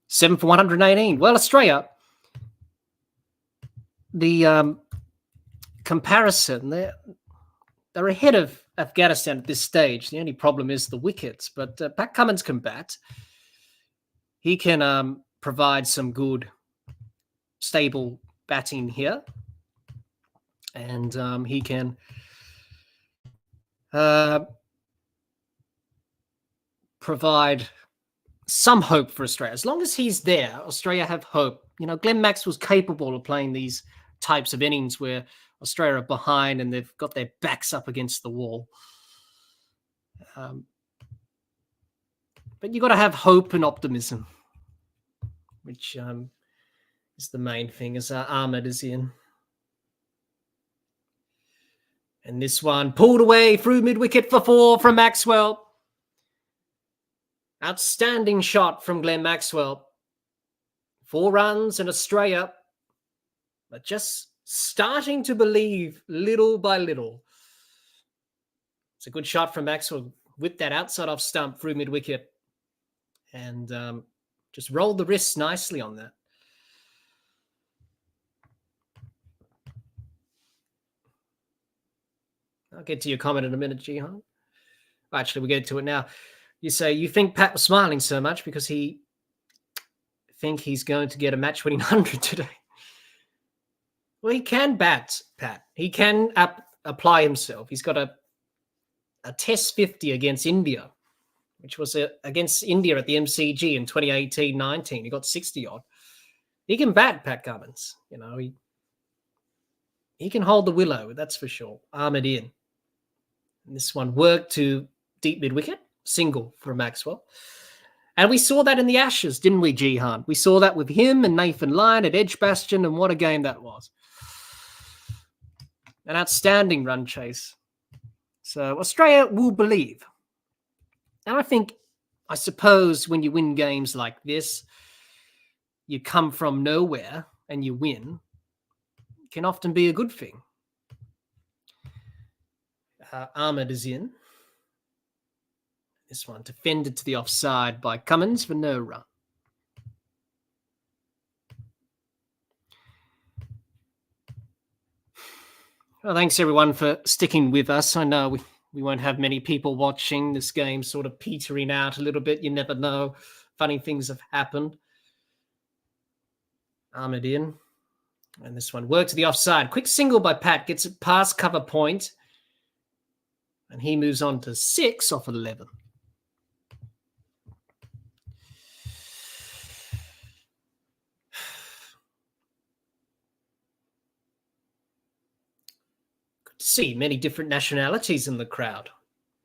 A: 7 for 118. Well, Australia, the comparison, they're ahead of Afghanistan at this stage. The only problem is the wickets. But Pat Cummins can bat. He can provide some good, stable batting here. And he can provide some hope for Australia. As long as he's there, Australia have hope. You know, Glenn Maxwell's capable of playing these types of innings where Australia are behind and they've got their backs up against the wall. But you've got to have hope and optimism, which is the main thing, as Ahmed is in. And this one pulled away through mid-wicket for 4 from Maxwell. Outstanding shot from Glenn Maxwell. 4 runs and Australia, but just starting to believe little by little. It's a good shot from Maxwell with that outside off stump through mid-wicket. And just rolled the wrists nicely on that. I'll get to your comment in a minute, Jihan. Actually, we'll get to it now. You say you think Pat was smiling so much because he think he's going to get a match-winning 100 today. Well, he can bat, Pat. He can apply himself. He's got a Test 50 against India, which was against India at the MCG in 2018-19. He got 60-odd. He can bat, Pat Cummins. You know, he can hold the willow, that's for sure. Ahmed in. And this one worked to deep mid-wicket. Single for Maxwell. And we saw that in the Ashes, didn't we, Jihan? We saw that with him and Nathan Lyon at Edgbaston, and what a game that was. An outstanding run chase. So Australia will believe. And I suppose when you win games like this, you come from nowhere and you win, can often be a good thing. Ahmed is in. This one defended to the offside by Cummins for no run. Well, thanks everyone for sticking with us. I know we won't have many people watching. This game sort of petering out a little bit. You never know. Funny things have happened. Ahmed in. And this one worked to the offside. Quick single by Pat. Gets it past cover point. And he moves on to 6 off 11. Good to see many different nationalities in the crowd.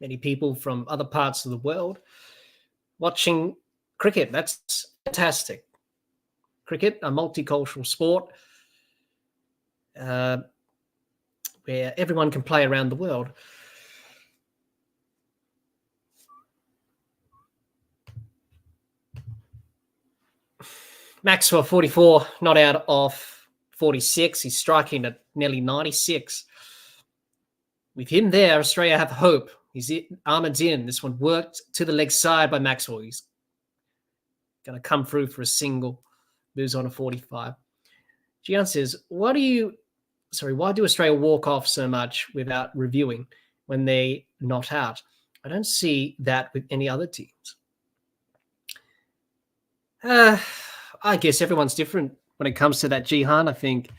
A: Many people from other parts of the world watching cricket. That's fantastic. Cricket, a multicultural sport where everyone can play around the world. Maxwell, 44, not out of 46. He's striking at nearly 96. With him there, Australia have hope. Ahmed's in. This one worked to the leg side by Maxwell. He's going to come through for a single. Moves on to 45. Gian says, why do Australia walk off so much without reviewing when they're not out? I don't see that with any other teams. I guess everyone's different when it comes to that, Jihan. I think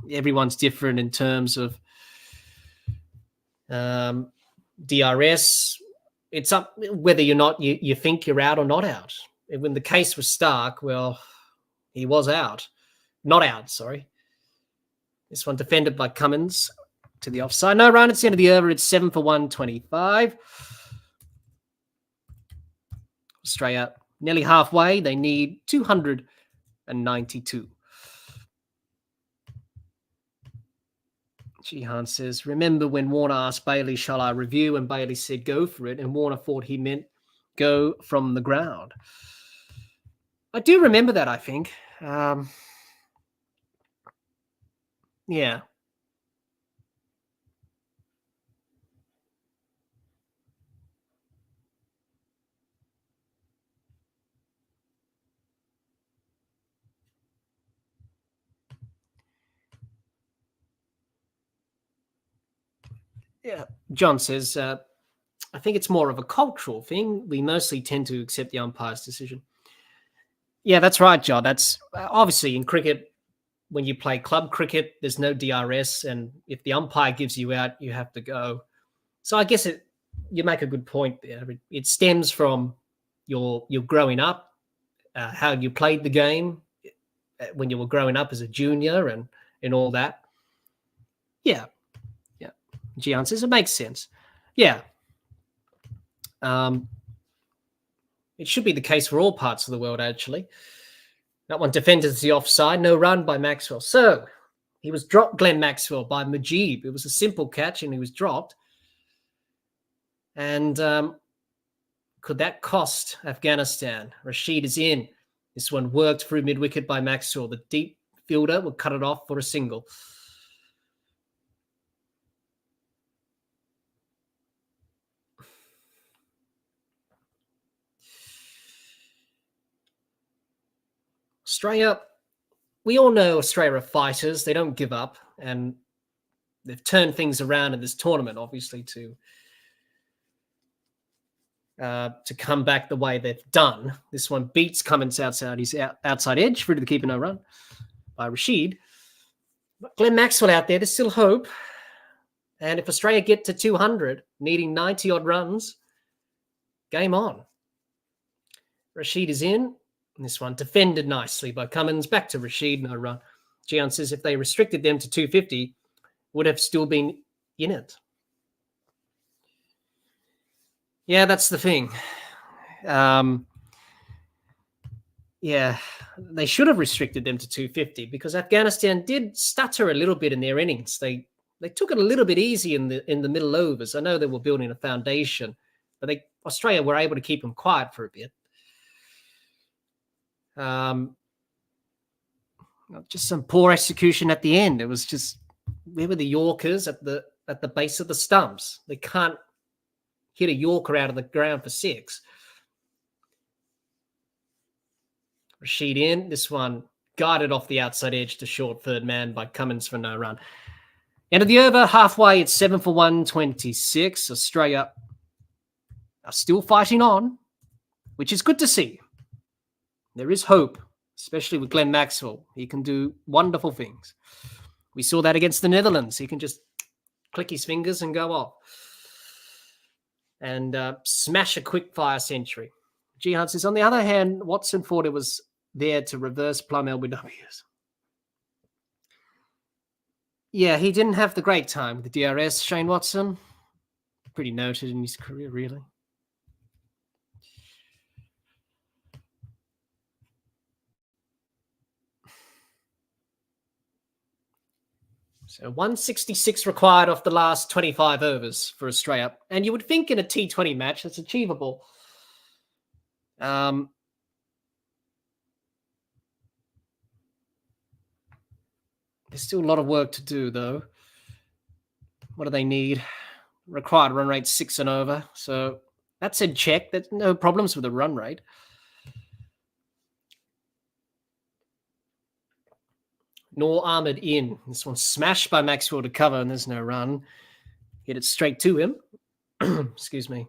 A: everyone's different in terms of DRS. It's up whether you're not you think you're out or not out. When the case was Stark, well, he was out. Not out, sorry. This one defended by Cummins to the offside. No run. It's the end of the over. It's 7 for 125. Australia nearly halfway. They need 292. Jihan says, remember when Warner asked Bailey, shall I review? And Bailey said, go for it. And Warner thought he meant go from the ground. I do remember that, I think. Yeah. Yeah. John says, I think it's more of a cultural thing. We mostly tend to accept the umpire's decision. Yeah, that's right, John. That's obviously in cricket, when you play club cricket, there's no DRS. And if the umpire gives you out, you have to go. So I guess you make a good point there. It stems from your growing up, how you played the game when you were growing up as a junior and all that. Yeah. Yeah. Gian says it makes sense. Yeah. It should be the case for all parts of the world, actually. That one defended to the offside. No run by Maxwell. So he was dropped, Glenn Maxwell, by Mujeeb. It was a simple catch and he was dropped. And could that cost Afghanistan? Rashid is in. This one worked through mid-wicket by Maxwell. The deep fielder will cut it off for a single. Australia, we all know Australia are fighters. They don't give up. And they've turned things around in this tournament, obviously, to come back the way they've done. This one beats Cummins outside his outside edge, through to the keeper, no run by Rashid. But Glenn Maxwell out there, there's still hope. And if Australia get to 200, needing 90-odd runs, game on. Rashid is in. And this one defended nicely by Cummins. Back to Rashid, no run. Gian says if they restricted them to 250, would have still been in it. Yeah, that's the thing. Yeah, they should have restricted them to 250 because Afghanistan did stutter a little bit in their innings. They took it a little bit easy in the middle overs. I know they were building a foundation, but Australia were able to keep them quiet for a bit. Just some poor execution at the end. It was just, where were the Yorkers at the base of the stumps? They can't hit a Yorker out of the ground for 6. Rashid in. This one guided off the outside edge to short third man by Cummins for no run. End of the over, halfway, it's 7 for 126. Australia are still fighting on, which is good to see. There is hope, especially with Glenn Maxwell. He can do wonderful things. We saw that against the Netherlands. He can just click his fingers and go off and smash a quick fire century. Jihan says, on the other hand, Watson thought it was there to reverse plum LBWs. Yeah, he didn't have the great time with the DRS, Shane Watson. Pretty noted in his career, really. So 166 required off the last 25 overs for Australia. And you would think in a T20 match that's achievable. There's still a lot of work to do, though. What do they need? Required run rate 6 and over. So that's in check. There's no problems with the run rate. Nor Ahmed in. This one smashed by Maxwell to cover, and there's no run. Hit it straight to him. Excuse me.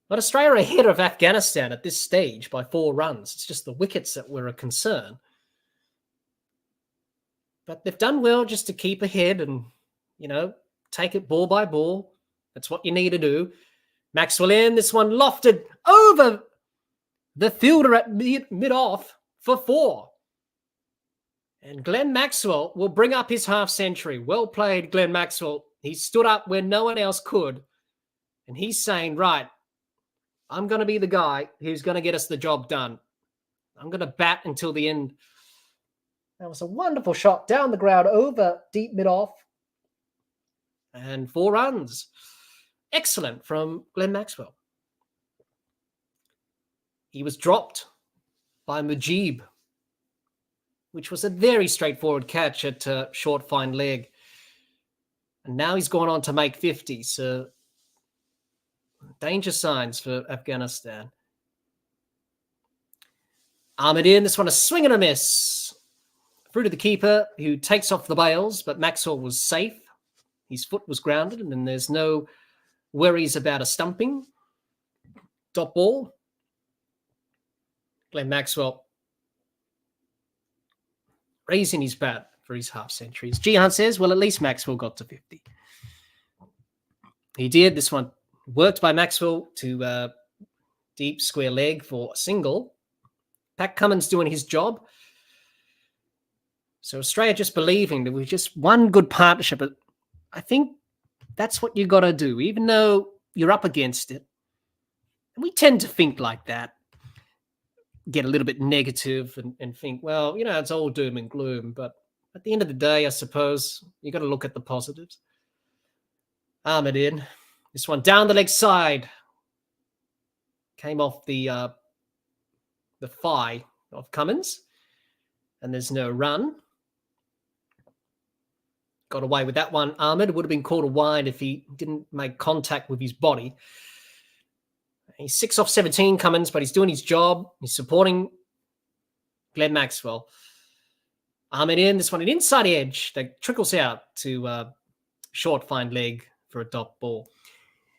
A: But Australia are ahead of Afghanistan at this stage by 4 runs. It's just the wickets that were a concern. But they've done well just to keep ahead and, take it ball by ball. That's what you need to do. Maxwell in. This one lofted over the fielder at mid-off for 4. And Glenn Maxwell will bring up his half century. Well played, Glenn Maxwell. He stood up where no one else could. And he's saying, right, I'm going to be the guy who's going to get us the job done. I'm going to bat until the end. That was a wonderful shot down the ground over deep mid-off. And 4 runs. Excellent from Glenn Maxwell. He was dropped by Mujib, which was a very straightforward catch at short fine leg. And now he's gone on to make 50. So danger signs for Afghanistan. Ahmed in. This one a swing and a miss. Through to the keeper, who takes off the bails, but Maxwell was safe. His foot was grounded, and then there's no worries about a stumping. Dot ball. Glenn Maxwell raising his bat for his half centuries. Jihan says, well, at least Maxwell got to 50. He did. This one worked by Maxwell to deep square leg for a single. Pat Cummins doing his job. So Australia just believing that we've just one good partnership. But I think that's what you got to do, even though you're up against it. And we tend to think like that, get a little bit negative and think, well, it's all doom and gloom. But at the end of the day, I suppose you got to look at the positives. Ahmed in. This one down the leg side. Came off the thigh of Cummins. And there's no run. Got away with that one. Ahmed would have been called a wide if he didn't make contact with his body. He's 6 off 17, Cummins, but he's doing his job. He's supporting Glenn Maxwell. Ahmed in. This one an inside edge that trickles out to short fine leg for a dot ball.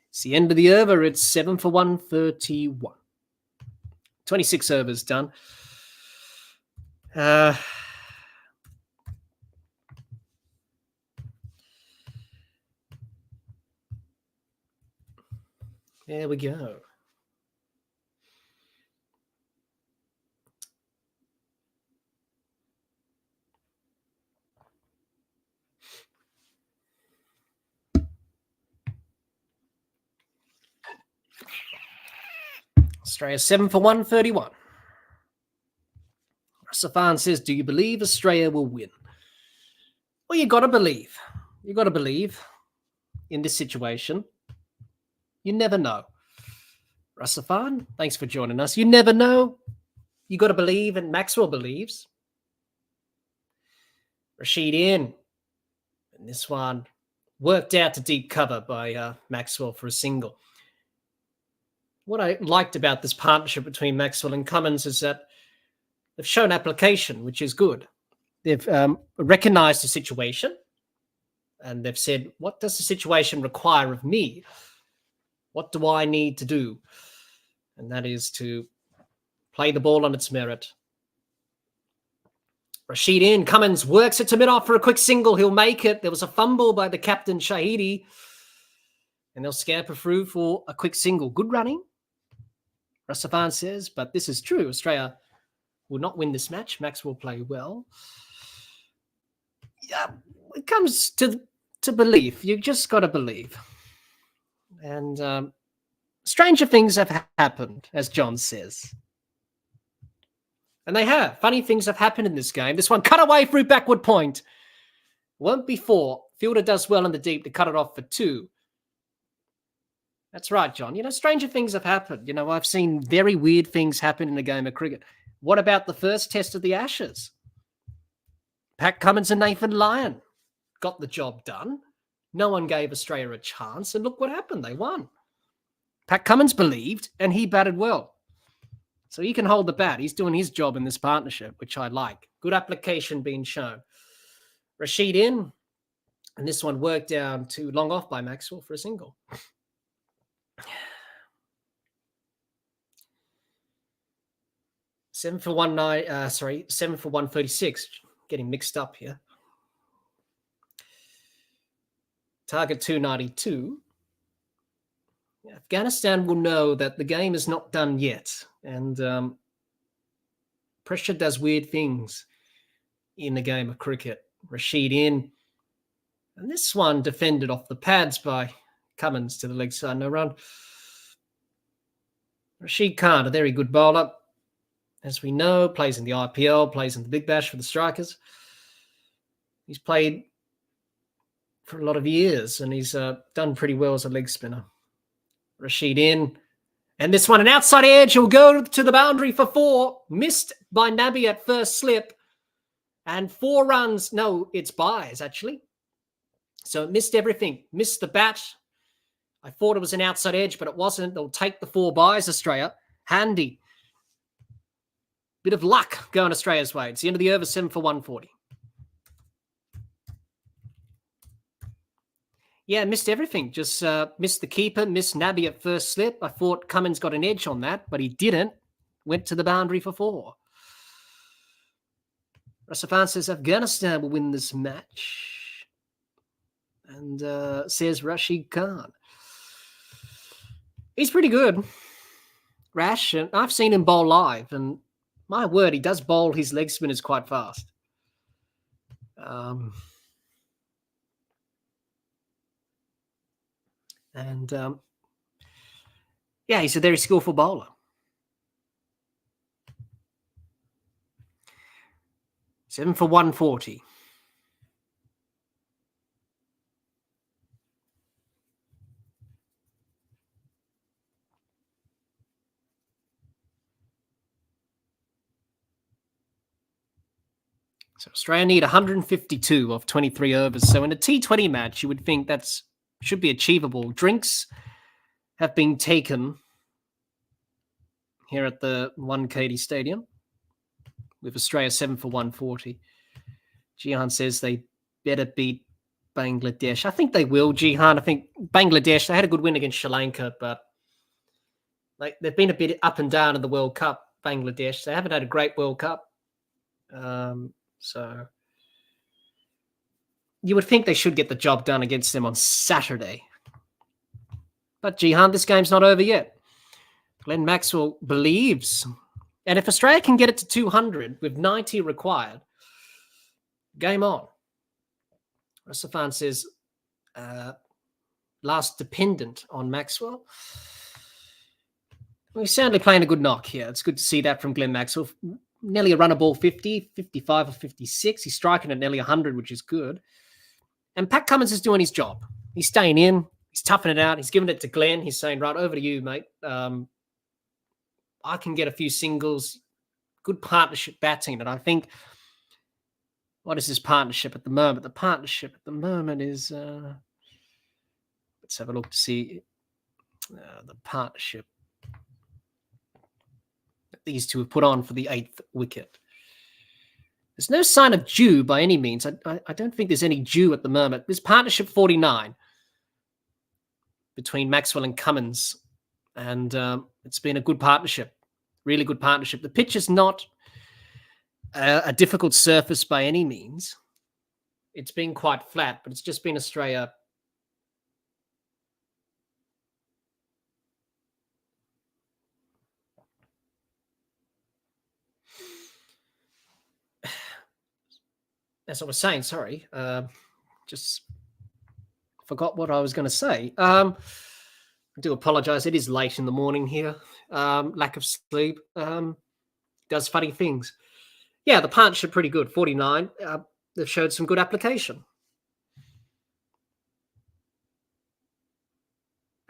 A: It's the end of the over. It's 7 for 131. 26 overs done. There we go. Australia 7 for 131. Safan says, do you believe Australia will win? Well, you got to believe. You got to believe in this situation. You never know. Rasafan, thanks for joining us. You never know. You got to believe, and Maxwell believes. Rashid in. And this one worked out to deep cover by Maxwell for a single. What I liked about this partnership between Maxwell and Cummins is that they've shown application, which is good. They've recognized the situation, and they've said, what does the situation require of me? What do I need to do? And that is to play the ball on its merit. Rashid in. Cummins works it to mid-off for a quick single. He'll make it. There was a fumble by the captain, Shahidi. And they'll scamper through for a quick single. Good running, Rasafan says, but this is true. Australia will not win this match. Max will play well. Yeah, it comes to belief. You just got to believe. And stranger things have happened, as John says. And they have. Funny things have happened in this game. This one cut away through backward point. Won't be 4. Fielder does well in the deep to cut it off for 2. That's right, John. You know, stranger things have happened. You know, I've seen very weird things happen in a game of cricket. What about the first test of the Ashes? Pat Cummins and Nathan Lyon got the job done. No one gave Australia a chance. And look what happened. They won. Pat Cummins believed, and he batted well. So he can hold the bat. He's doing his job in this partnership, which I like. Good application being shown. Rashid in. And this one worked down to long off by Maxwell for a single. Seven for 136. Getting mixed up here. Target 292. Afghanistan will know that the game is not done yet. And pressure does weird things in a game of cricket. Rashid in. And this one defended off the pads by Cummins to the leg side. No run. Rashid Khan, a very good bowler. As we know, plays in the IPL, plays in the Big Bash for the Strikers. He's played for a lot of years, and he's done pretty well as a leg spinner. Rashid in. And this one, an outside edge. He'll go to the boundary for 4. Missed by Nabi at first slip. And 4 runs. No, it's byes, actually. So it missed everything. Missed the bat. I thought it was an outside edge, but it wasn't. They'll take the 4 byes, Australia. Handy. Bit of luck going Australia's way. It's the end of the over, 7 for 140. Yeah, missed everything. Just missed the keeper, missed Nabi at first slip. I thought Cummins got an edge on that, but he didn't. Went to the boundary for 4. Rasafan says Afghanistan will win this match. And says Rashid Khan. He's pretty good. Rash, and I've seen him bowl live, and my word, he does bowl his leg spinners quite fast. Yeah, he's a very skillful bowler. Seven for 140. So Australia need 152 of 23 overs. So in a T20 match, you would think that's should be achievable. Drinks have been taken here at the Wankhede Stadium with Australia 7 for 140. Jihan says they better beat Bangladesh. I think they will, Jihan. I think Bangladesh, they had a good win against Sri Lanka, but they've been a bit up and down in the World Cup, Bangladesh. They haven't had a great World Cup. So you would think they should get the job done against them on Saturday. But Jihan, this game's not over yet. Glenn Maxwell believes. And if Australia can get it to 200 with 90 required, game on. Rasafan says, last dependent on Maxwell. We're certainly playing a good knock here. It's good to see that from Glenn Maxwell. Nearly a runner ball 50, 55 or 56. He's striking at nearly 100, which is good. And Pat Cummins is doing his job. He's staying in. He's toughing it out. He's giving it to Glenn. He's saying, right, over to you, mate. I can get a few singles. Good partnership batting. And I think, what is this partnership at the moment? The partnership at the moment is, let's have a look to see the partnership that these two have put on for the 8th wicket. There's no sign of dew by any means. I don't think there's any dew at the moment. There's partnership 49 between Maxwell and Cummins. And it's been a good partnership, really good partnership. The pitch is not a difficult surface by any means. It's been quite flat, but it's just been Australia as I was saying, sorry, just forgot what I was going to say. I do apologize. It is late in the morning here. Lack of sleep does funny things. Yeah, the partnership pretty good. 49. They've showed some good application.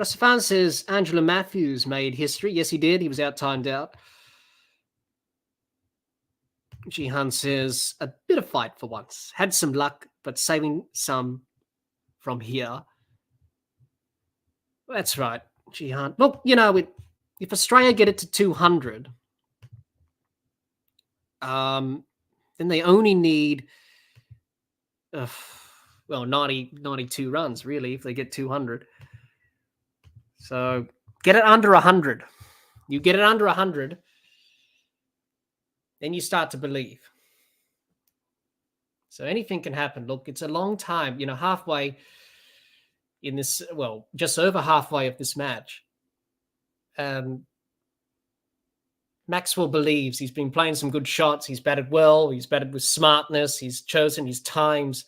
A: Rasafan says Angela Matthews made history. Yes, he did. He was out-timed out. Jihan says a bit of fight for once. Had some luck, but saving some from here. That's right, Jihan. Look, you know, if Australia get it to 200, then they only need, 92 runs, really, if they get 200. So get it under 100. You get it under 100, then you start to believe. So anything can happen. Look, it's a long time, you know, halfway in this, well, just over halfway of this match. Maxwell believes. He's been playing some good shots. He's batted well. He's batted with smartness. He's chosen his times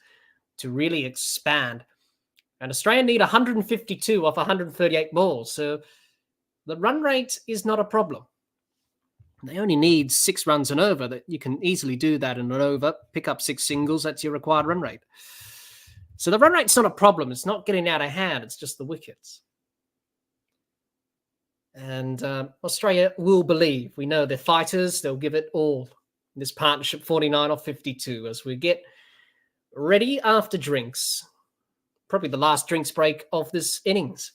A: to really expand. And Australia need 152 off 138 balls. So the run rate is not a problem. They only need 6 runs and over. That you can easily do that in an over. Pick up 6 singles. That's your required run rate. So the run rate's not a problem. It's not getting out of hand. It's just the wickets. And Australia will believe. We know they're fighters. They'll give it all. This partnership 49 or 52 as we get ready after drinks. Probably the last drinks break of this innings.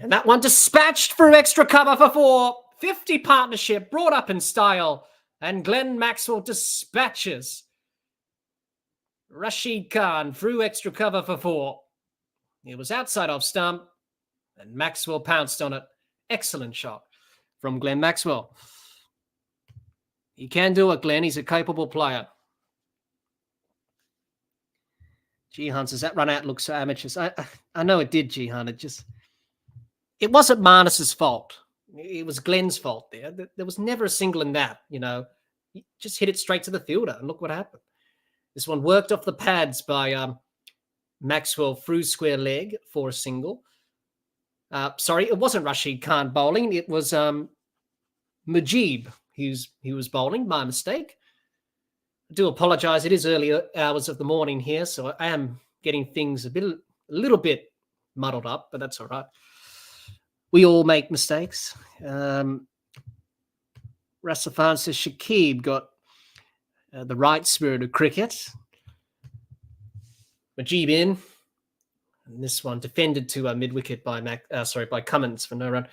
A: And that one dispatched through extra cover for 4. 50 partnership brought up in style. And Glenn Maxwell dispatches Rashid Khan through extra cover for 4. It was outside off stump. And Maxwell pounced on it. Excellent shot from Glenn Maxwell. He can do it, Glenn. He's a capable player. Jihan says that run out looks so amateurish. I know it did, Jihan. It wasn't Marnus's fault. It was Glenn's fault there. There was never a single in that, you know. He just hit it straight to the fielder, and look what happened. This one worked off the pads by Maxwell through square leg for a single. Sorry, it wasn't Rashid Khan bowling. It was Mujeeb. He was bowling. My mistake. I do apologise. It is early hours of the morning here, so I am getting things a little bit muddled up, but that's all right. We all make mistakes. Rasafan says Shakib got the right spirit of cricket. Mujeeb in. And this one defended to a mid-wicket by by Cummins for no run.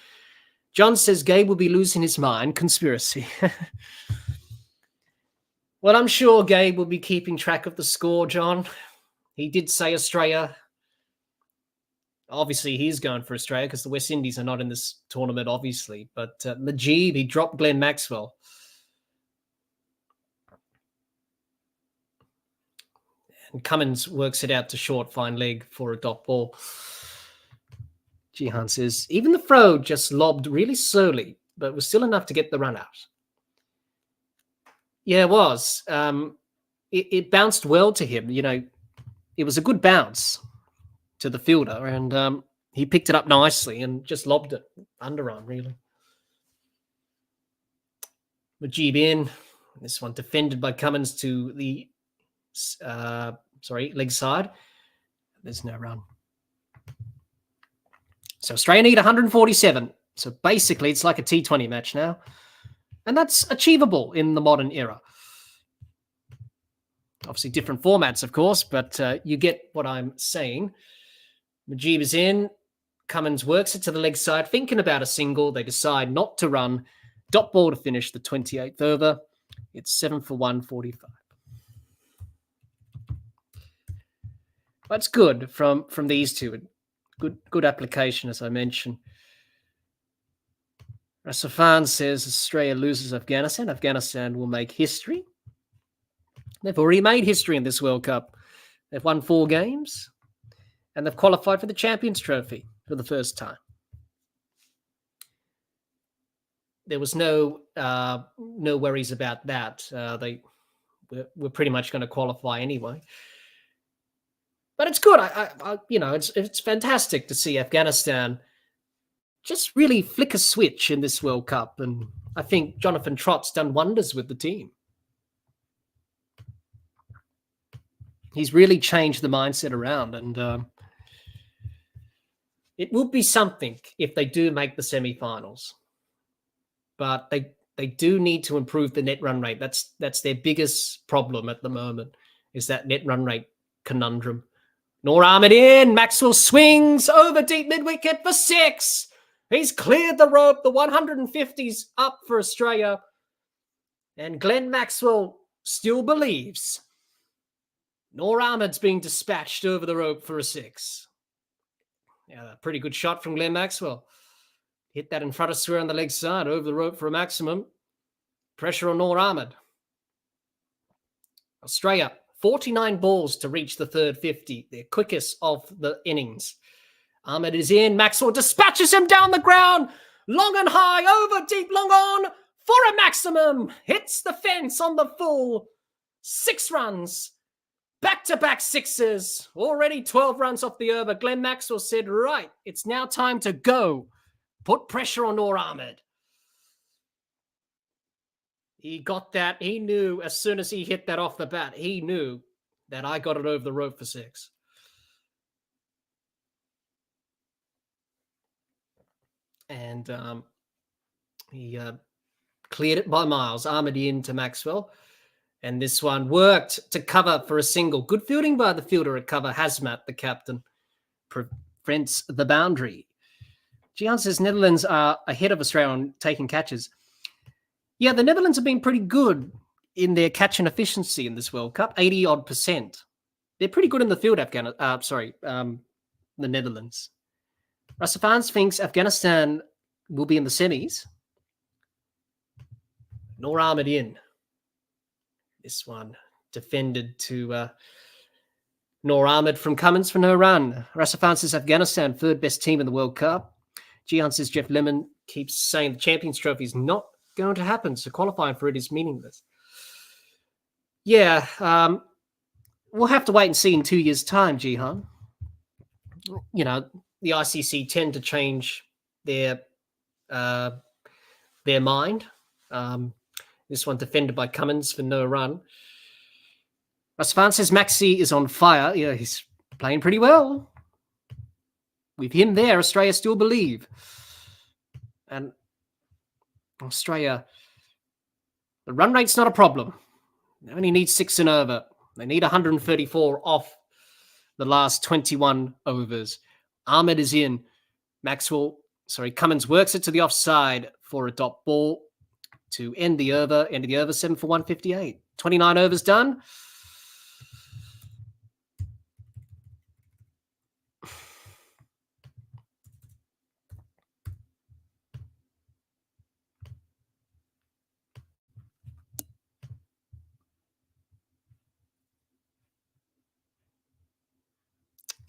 A: John says Gabe will be losing his mind. Conspiracy. Well, I'm sure Gabe will be keeping track of the score, John. He did say Australia. Obviously, he's going for Australia because the West Indies are not in this tournament, obviously. But Mujeeb, he dropped Glenn Maxwell. And Cummins works it out to short, fine leg for a dot ball. Jihan says, even the throw just lobbed really slowly, but was still enough to get the run out. Yeah, it was. It bounced well to him. You know, it was a good bounce to the fielder, and he picked it up nicely and just lobbed it. Underarm, really. Mujeeb in. This one defended by Cummins to the leg side. There's no run. So Australia need 147. So basically, it's like a T20 match now. And that's achievable in the modern era. Obviously, different formats, of course, but you get what I'm saying. Mujeeb is in. Cummins works it to the leg side, thinking about a single. They decide not to run. Dot ball to finish the 28th over. It's 7 for 145. That's good from these two. Good application, as I mentioned. Rasafan says Australia loses Afghanistan. Afghanistan will make history. They've already made history in this World Cup. They've won 4 games, and they've qualified for the Champions Trophy for the first time. There was no worries about that. They were pretty much going to qualify anyway. But it's good. It's fantastic to see Afghanistan just really flick a switch in this World Cup, and I think Jonathan Trott's done wonders with the team. He's really changed the mindset around, and it will be something if they do make the semi-finals. But they do need to improve the net run rate. That's their biggest problem at the moment, is that net run rate conundrum. Noor Ahmed in. Maxwell swings over deep mid-wicket for 6. He's cleared the rope. The 150's up for Australia. And Glenn Maxwell still believes. Noor Ahmed's being dispatched over the rope for a 6. Yeah, a pretty good shot from Glenn Maxwell. Hit that in front of Swear on the leg side, over the rope for a maximum. Pressure on Noor Ahmed. Australia, 49 balls to reach the third 50, their quickest of the innings. Ahmed is in. Maxwell dispatches him down the ground. Long and high, over deep, long on for a maximum. Hits the fence on the full. 6 runs. Back-to-back 6s. Already 12 runs off the over. Glenn Maxwell said, right, it's now time to go. Put pressure on Noor Ahmed. He got that. He knew as soon as he hit that off the bat, he knew that I got it over the rope for 6. And he cleared it by miles. Ahmed in to Maxwell. And this one worked to cover for a single. Good fielding by the fielder at cover. Hazmat, the captain, prevents the boundary. Gian says Netherlands are ahead of Australia on taking catches. Yeah, the Netherlands have been pretty good in their catch and efficiency in this World Cup, 80-odd%. They're pretty good in the field, the Netherlands. Rasafans thinks Afghanistan will be in the semis. Noor Ahmed in. This one defended to Noor Ahmed from Cummins for no run. Rasafan says Afghanistan, third best team in the World Cup. Gian says Jeff Lemon keeps saying the Champions Trophy is not going to happen, so qualifying for it is meaningless. Yeah, we'll have to wait and see in 2 years' time, Jihan. You know, the ICC tend to change their mind. This one defended by Cummins for no run. Rasafan says Maxi is on fire. Yeah, he's playing pretty well. With him there, Australia still believe. And Australia, the run rate's not a problem. They only need 6 and over. They need 134 off the last 21 overs. Ahmed is in. Cummins works it to the offside for a dot ball to end the over. End of the over, 7 for 158. 29 overs done.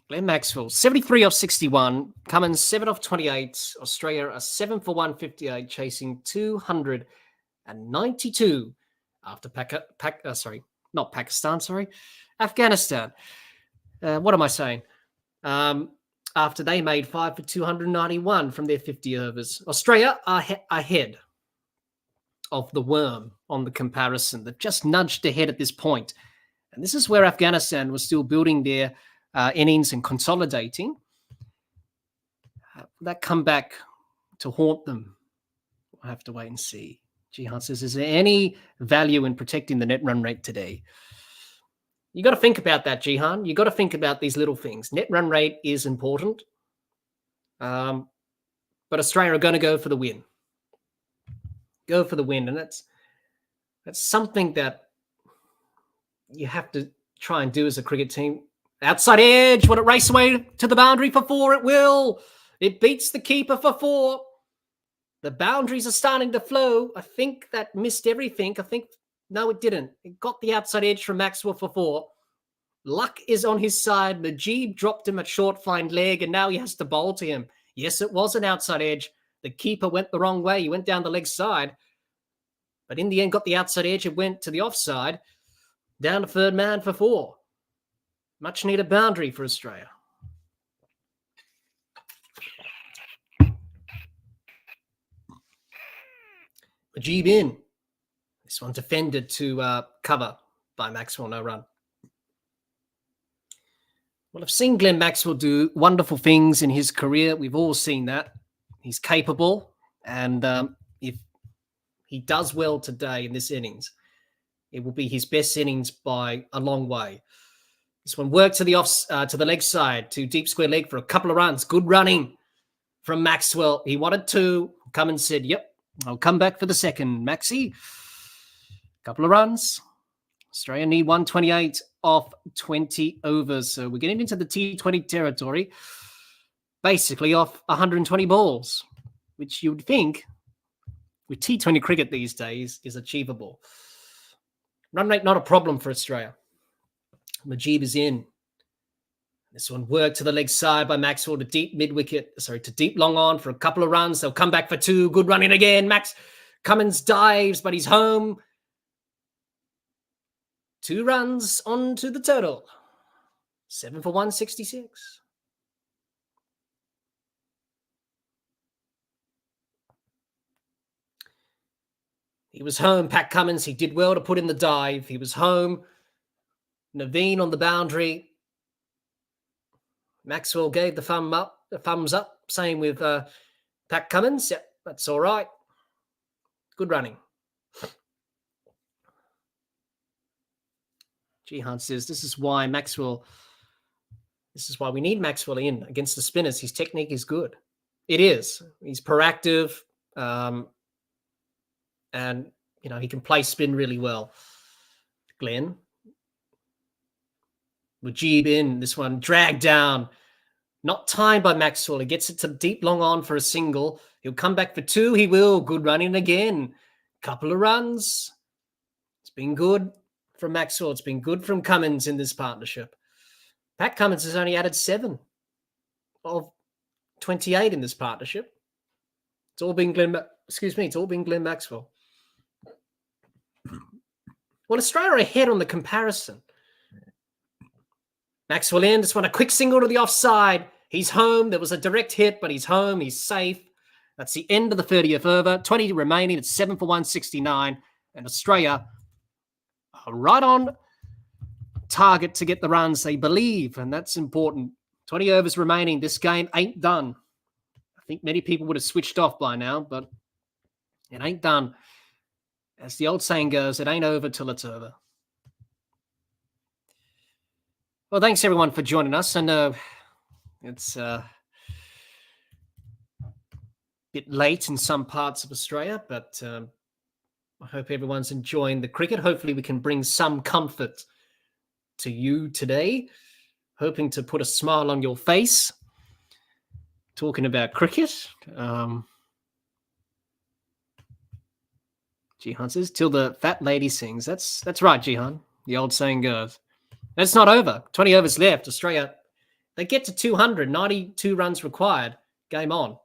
A: Glenn Maxwell, 73 off 61. Cummins, 7 off 28. Australia are 7 for 158, chasing 292 after Afghanistan. What am I saying? after they made 5 for 291 from their 50 overs. Australia are ahead of the worm on the comparison. They've just nudged ahead at this point. And this is where Afghanistan was still building their innings and consolidating. That come back to haunt them. We'll have to wait and see. Jihan says, is there any value in protecting the net run rate today? You got to think about that, Jihan. You got to think about these little things. Net run rate is important. But Australia are going to go for the win. Go for the win. And that's something that you have to try and do as a cricket team. Outside edge, will it race away to the boundary for 4? It will. It beats the keeper for 4. The boundaries are starting to flow. I think that missed everything. No, it didn't. It got the outside edge from Maxwell for 4. Luck is on his side. Mujeeb dropped him at short fine leg, and now he has to bowl to him. Yes, it was an outside edge. The keeper went the wrong way. He went down the leg side. But in the end, got the outside edge. It went to the offside. Down to third man for 4. Much needed boundary for Australia. Mujeeb in. This one defended to cover by Maxwell, no run. Well, I've seen Glenn Maxwell do wonderful things in his career. We've all seen that. He's capable. And if he does well today in this innings, it will be his best innings by a long way. This one worked to the leg side, to deep square leg for a couple of runs. Good running from Maxwell. He wanted 2. Cummins said, yep, I'll come back for the second, Maxi. Couple of runs. Australia need 128 off 20 overs. So we're getting into the T20 territory, basically off 120 balls, which you would think with T20 cricket these days is achievable. Run rate, not a problem for Australia. Mujeeb is in. This one worked to the leg side by Maxwell to deep to deep long on for a couple of runs. They'll come back for 2. Good running again. Cummins dives, but he's home. 2 runs onto the total. 7 for 166. He was home, Pat Cummins. He did well to put in the dive. He was home. Naveen on the boundary. Maxwell gave the thumbs up. Same with Pat Cummins. Yep, that's all right. Good running. Jihan says, this is why we need Maxwell in against the spinners. His technique is good. It is. He's proactive. And, he can play spin really well. Glenn. Mujeeb in. This one dragged down. Not timed by Maxwell. He gets it to deep long on for a single. He'll come back for 2. He will. Good running again. Couple of runs. It's been good from Maxwell. It's been good from Cummins in this partnership. Pat Cummins has only added 7 of 28 in this partnership. It's all been Glenn Maxwell. Well, Australia are ahead on the comparison. Maxwell in, just want a quick single to the offside. He's home. There was a direct hit, but he's home. He's safe. That's the end of the 30th over. 20 remaining. It's 7 for 169. And Australia are right on target to get the runs they believe, and that's important. 20 overs remaining. This game ain't done. I think many people would have switched off by now, but it ain't done. As the old saying goes, it ain't over till it's over. Well, thanks everyone for joining us. I know it's a bit late in some parts of Australia, but I hope everyone's enjoying the cricket. Hopefully we can bring some comfort to you today. Hoping to put a smile on your face. Talking about cricket. Jihan says, till the fat lady sings. That's right, Jihan. The old saying goes. And it's not over. 20 overs left. Australia, they get to 200. 92 runs required. Game on.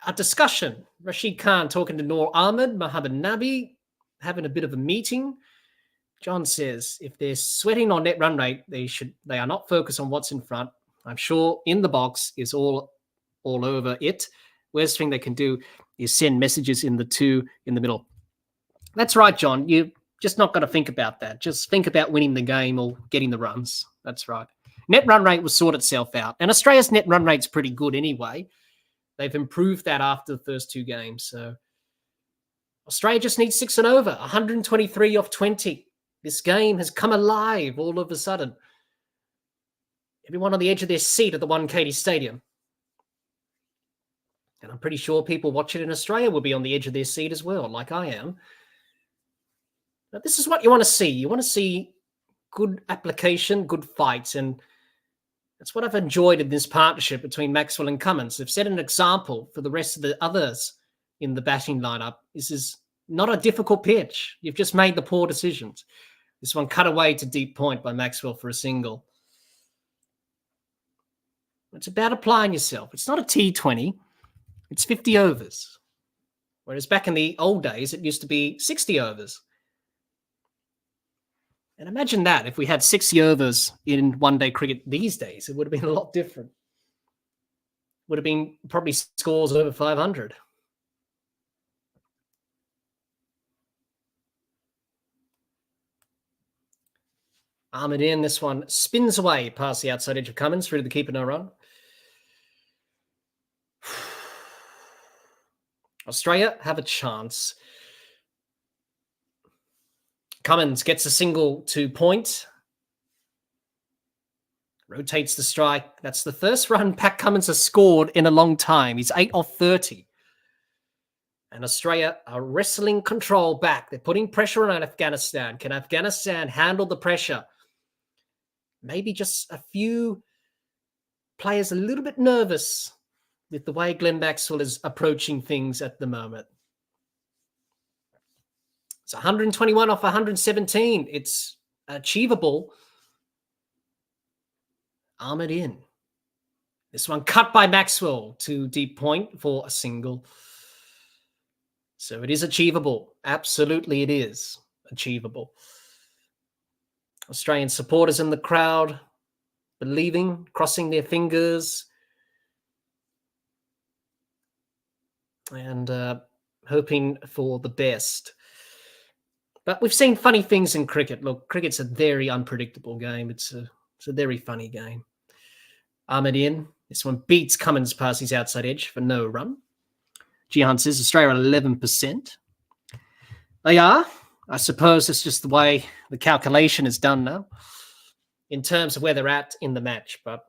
A: A discussion. Rashid Khan talking to Noor Ahmed, Mohammad Nabi, having a bit of a meeting. John says, if they're sweating on net run rate, they are not focused on what's in front. I'm sure in the box is all over it. Worst thing they can do is send messages in the two in the middle. That's right, John. You just not got to think about that. Just think about winning the game or getting the runs. That's right. Net run rate will sort itself out. And Australia's net run rate's pretty good anyway. They've improved that after the first two games. So Australia just needs 6 and over, 123 off 20. This game has come alive all of a sudden. Everyone on the edge of their seat at the Wankhede Stadium. And I'm pretty sure people watching in Australia will be on the edge of their seat as well, like I am. But this is what you want to see. You want to see good application, good fights. And that's what I've enjoyed in this partnership between Maxwell and Cummins. They've set an example for the rest of the others in the batting lineup. This is not a difficult pitch. You've just made the poor decisions. This one cut away to deep point by Maxwell for a single. It's about applying yourself. It's not a T20. It's 50 overs. Whereas back in the old days, it used to be 60 overs. And imagine that, if we had 60 overs in one-day cricket these days, it would have been a lot different. Would have been probably scores over 500. Ahmed in, this one spins away past the outside edge of Cummins, through to the keeper, no run. Australia have a chance. Cummins gets a single to point. Rotates the strike. That's the first run Pat Cummins has scored in a long time. He's 8 off 30. And Australia are wrestling control back. They're putting pressure on Afghanistan. Can Afghanistan handle the pressure? Maybe just a few players a little bit nervous with the way Glenn Maxwell is approaching things at the moment. It's 121 off 117. It's achievable. Ahmed in. This one cut by Maxwell to deep point for a single. So it is achievable. Absolutely it is achievable. Australian supporters in the crowd believing, crossing their fingers, and hoping for the best. But we've seen funny things in cricket. Look, cricket's a very unpredictable game. It's a very funny game. Ahmed in. This one beats Cummins past his outside edge for no run. Gihan says Australia at 11%. They are. I suppose it's just the way the calculation is done now in terms of where they're at in the match. But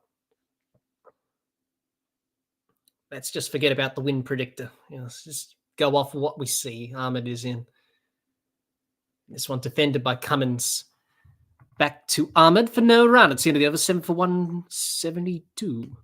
A: let's just forget about the win predictor. Let's just go off of what we see. Ahmed is in. This one defended by Cummins. Back to Ahmed for no run. It's the end of the over, 7 for 172.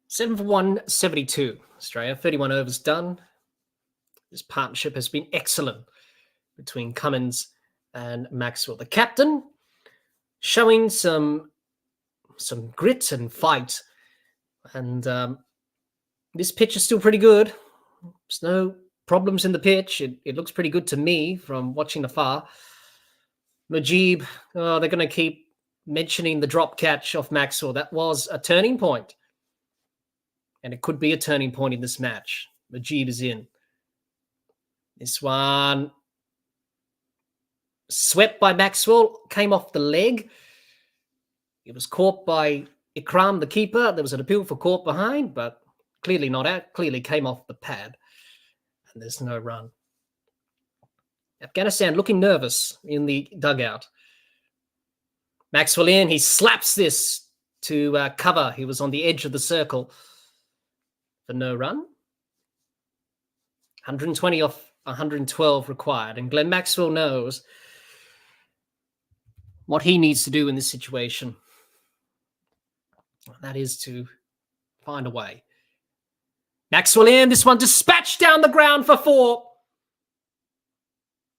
A: Seven for 172. Australia, 31 overs done. This partnership has been excellent between Cummins and Maxwell. The captain showing some grit and fight. And this pitch is still pretty good. There's no problems in the pitch. It looks pretty good to me from watching afar. Mujeeb, they're going to keep mentioning the drop catch off Maxwell. That was a turning point. And it could be a turning point in this match. Mujeeb is in. This one swept by Maxwell, came off the leg. It was caught by Ikram, the keeper. There was an appeal for caught behind, but clearly not out. Clearly came off the pad. And there's no run. Afghanistan looking nervous in the dugout. Maxwell in. He slaps this to cover. He was on the edge of the circle for no run. 120 off 112 required. And Glenn Maxwell knows what he needs to do in this situation. That is to find a way. Maxwell in. This one dispatched down the ground for 4.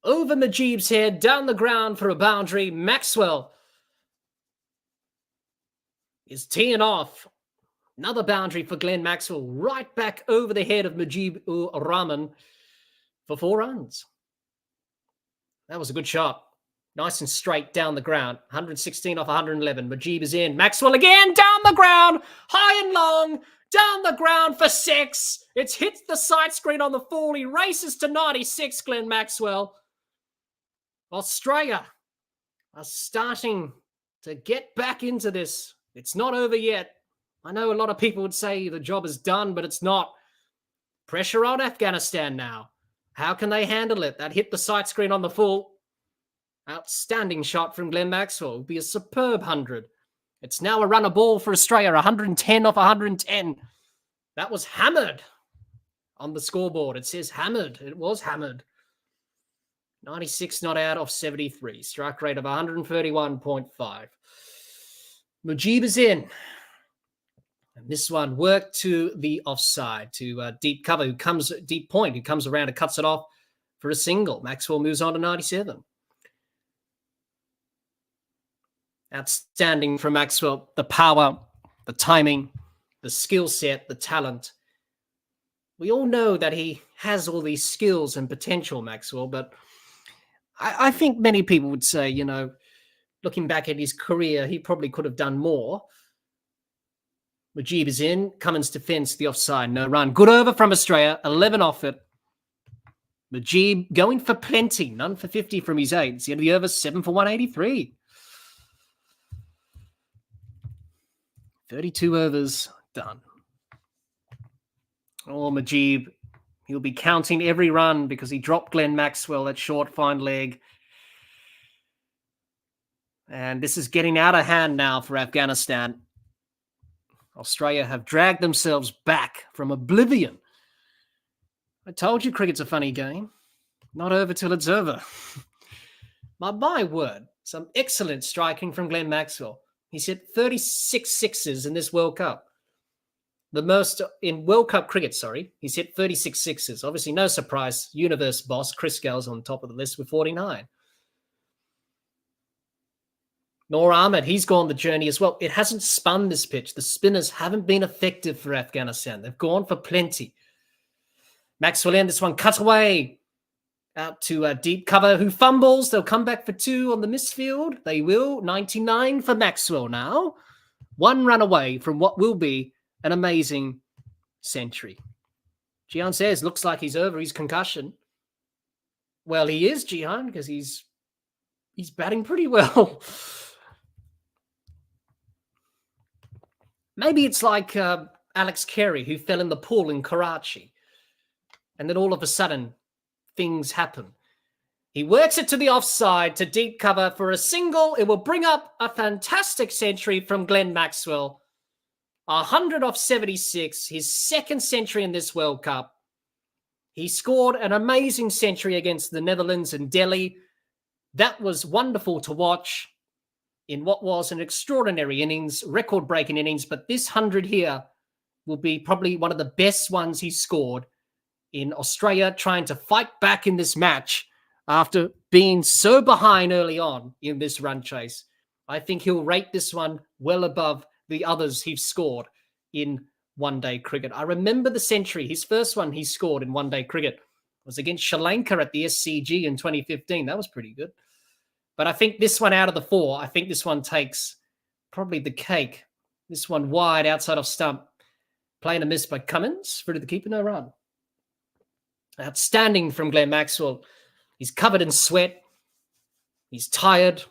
A: Over Mujeeb's head, down the ground for a boundary. Maxwell is teeing off. Another boundary for Glenn Maxwell, right back over the head of Mujeeb-ur-Rahman for 4 runs. That was a good shot. Nice and straight down the ground. 116 off 111. Mujeeb is in. Maxwell again, down the ground, high and long, down the ground for 6. It's hit the side screen on the full. He races to 96, Glenn Maxwell. Australia are starting to get back into this. It's not over yet. I know a lot of people would say the job is done, but it's not. Pressure on Afghanistan now. How can they handle it? That hit the sight screen on the full. Outstanding shot from Glenn Maxwell. It would be a superb 100. It's now a runner ball for Australia, 110 off 110. That was hammered on the scoreboard. It says hammered. It was hammered. 96 not out off 73. Strike rate of 131.5. Mujeeb is in. And this one worked to the offside, to deep cover, deep point, who comes around and cuts it off for a single. Maxwell moves on to 97. Outstanding from Maxwell. The power, the timing, the skill set, the talent. We all know that he has all these skills and potential, Maxwell, but I think many people would say, you know, looking back at his career, he probably could have done more. Mujeeb is in. Cummins defends the offside. No run. Good over from Australia. 11 off it. Mujeeb going for plenty. None for 50 from his 8. It's the end of the over. 7 for 183. 32 overs done. Oh, Mujeeb. He'll be counting every run because he dropped Glenn Maxwell at short fine leg. And this is getting out of hand now for Afghanistan. Australia have dragged themselves back from oblivion. I told you cricket's a funny game. Not over till it's over. My word. Some excellent striking from Glenn Maxwell. He's hit 36 sixes in this World Cup. The most in World Cup cricket, He's hit 36 sixes. Obviously, no surprise. Universe boss Chris Gale's on top of the list with 49. Noor Ahmed, he's gone the journey as well. It hasn't spun this pitch. The spinners haven't been effective for Afghanistan. They've gone for plenty. Maxwell in, this one cut away out to deep cover, who fumbles. They'll come back for 2 on the misfield. They will. 99 for Maxwell now. 1 run away from what will be an amazing century. Jihan says, looks like he's over his concussion. Well, he is, Jihan, because he's batting pretty well. Maybe it's like Alex Carey, who fell in the pool in Karachi. And then all of a sudden, things happen. He works it to the offside, to deep cover for a single. It will bring up a fantastic century from Glenn Maxwell. 100 off 76, his second century in this World Cup. He scored an amazing century against the Netherlands and Delhi. That was wonderful to watch in what was an extraordinary innings, record-breaking innings. But this 100 here will be probably one of the best ones he scored in Australia, trying to fight back in this match after being so behind early on in this run chase. I think he'll rate this one well above the others he's scored in one-day cricket. I remember the century, his first one he scored in one-day cricket was against Sri Lanka at the SCG in 2015. That was pretty good. But I think this one out of the 4, I think this one takes probably the cake. This one wide outside of stump. Playing a miss by Cummins. Through to the keeper, no run. Outstanding from Glenn Maxwell. He's covered in sweat. He's tired,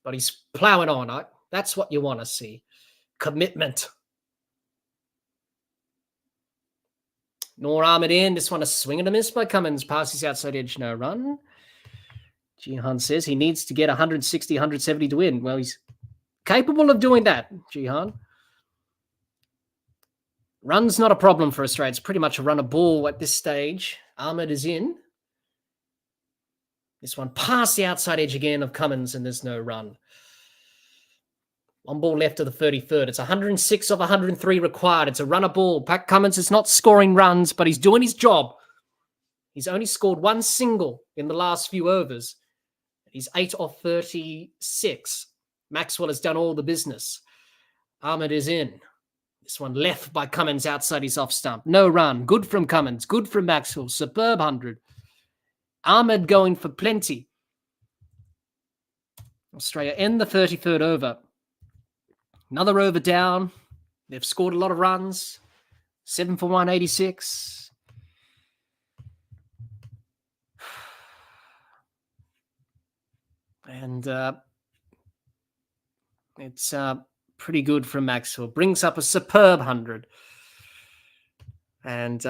A: but he's ploughing on. That's what you want to see. Commitment. Noor Ahmed in. This one a swing and a miss by Cummins. Passes outside edge, no run. Jihan says he needs to get 160, 170 to win. Well, he's capable of doing that, Jihan. Run's not a problem for Australia. It's pretty much a run a ball at this stage. Ahmed is in. This one past the outside edge again of Cummins, and there's no run. 1 ball left of the 33rd. It's 106 of 103 required. It's a runner ball. Pat Cummins is not scoring runs, but he's doing his job. He's only scored one single in the last few overs. He's 8 off 36. Maxwell has done all the business. Ahmed is in. This one left by Cummins outside his off stump. No run. Good from Cummins. Good from Maxwell. Superb 100. Ahmed going for plenty. Australia end the 33rd over. Another over down. They've scored a lot of runs. 7 for 186. And it's pretty good from Maxwell. Brings up a superb 100. And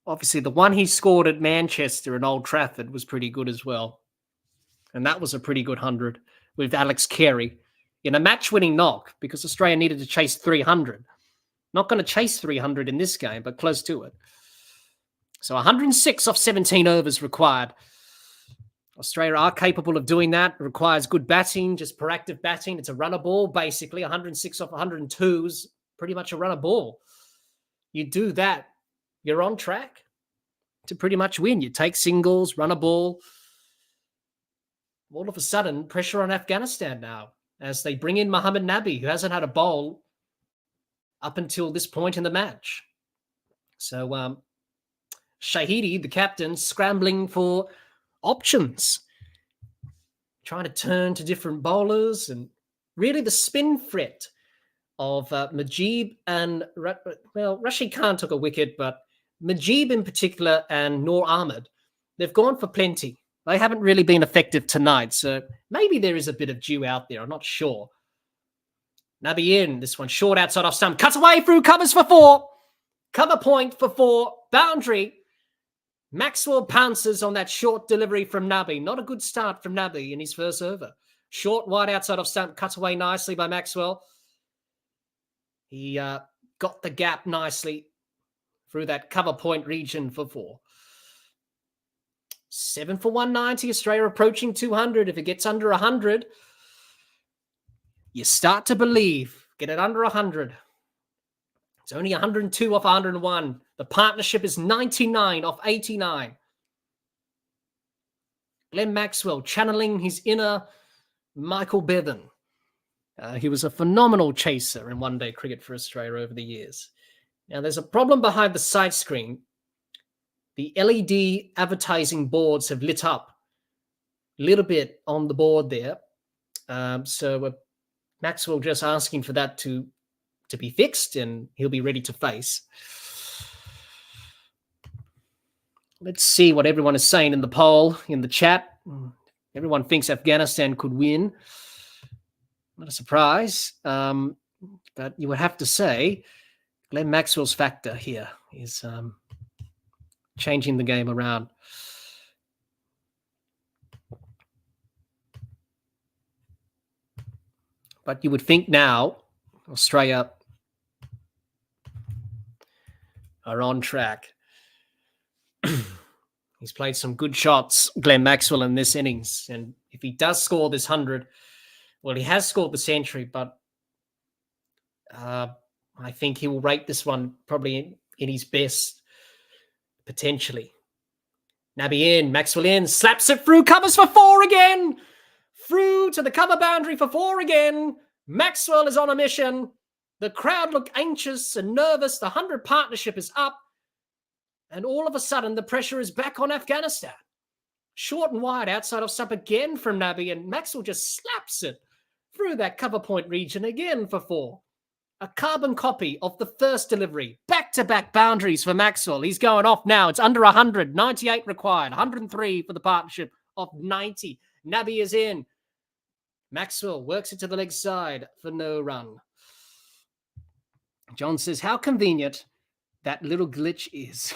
A: obviously the one he scored at Manchester and Old Trafford was pretty good as well. And that was a pretty good 100 with Alex Carey in a match-winning knock because Australia needed to chase 300. Not going to chase 300 in this game, but close to it. So 106 off 17 overs required. Australia are capable of doing that. It requires good batting, just proactive batting. It's a runner ball, basically. 106 off 102 is pretty much a runner ball. You do that, you're on track to pretty much win. You take singles, run a ball. All of a sudden, pressure on Afghanistan now as they bring in Mohammad Nabi, who hasn't had a bowl up until this point in the match. So Shahidi, the captain, scrambling for options, trying to turn to different bowlers, and really the spin threat of Mujeeb and, well, Rashid Khan took a wicket, but Mujeeb in particular and Noor Ahmed, they've gone for plenty. They haven't really been effective tonight, so maybe there is a bit of dew out there. I'm not sure. Nabi in, this one short outside off stump, cuts away through, covers for 4. Cover point for 4, boundary. Maxwell pounces on that short delivery from Nabi. Not a good start from Nabi in his first over. Short wide outside off stump, cut away nicely by Maxwell. He got the gap nicely through that cover point region for 4. 7 for 190. Australia approaching 200. If it gets under 100, you start to believe. Get it under 100. It's only 102 off 101. The partnership is 99 off 89. Glenn Maxwell channeling his inner Michael Bevan. He was a phenomenal chaser in one-day cricket for Australia over the years. Now, there's a problem behind the side screen. The LED advertising boards have lit up a little bit on the board there. So Maxwell just asking for that to be fixed, and he'll be ready to face. Let's see what everyone is saying in the poll, in the chat. Everyone thinks Afghanistan could win. Not a surprise. But you would have to say Glenn Maxwell's factor here is changing the game around. But you would think now Australia are on track. He's played some good shots, Glenn Maxwell, in this innings. And if he does score this 100, well, he has scored the century, but I think he will rate this one probably in his best, potentially. Nabi in, Maxwell in, slaps it through, covers for 4 again. Through to the cover boundary for 4 again. Maxwell is on a mission. The crowd look anxious and nervous. The 100 partnership is up. And all of a sudden, the pressure is back on Afghanistan. Short and wide outside of stump again from Nabi, and Maxwell just slaps it through that cover point region again for 4. A carbon copy of the first delivery. Back-to-back boundaries for Maxwell. He's going off now. It's under 100. 98 required. 103 for the partnership of 90. Nabi is in. Maxwell works it to the leg side for no run. John says, how convenient that little glitch is.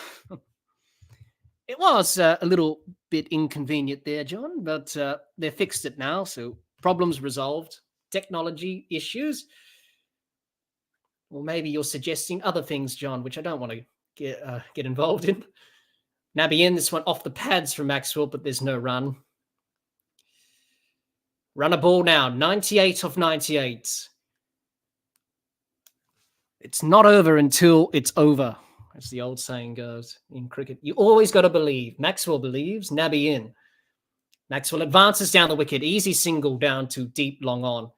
A: It was a little bit inconvenient there, John, but they fixed it now, so problems resolved. Technology issues. Or maybe you're suggesting other things, John, which I don't want to get involved in. Nabi in, this one off the pads from Maxwell, but there's no run. Run a ball now, 98 of 98. It's not over until it's over. as the old saying goes in cricket. You always got to believe. Maxwell believes, Nabby in. Maxwell advances down the wicket, easy single down to deep long on,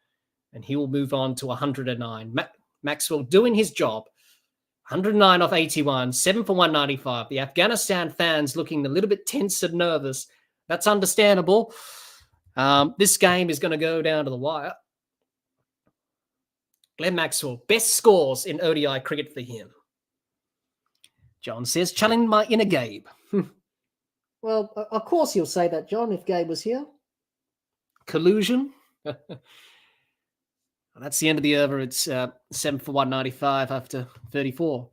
A: and he will move on to 109. Maxwell doing his job. 109 off 81, 7 for 195. The Afghanistan fans looking a little bit tense and nervous. That's understandable. This game is going to go down to the wire. Glenn Maxwell, best scores in ODI cricket for him. John says, challenge my inner Gabe. Well, of course he'll say that, John, if Gabe was here. Collusion. That's the end of the over. It's 7 for 195 after 34.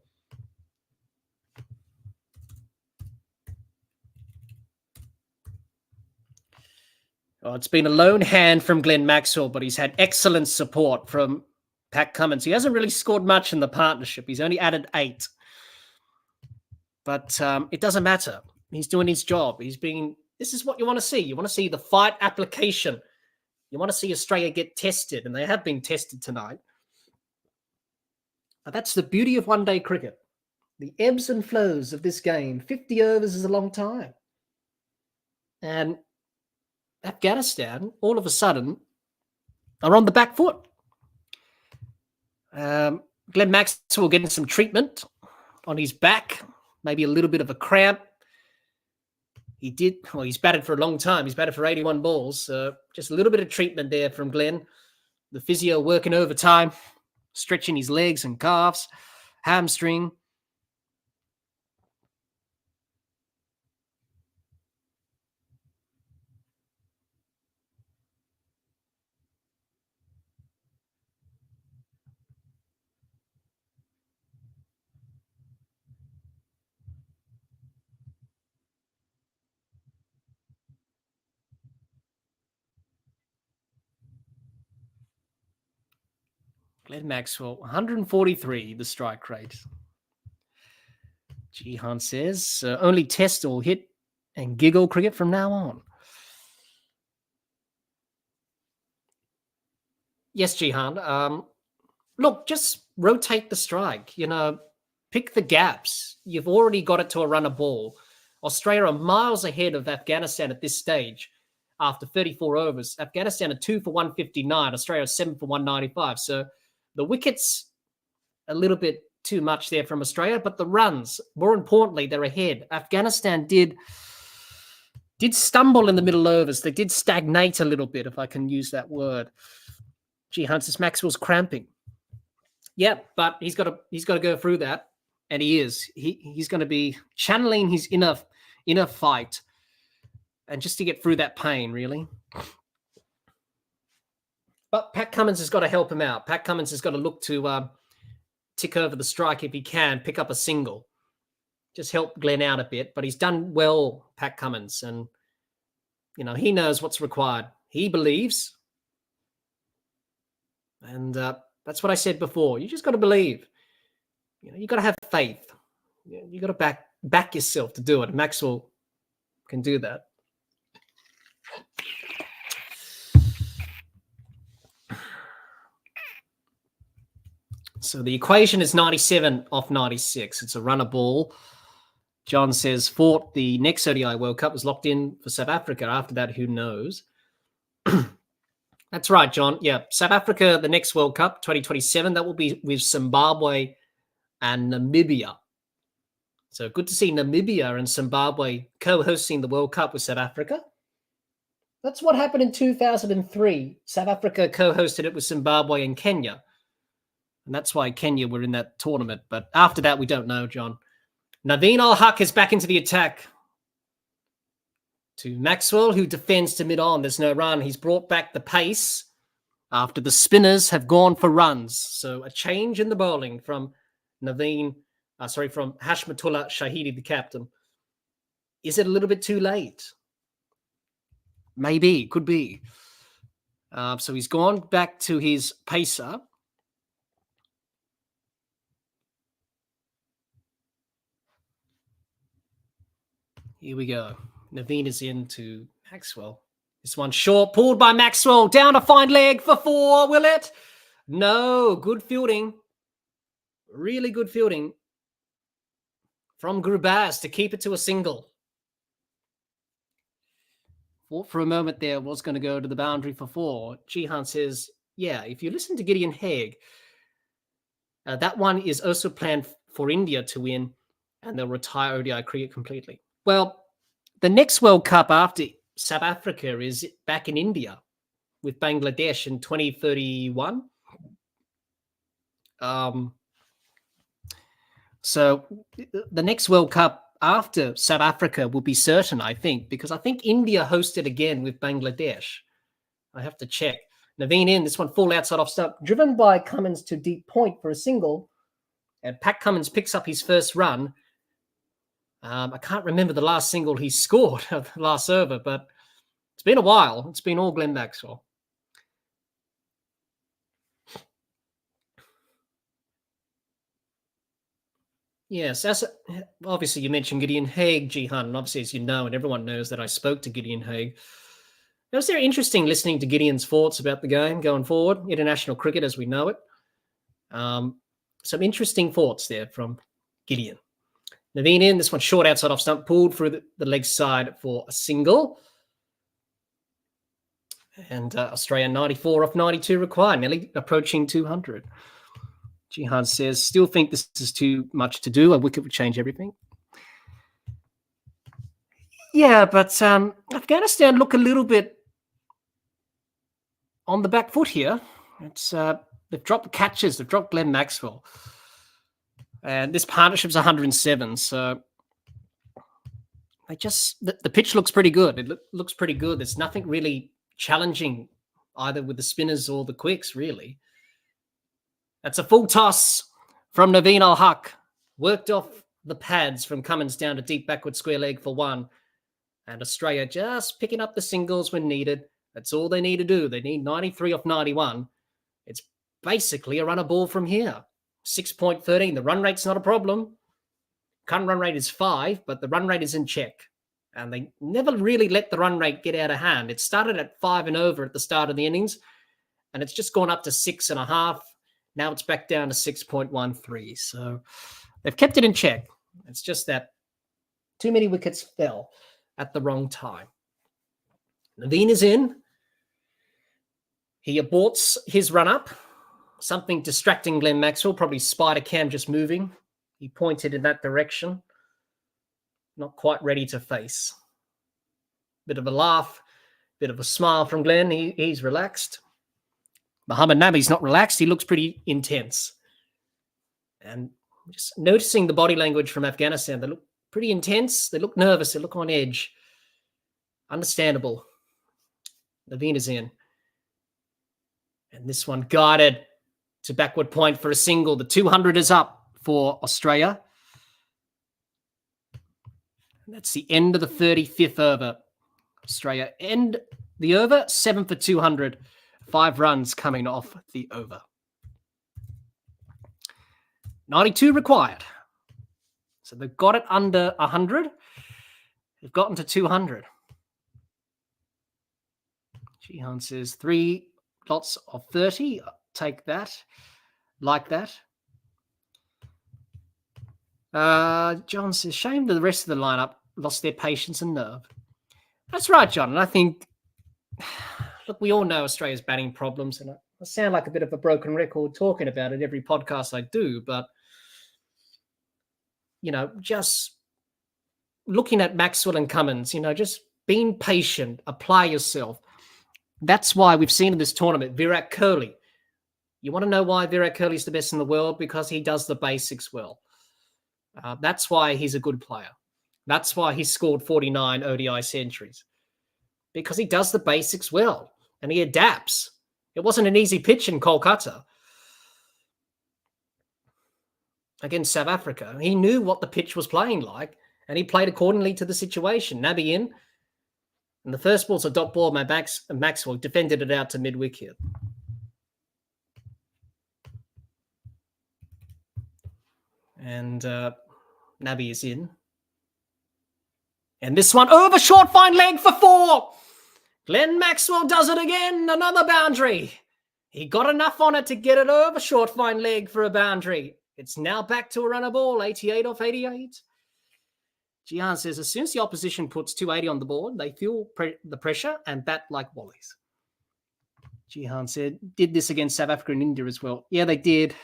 A: Oh, it's been a lone hand from Glenn Maxwell, but he's had excellent support from Pat Cummins. He hasn't really scored much in the partnership. He's only added 8. But it doesn't matter. He's doing his job. This is what you want to see. You want to see the fight application. You want to see Australia get tested, and they have been tested tonight. Now, that's the beauty of one-day cricket. The ebbs and flows of this game. 50 overs is a long time. And Afghanistan, all of a sudden, are on the back foot. Glenn Maxwell getting some treatment on his back, maybe a little bit of a cramp. He's batted for a long time. He's batted for 81 balls. Just a little bit of treatment there from Glenn. The physio working overtime, stretching his legs and calves, hamstring. Glenn Maxwell, 143, the strike rate. Jihan says, only test or hit and giggle cricket from now on. Yes, Jihan. Look, just rotate the strike. Pick the gaps. You've already got it to a runner ball. Australia are miles ahead of Afghanistan at this stage after 34 overs. Afghanistan are 2 for 159. Australia are 7 for 195. So the wickets, a little bit too much there from Australia, but the runs, more importantly, they're ahead. Afghanistan did stumble in the middle overs. They did stagnate a little bit, if I can use that word. Gee, Hunter Maxwell's cramping. Yeah, but he's got to go through that, and he is. He's going to be channeling his inner fight, and just to get through that pain, really. But Pat Cummins has got to help him out. Pat Cummins has got to look to tick over the strike if he can, pick up a single. Just help Glenn out a bit. But he's done well, Pat Cummins. And, he knows what's required. He believes. And that's what I said before. You just got to believe. You got to have faith. You got to back yourself to do it. Maxwell can do that. So the equation is 97 off 96. It's a runner ball. John says the next ODI World Cup was locked in for South Africa. After that, who knows? That's right, John. Yeah, South Africa, the next World Cup, 2027, that will be with Zimbabwe and Namibia. So good to see Namibia and Zimbabwe co-hosting the World Cup with South Africa. That's what happened in 2003. South Africa co-hosted it with Zimbabwe and Kenya. And that's why Kenya were in that tournament. But after that, we don't know, John. Naveen Al-Haq is back into the attack. To Maxwell, who defends to mid-on. There's no run. He's brought back the pace after the spinners have gone for runs. So a change in the bowling from from Hashmatullah Shahidi, the captain. Is it a little bit too late? Maybe. Could be. So he's gone back to his pacer. Here we go. Naveen is into Maxwell. This one short, pulled by Maxwell. Down to fine leg for 4. Will it? No. Good fielding. Really good fielding. from Grubaz to keep it to a single. Thought for a moment there was going to go to the boundary for 4. Jihan says, yeah, if you listen to Gideon Haigh, that one is also planned for India to win, and they'll retire ODI cricket completely. Well, the next World Cup after South Africa is back in India with Bangladesh in 2031. So the next World Cup after South Africa will be certain, I think, because I think India hosted again with Bangladesh. I have to check. Naveen in, this one full outside off stump, driven by Cummins to deep point for a single, and Pat Cummins picks up his first run. I can't remember the last single he scored last over, but it's been a while. It's been all Glenn Maxwell. Yes, obviously you mentioned Gideon Haigh, Jihan, and obviously as you know, and everyone knows that I spoke to Gideon Haigh. It was very interesting listening to Gideon's thoughts about the game going forward, international cricket as we know it. Some interesting thoughts there from Gideon. Naveen in, this one short outside off stump, pulled through the leg side for a single. And Australia 94 off 92 required, nearly approaching 200. Jihan says, still think this is too much to do. A wicket would change everything. Yeah, but Afghanistan look a little bit on the back foot here. It's they've dropped the catches. They've dropped Glenn Maxwell. And this partnership's 107. So they just the pitch looks pretty good. It looks pretty good. There's nothing really challenging either with the spinners or the quicks, really. That's a full toss from Naveen Al-Haq. Worked off the pads from Cummins down to deep backward square leg for 1. And Australia just picking up the singles when needed. That's all they need to do. They need 93 off 91. It's basically a runner ball from here. 6.13. The run rate's not a problem. Current run rate is 5, but the run rate is in check. And they never really let the run rate get out of hand. It started at 5 and over at the start of the innings, and it's just gone up to 6.5. Now it's back down to 6.13. So they've kept it in check. It's just that too many wickets fell at the wrong time. Naveen is in. He aborts his run-up. Something distracting Glenn Maxwell, probably spider cam just moving. He pointed in that direction. Not quite ready to face. Bit of a laugh, bit of a smile from Glenn. He's relaxed. Muhammad Nabi's not relaxed. He looks pretty intense. And just noticing the body language from Afghanistan, they look pretty intense. They look nervous. They look on edge. Understandable. Naveen is in. And this one guided to backward point for a single. The 200 is up for Australia. And that's the end of the 35th over. Australia end the over, 7 for 200. 5 runs coming off the over. 92 required. So they've got it under 100. They've gotten to 200. Jihan says 3 lots of 30. Take that. Like that. John says, shame that the rest of the lineup lost their patience and nerve. That's right, John. And I think, look, we all know Australia's batting problems, and I sound like a bit of a broken record talking about it every podcast I do, but, you know, just looking at Maxwell and Cummins, you know, just being patient, apply yourself. That's why we've seen in this tournament, Virat Kohli. You want to know why Virat Kohli is the best in the world? Because he does the basics well. That's why he's a good player. That's why he scored 49 ODI centuries. Because he does the basics well and he adapts. It wasn't an easy pitch in Kolkata against South Africa. He knew what the pitch was playing like and he played accordingly to the situation. Nabi in. And the first ball's a dot ball by Maxwell. Defended it out to mid-wicket. And Nabi is in. And this one over short fine leg for 4. Glenn Maxwell does it again. Another boundary. He got enough on it to get it over short fine leg for a boundary. It's now back to a runner ball. 88 off 88. Jihan says, as soon as the opposition puts 280 on the board, they feel the pressure and bat like wallies. Jihan said, did this against South Africa and India as well. Yeah, they did.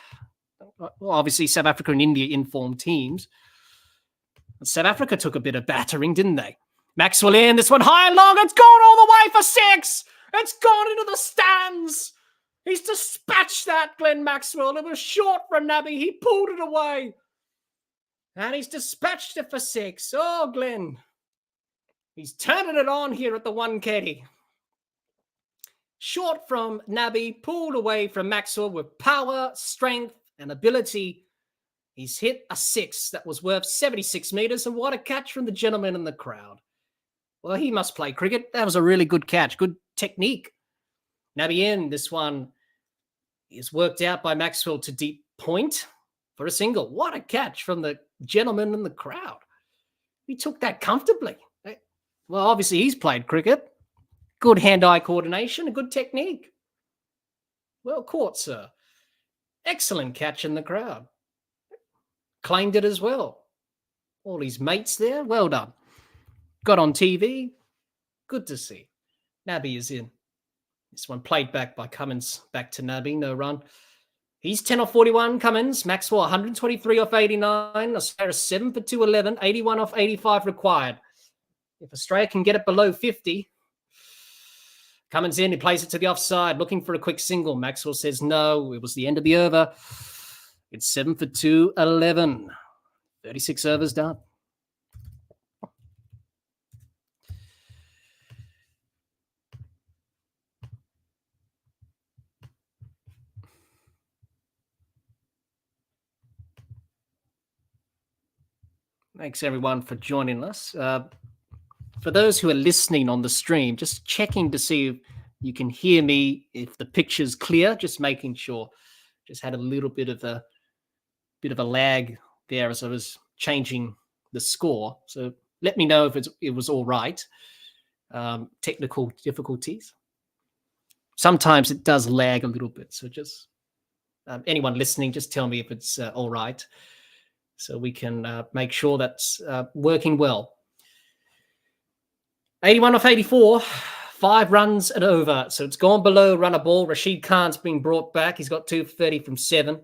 A: Well, obviously, South Africa and India informed teams. South Africa took a bit of battering, didn't they? Maxwell in, this one high and long. It's gone all the way for 6. It's gone into the stands. He's dispatched that, Glenn Maxwell. It was short from Nabby. He pulled it away. And he's dispatched it for 6. Oh, Glenn. He's turning it on here at the Wankhede. Short from Nabby, pulled away from Maxwell with power, strength, and ability. He's hit a 6 that was worth 76 metres, and what a catch from the gentleman in the crowd. Well, he must play cricket. That was a really good catch, good technique. Nabby in, this one is worked out by Maxwell to deep point for a single. What a catch from the gentleman in the crowd. He took that comfortably. Well, obviously he's played cricket. Good hand-eye coordination, a good technique. Well caught, sir. Excellent catch in the crowd. Claimed it as well. All his mates there, well done. Got on TV, good to see. Nabby is in. This one played back by Cummins, back to Nabby, no run. He's 10 off 41, Cummins. Maxwell 123 off 89. Australia 7 for 211, 81 off 85 required. If Australia can get it below 50, Cummins in, he plays it to the offside, looking for a quick single. Maxwell says no, it was the end of the over. It's 7 for 211. 36 overs done. Thanks, everyone, for joining us. For those who are listening on the stream, just checking to see if you can hear me, if the picture's clear, just making sure. Just had a little bit of a lag there as I was changing the score. So let me know if it was all right. Technical difficulties. Sometimes it does lag a little bit. So just anyone listening, just tell me if it's all right, so we can make sure that's working well. 81 off 84, 5 runs and over. So it's gone below runner ball. Rashid Khan's been brought back. He's got 230 from 7.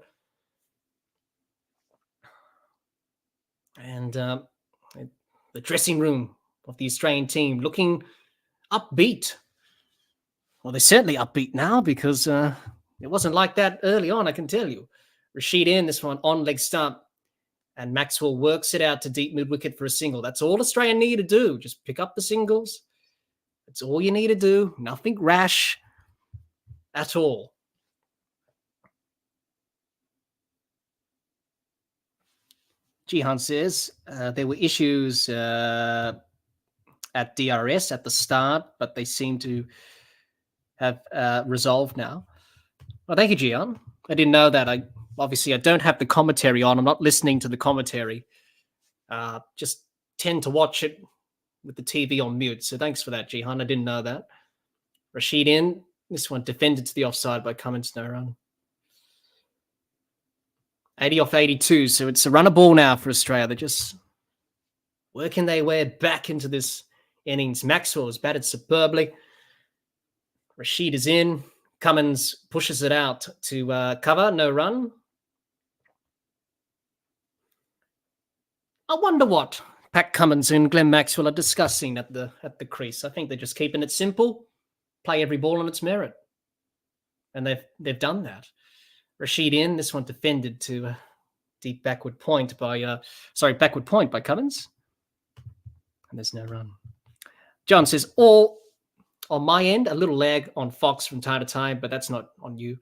A: And the dressing room of the Australian team looking upbeat. Well, they're certainly upbeat now because it wasn't like that early on, I can tell you. Rashid in, this one on leg stump. And Maxwell works it out to deep mid-wicket for a single. That's all Australia need to do. Just pick up the singles. That's all you need to do. Nothing rash at all. Jihan says there were issues at DRS at the start, but they seem to have resolved now. Well, thank you, Jihan. I didn't know that. Obviously, I don't have the commentary on. I'm not listening to the commentary. Just tend to watch it with the TV on mute. So thanks for that, Jihan. I didn't know that. Rashid in. This one defended to the offside by Cummins, no run. 80 off 82. So it's a runner ball now for Australia. They're just working their way back into this innings. Maxwell has batted superbly. Rashid is in. Cummins pushes it out to cover, no run. I wonder what Pat Cummins and Glenn Maxwell are discussing at the crease. I think they're just keeping it simple, play every ball on its merit, and they've done that. Rashid in, this one defended to a deep backward point by Cummins, and there's no run. John says all on my end, a little lag on Fox from time to time, but that's not on you.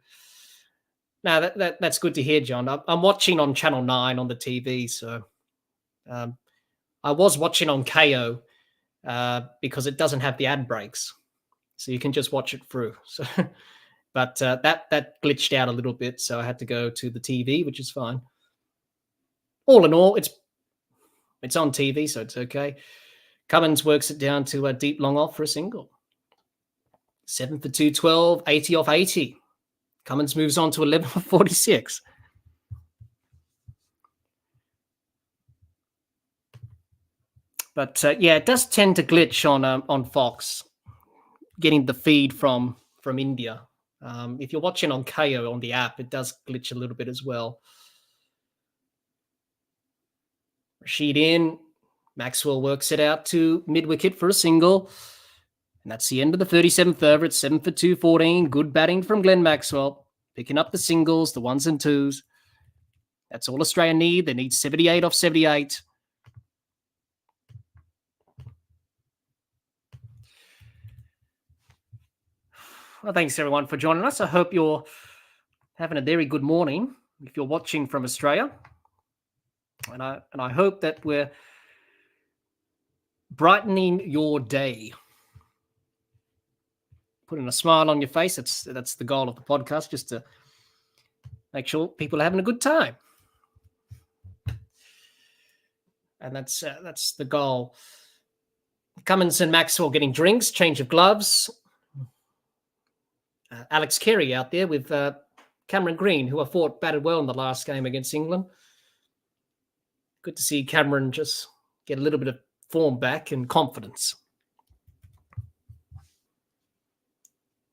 A: Now that's good to hear, John. I'm watching on Channel 9 on the TV, so. I was watching on KO because it doesn't have the ad breaks, so you can just watch it through. So, but that glitched out a little bit, so I had to go to the TV, which is fine. All in all, it's on TV, so it's okay. Cummins works it down to a deep long off for a single. 7 for 212, 80 off 80. Cummins moves on to 11 for 46. But yeah, it does tend to glitch on Fox, getting the feed from India. If you're watching on KO on the app, it does glitch a little bit as well. Rashid in. Maxwell works it out to mid-wicket for a single. And that's the end of the 37th over. It's 7 for 214. Good batting from Glenn Maxwell. Picking up the singles, the ones and twos. That's all Australia need. They need 78 off 78. Well, thanks everyone for joining us. I hope you're having a very good morning if you're watching from Australia. And I hope that we're brightening your day. Putting a smile on your face. That's the goal of the podcast, just to make sure people are having a good time. And that's the goal. Cummins and Maxwell getting drinks, change of gloves. Alex Carey out there with Cameron Green, who I thought batted well in the last game against England. Good to see Cameron just get a little bit of form back and confidence.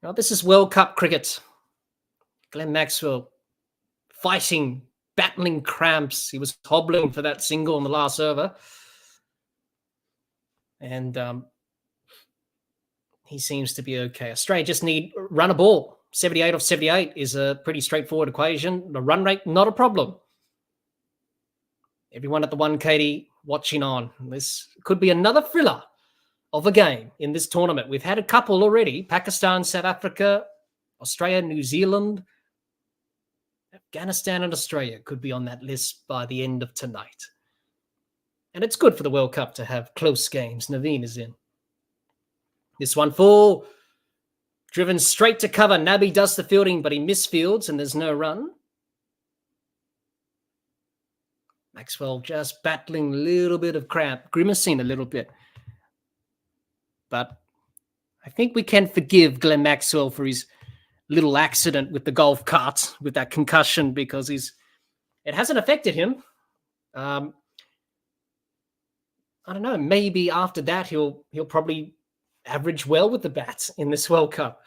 A: Now, this is World Cup cricket. Glenn Maxwell fighting, battling cramps. He was hobbling for that single in the last over. And he seems to be okay. Australia just need run a ball. 78 off 78 is a pretty straightforward equation. The run rate, not a problem. Everyone at the Wankhede watching on. This could be another thriller of a game in this tournament. We've had a couple already. Pakistan, South Africa, Australia, New Zealand, Afghanistan and Australia could be on that list by the end of tonight. And it's good for the World Cup to have close games. Naveen is in. This one full. Driven straight to cover. Nabi does the fielding, but he misfields and there's no run. Maxwell just battling a little bit of cramp, grimacing a little bit. But I think we can forgive Glenn Maxwell for his little accident with the golf cart, with that concussion, because it hasn't affected him. I don't know. Maybe after that he'll probably average well with the bats in this World Cup.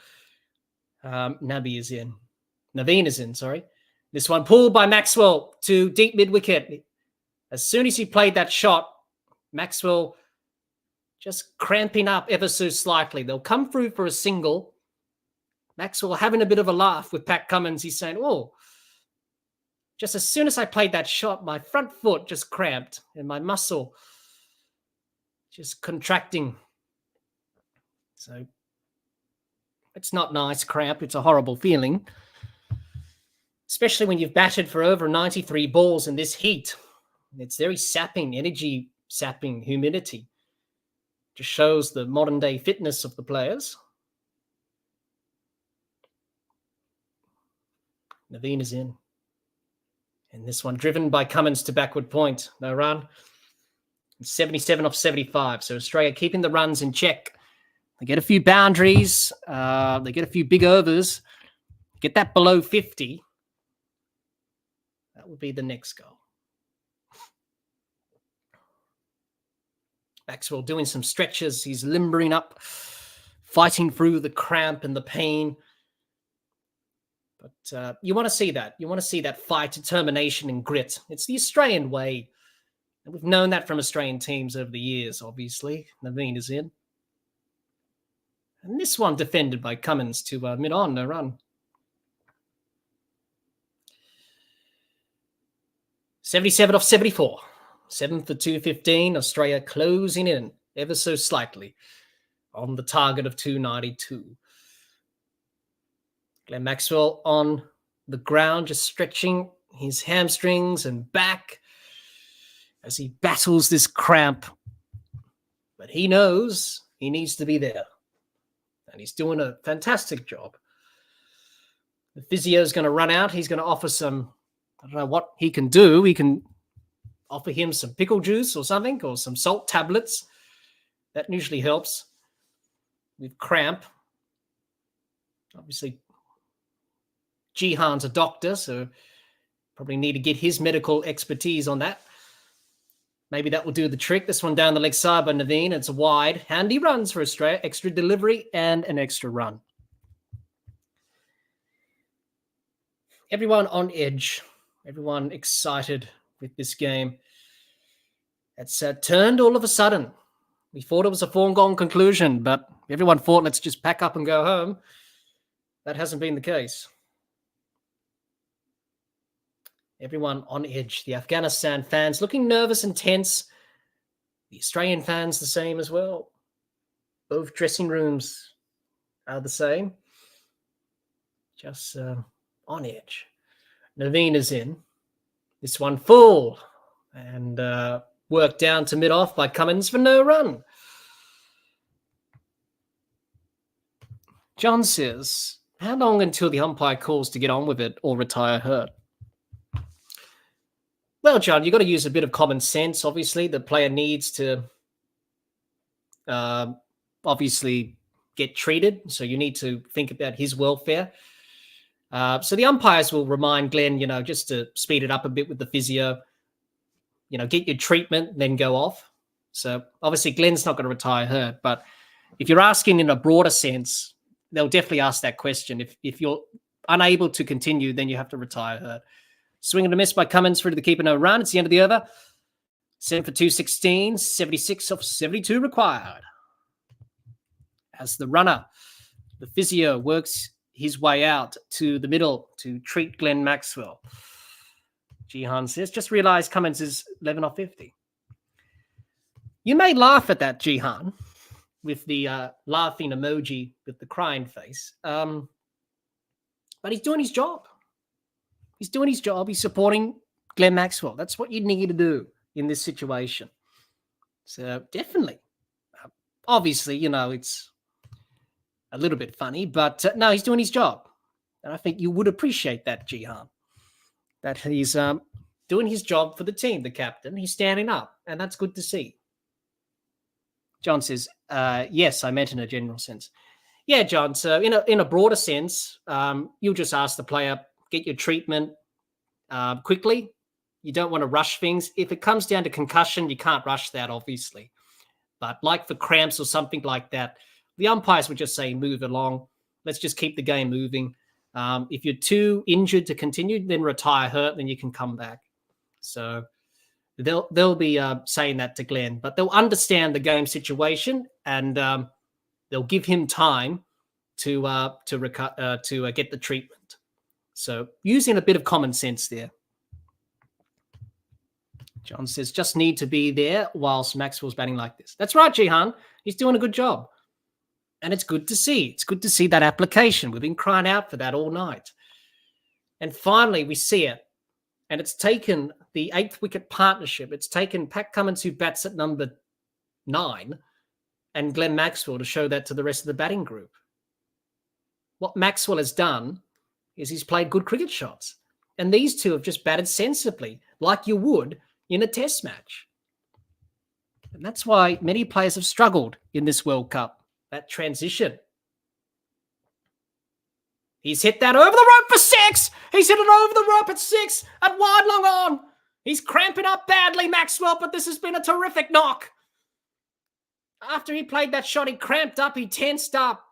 A: Naveen is in, sorry. This one pulled by Maxwell to deep mid-wicket. As soon as he played that shot, Maxwell just cramping up ever so slightly. They'll come through for a single. Maxwell having a bit of a laugh with Pat Cummins. He's saying, oh, just as soon as I played that shot, my front foot just cramped and my muscle just contracting. So it's not nice, cramp. It's a horrible feeling, especially when you've batted for over 93 balls in this heat. It's very sapping, energy sapping, humidity. Just shows the modern day fitness of the players. Naveen is in. And this one driven by Cummins to backward point. No run. 77 off 75. So Australia keeping the runs in check. They get a few boundaries. They get a few big overs. Get that below 50. That would be the next goal. Maxwell doing some stretches. He's limbering up, fighting through the cramp and the pain. But you want to see that. You want to see that fight, determination, and grit. It's the Australian way. And we've known that from Australian teams over the years, obviously. Naveen is in. And this one defended by Cummins to mid-on, no run. 77 off 74. 7 for 215. Australia closing in ever so slightly on the target of 292. Glenn Maxwell on the ground, just stretching his hamstrings and back as he battles this cramp. But he knows he needs to be there. And he's doing a fantastic job. The physio is going to run out. He's going to offer some, I don't know what he can do. He can offer him some pickle juice or something, or some salt tablets. That usually helps with cramp. Obviously, Jihan's a doctor, so probably need to get his medical expertise on that. Maybe that will do the trick. This one down the leg side by Naveen. It's wide. Handy runs for Australia. Extra delivery and an extra run. Everyone on edge. Everyone excited with this game. It's turned all of a sudden. We thought it was a foregone conclusion, but everyone thought, let's just pack up and go home. That hasn't been the case. Everyone on edge. The Afghanistan fans looking nervous and tense. The Australian fans the same as well. Both dressing rooms are the same. Just on edge. Naveen is in. This one full. And worked down to mid-off by Cummins for no run. John says, how long until the umpire calls to get on with it or retire hurt? Well, John, you've got to use a bit of common sense. Obviously, the player needs to obviously get treated. So you need to think about his welfare. So the umpires will remind Glenn, just to speed it up a bit with the physio, get your treatment, then go off. So obviously Glenn's not going to retire hurt. But if you're asking in a broader sense, they'll definitely ask that question. If you're unable to continue, then you have to retire hurt. Swing and a miss by Cummins through to the keeper, no run. It's the end of the over. 7 for 216, 76 off 72 required. As the runner, the physio works his way out to the middle to treat Glenn Maxwell. Jihan says, just realized Cummins is 11 off 50. You may laugh at that, Jihan, with the laughing emoji with the crying face. But he's doing his job. He's doing his job. He's supporting Glenn Maxwell. That's what you need to do in this situation. So definitely. Obviously, it's a little bit funny, but no, he's doing his job. And I think you would appreciate that, Jihan, that he's doing his job for the team, the captain. He's standing up, and that's good to see. John says, yes, I meant in a general sense. Yeah, John, so in a broader sense, you'll just ask the player, get your treatment quickly. You don't want to rush things. If it comes down to concussion, you can't rush that, obviously. But like for cramps or something like that, the umpires would just say, move along. Let's just keep the game moving. If you're too injured to continue, then retire hurt, then you can come back. So they'll be saying that to Glenn, but they'll understand the game situation and they'll give him time to get the treatment. So using a bit of common sense there. John says, just need to be there whilst Maxwell's batting like this. That's right, Jihan. He's doing a good job. And it's good to see. It's good to see that application. We've been crying out for that all night. And finally, we see it. And it's taken the 8th wicket partnership. It's taken Pat Cummins, who bats at number 9, and Glenn Maxwell to show that to the rest of the batting group. What Maxwell has done is he's played good cricket shots. And these two have just batted sensibly, like you would in a test match. And that's why many players have struggled in this World Cup, that transition. He's hit that over the rope for 6. He's hit it over the rope at 6 at wide long on. He's cramping up badly, Maxwell, but this has been a terrific knock. After he played that shot, he cramped up, he tensed up.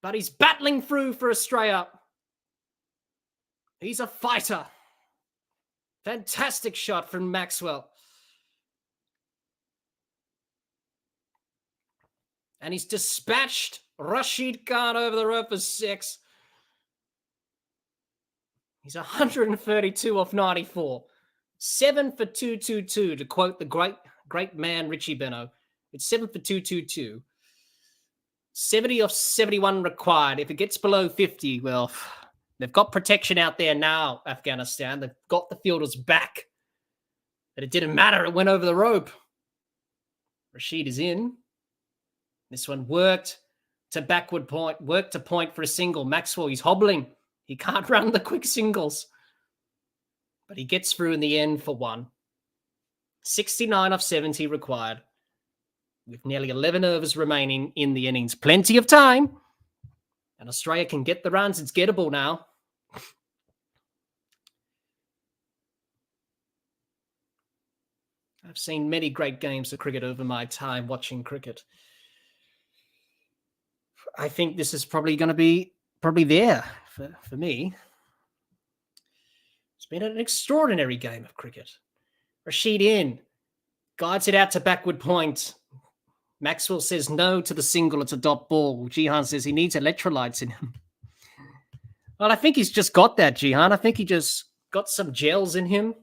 A: But he's battling through for Australia. He's a fighter. Fantastic shot from Maxwell. And he's dispatched Rashid Khan over the rope for 6. He's 132 off 94. 7 for 222, to quote the great man Richie Beno. It's 7 for 222. 70 off 71 required. If it gets below 50, well, they've got protection out there now, Afghanistan. They've got the fielders back. But it didn't matter. It went over the rope. Rashid is in. This one worked to backward point, worked to point for a single. Maxwell, he's hobbling. He can't run the quick singles. But he gets through in the end for 1. 69 off 70 required. With nearly 11 overs remaining in the innings. Plenty of time. And Australia can get the runs. It's gettable now. I've seen many great games of cricket over my time watching cricket. I think this is probably going to be there for me. It's been an extraordinary game of cricket. Rashid in, guides it out to backward point. Maxwell says no to the single. It's a dot ball. Jihan says he needs electrolytes in him. Well, I think he's just got that, Jihan. I think he just got some gels in him.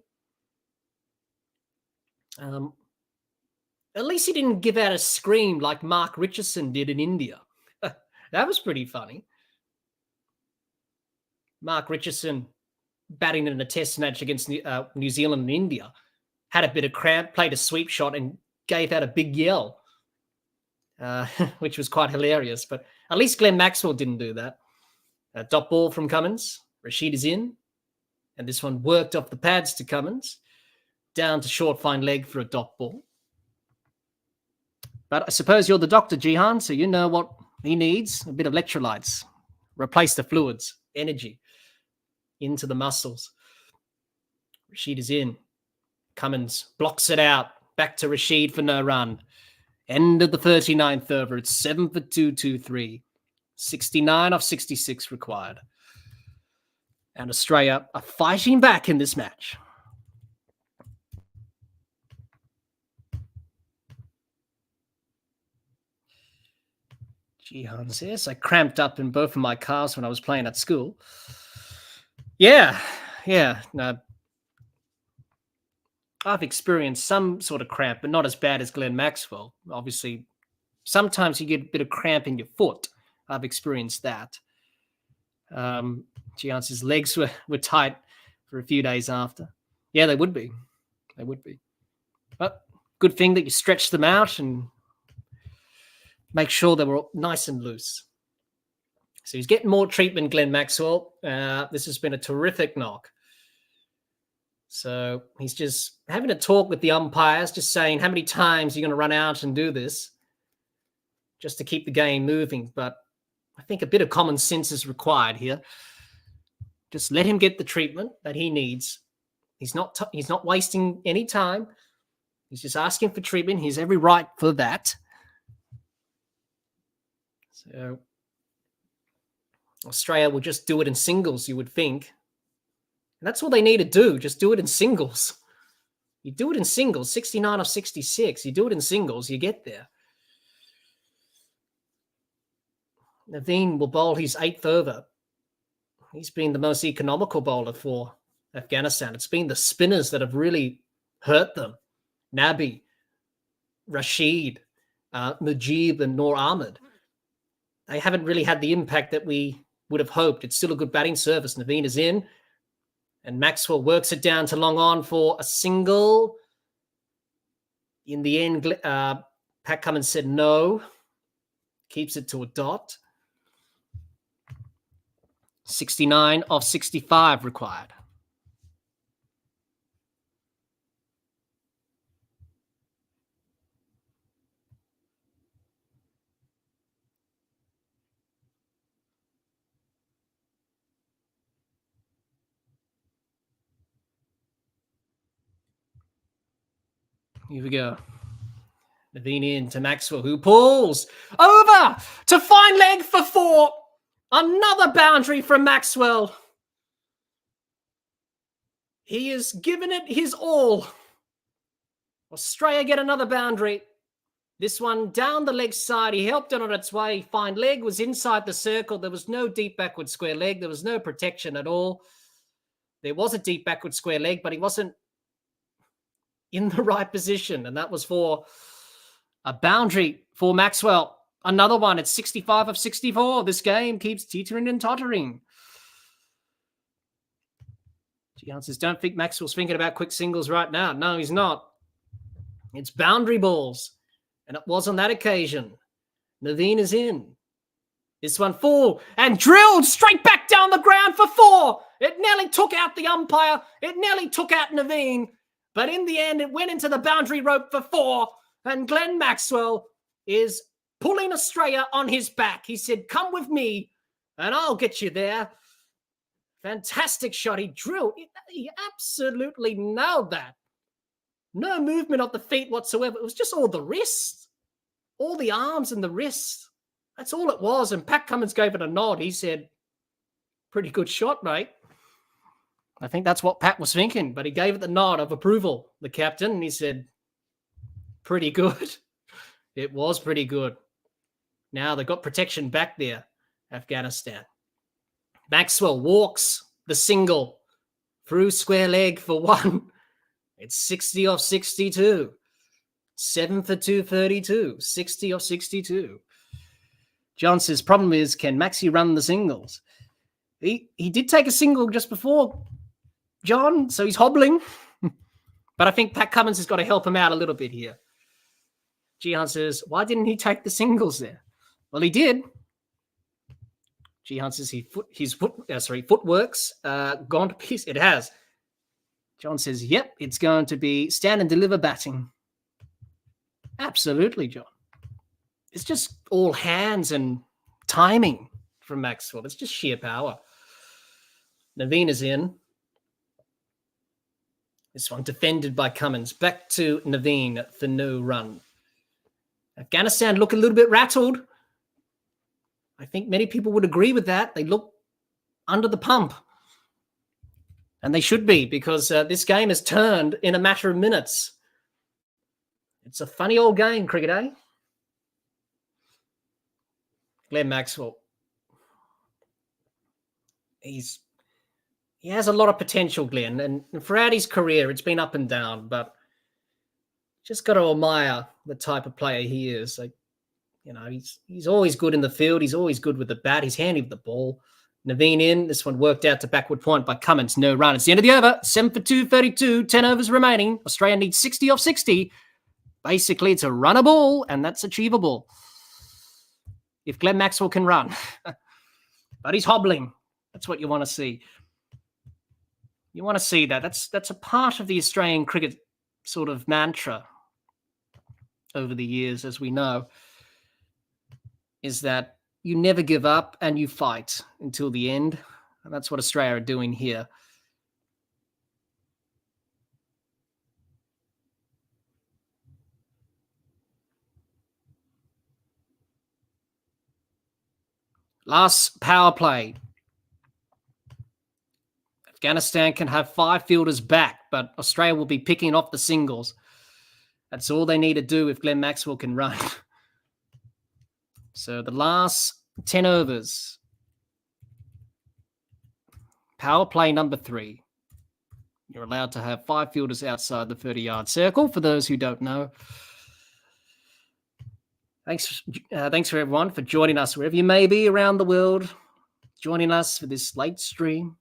A: At least he didn't give out a scream like Mark Richardson did in India. That was pretty funny. Mark Richardson batting in a test match against New Zealand and India, had a bit of cramp, played a sweep shot and gave out a big yell, which was quite hilarious. But at least Glenn Maxwell didn't do that. Dot ball from Cummins. Rashid is in. And this one worked off the pads to Cummins. Down to short fine leg for a dot ball. But I suppose you're the doctor, Jihan, so you know what he needs. A bit of electrolytes. Replace the fluids, energy into the muscles. Rashid is in. Cummins blocks it out. Back to Rashid for no run. End of the 39th over. It's 7 for 2-2-3. 69 off 66 required. And Australia are fighting back in this match. Jihan says, I cramped up in both of my calves when I was playing at school. Yeah. No, I've experienced some sort of cramp, but not as bad as Glenn Maxwell. Obviously, sometimes you get a bit of cramp in your foot. I've experienced that. Jihan says legs were tight for a few days after. Yeah, they would be. But good thing that you stretch them out and make sure they were nice and loose. So he's getting more treatment, Glenn Maxwell. This has been a terrific knock. So he's just having a talk with the umpires, just saying how many times you're going to run out and do this just to keep the game moving. But I think a bit of common sense is required here. Just let him get the treatment that he needs. He's not wasting any time. He's just asking for treatment. He's every right for that. So Australia will just do it in singles, you would think. And that's all they need to do. Just do it in singles. You do it in singles, 69 of 66. You do it in singles, you get there. Naveen will bowl his 8th over. He's been the most economical bowler for Afghanistan. It's been the spinners that have really hurt them. Nabi, Rashid, Mujib and Noor Ahmed. They haven't really had the impact that we would have hoped. It's still a good batting service. Naveen is in. And Maxwell works it down to long on for a single. In the end, Pat Cummins said no. Keeps it to a dot. 69 of 65 required. Here we go. Naveen in to Maxwell, who pulls over to fine leg for 4. Another boundary from Maxwell. He is giving it his all. Australia get another boundary. This one down the leg side. He helped it on its way. Fine leg was inside the circle. There was no deep backward square leg. There was no protection at all. There was a deep backward square leg, but he wasn't in the right position. And that was for a boundary for Maxwell. Another one. It's 65 of 64. This game keeps teetering and tottering. Jihan says, don't think Maxwell's thinking about quick singles right now. No, he's not. It's boundary balls. And it was on that occasion. Naveen is in. This one full and drilled straight back down the ground for 4. It nearly took out the umpire. It nearly took out Naveen. But in the end, it went into the boundary rope for 4. And Glenn Maxwell is pulling Australia on his back. He said, come with me and I'll get you there. Fantastic shot. He drilled. He absolutely nailed that. No movement of the feet whatsoever. It was just all the wrists, all the arms and the wrists. That's all it was. And Pat Cummins gave it a nod. He said, pretty good shot, mate. I think that's what Pat was thinking, but he gave it the nod of approval, the captain, and he said, pretty good. It was pretty good. Now they've got protection back there, Afghanistan. Maxwell walks the single through square leg for one. It's 60 off 62. 7 for 232. 60 off 62. John says, problem is, can Maxi run the singles? He did take a single just before, John, so he's hobbling. But I think Pat Cummins has got to help him out a little bit here. Jihan says, why didn't he take the singles there? Well, he did. Jihan says his footwork's gone to pieces. It has. John says, yep, it's going to be stand and deliver batting. Absolutely, John. It's just all hands and timing from Maxwell. It's just sheer power. Naveen is in. This one defended by Cummins. Back to Naveen for no run. Afghanistan look a little bit rattled. I think many people would agree with that. They look under the pump. And they should be, because this game has turned in a matter of minutes. It's a funny old game, cricket, eh? Glenn Maxwell. He has a lot of potential, Glenn. And throughout his career, it's been up and down. But just got to admire the type of player he is. Like, you know, he's always good in the field. He's always good with the bat. He's handy with the ball. Naveen in. This one worked out to backward point by Cummins. No run. It's the end of the over. 7 for 232. 10 overs remaining. Australia needs 60 off 60. Basically, it's a runner ball, and that's achievable if Glenn Maxwell can run. But he's hobbling. That's what you want to see. You want to see that. That's a part of the Australian cricket sort of mantra over the years, as we know, is that you never give up and you fight until the end. And that's what Australia are doing here. Last power play. Afghanistan can have 5 fielders back, but Australia will be picking off the singles. That's all they need to do if Glenn Maxwell can run. So the last 10 overs. Power play number 3. You're allowed to have 5 fielders outside the 30-yard circle, for those who don't know. Thanks for everyone for joining us wherever you may be around the world, joining us for this late stream.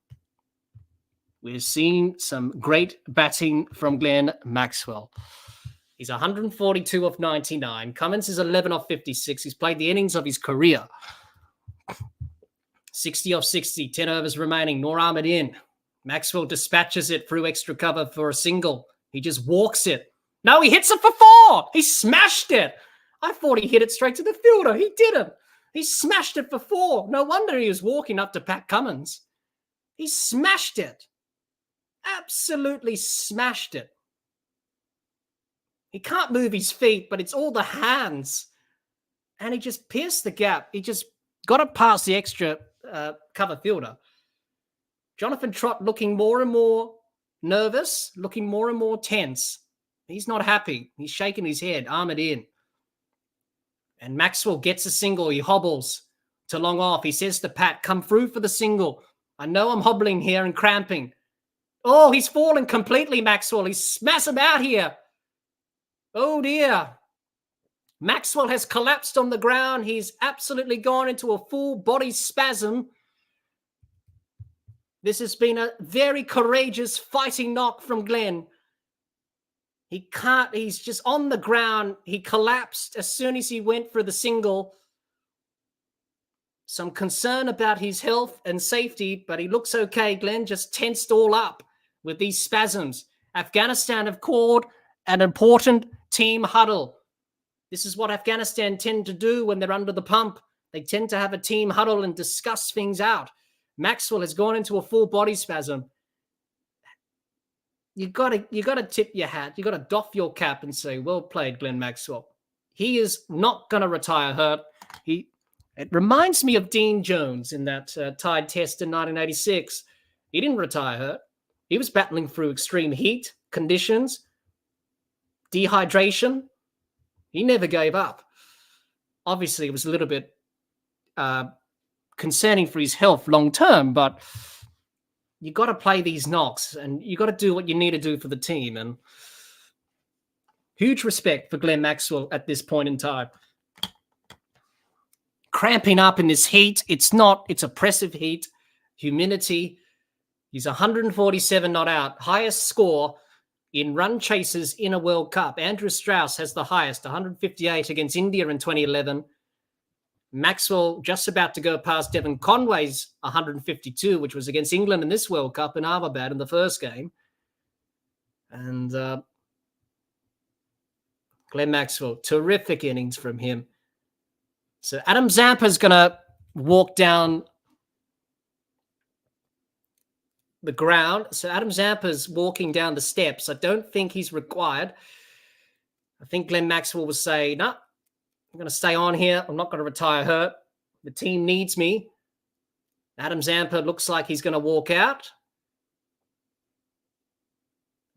A: We're seeing some great batting from Glenn Maxwell. He's 142 off 99. Cummins is 11 off 56. He's played the innings of his career. 60 off 60, 10 overs remaining. Noor Ahmed in. Maxwell dispatches it through extra cover for a single. He just walks it. No, he hits it for 4. He smashed it. I thought he hit it straight to the fielder. He didn't. He smashed it for 4. No wonder he was walking up to Pat Cummins. He smashed it. Absolutely smashed it. He can't move his feet, but it's all the hands. And he just pierced the gap. He just got it past the extra cover fielder. Jonathan Trott looking more and more nervous, looking more and more tense. He's not happy. He's shaking his head. Ahmed in. And Maxwell gets a single. He hobbles to long off. He says to Pat, come through for the single. I know I'm hobbling here and cramping. Oh, he's fallen completely, Maxwell. He's smash him out here. Oh, dear. Maxwell has collapsed on the ground. He's absolutely gone into a full body spasm. This has been a very courageous fighting knock from Glenn. He can't, he's just on the ground. He collapsed as soon as he went for the single. Some concern about his health and safety, but he looks okay. Glenn just tensed all up with these spasms. Afghanistan have called an important team huddle. This is what Afghanistan tend to do when they're under the pump. They tend to have a team huddle and discuss things out. Maxwell has gone into a full body spasm. you gotta tip your hat. You gotta doff your cap and say, well played, Glenn Maxwell. He is not gonna retire hurt. It reminds me of Dean Jones in that tied test in 1986. He didn't retire hurt. He was battling through extreme heat conditions, dehydration. He never gave up. Obviously, it was a little bit concerning for his health long term, but you got to play these knocks and you got to do what you need to do for the team. And huge respect for Glenn Maxwell at this point in time. Cramping up in this heat, it's oppressive heat, humidity. He's 147 not out, highest score in run chases in a World Cup. Andrew Strauss has the highest, 158 against India in 2011. Maxwell just about to go past Devon Conway's 152, which was against England in this World Cup in Ahmedabad in the first game. And Glenn Maxwell, terrific innings from him. So Adam Zampa's going to walk down the ground. So Adam Zampa's walking down the steps. I don't think he's required. I think Glenn Maxwell will say, no, I'm going to stay on here. I'm not going to retire hurt. The team needs me. Adam Zampa looks like he's going to walk out.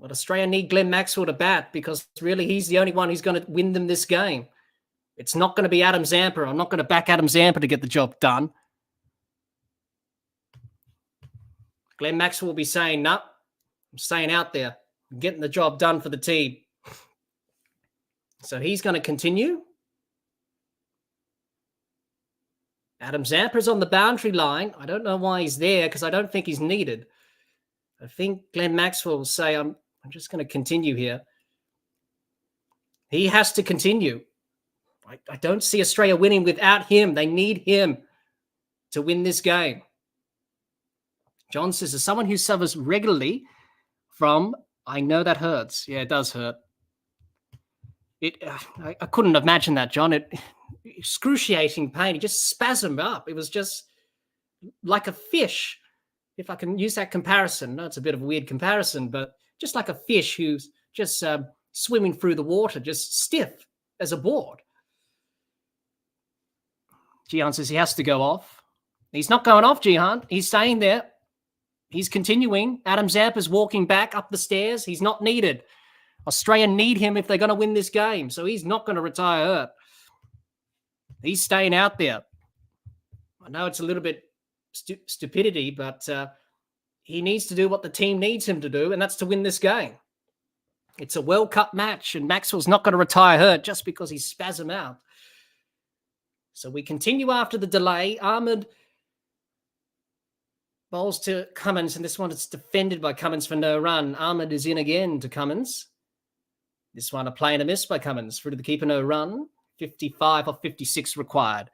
A: But Australia need Glenn Maxwell to bat because really he's the only one who's going to win them this game. It's not going to be Adam Zampa. I'm not going to back Adam Zampa to get the job done. Glenn Maxwell will be saying, no, I'm staying out there. I'm getting the job done for the team. So he's going to continue. Adam Zampa's on the boundary line. I don't know why he's there because I don't think he's needed. I think Glenn Maxwell will say, I'm just going to continue here. He has to continue. I don't see Australia winning without him. They need him to win this game. John says, as someone who suffers regularly from, I know that hurts. Yeah, it does hurt. I couldn't imagine that, John. Excruciating pain. It just spasmed up. It was just like a fish, if I can use that comparison. No, it's a bit of a weird comparison, but just like a fish who's just swimming through the water, just stiff as a board. Jihan says he has to go off. He's not going off, Jihan. He's staying there. He's continuing. Adam Zampa's walking back up the stairs. He's not needed. Australia need him if they're going to win this game. So he's not going to retire hurt. He's staying out there. I know it's a little bit stupidity, but he needs to do what the team needs him to do, and that's to win this game. It's a World Cup match, and Maxwell's not going to retire hurt just because he's spasmed out. So we continue after the delay. Ahmed bowls to Cummins, and this one is defended by Cummins for no run. Ahmed is in again to Cummins. This one a play and a miss by Cummins. Through to the keeper, no run. 55 or 56 required.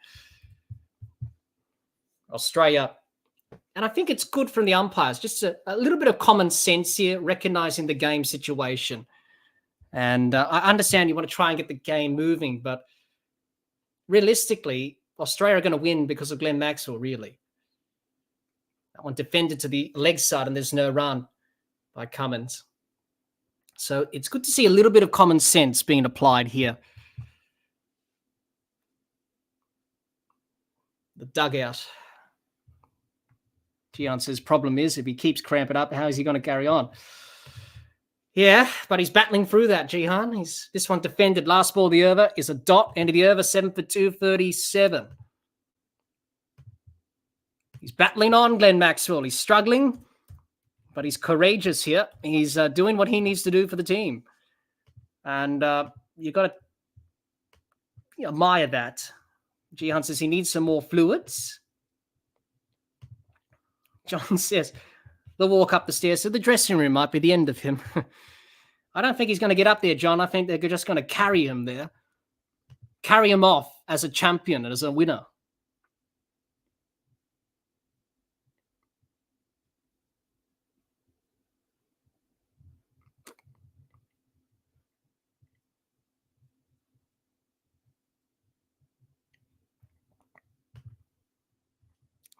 A: Australia. And I think it's good from the umpires. Just a little bit of common sense here, recognizing the game situation. And I understand you want to try and get the game moving, but realistically, Australia are going to win because of Glenn Maxwell, really. That one defended to the leg side, and there's no run by Cummins. So it's good to see a little bit of common sense being applied here. The dugout. Gian says, problem is, if he keeps cramping up, how is he going to carry on? Yeah, but he's battling through that, Jihan. This one defended. Last ball of the over is a dot. End of the over, 7 for 237. He's battling on, Glenn Maxwell. He's struggling, but he's courageous here. He's doing what he needs to do for the team. And you've got to admire that. Jihan says he needs some more fluids. John says they'll walk up the stairs. So the dressing room might be the end of him. I don't think he's going to get up there, John. I think they're just going to carry him there. Carry him off as a champion and as a winner.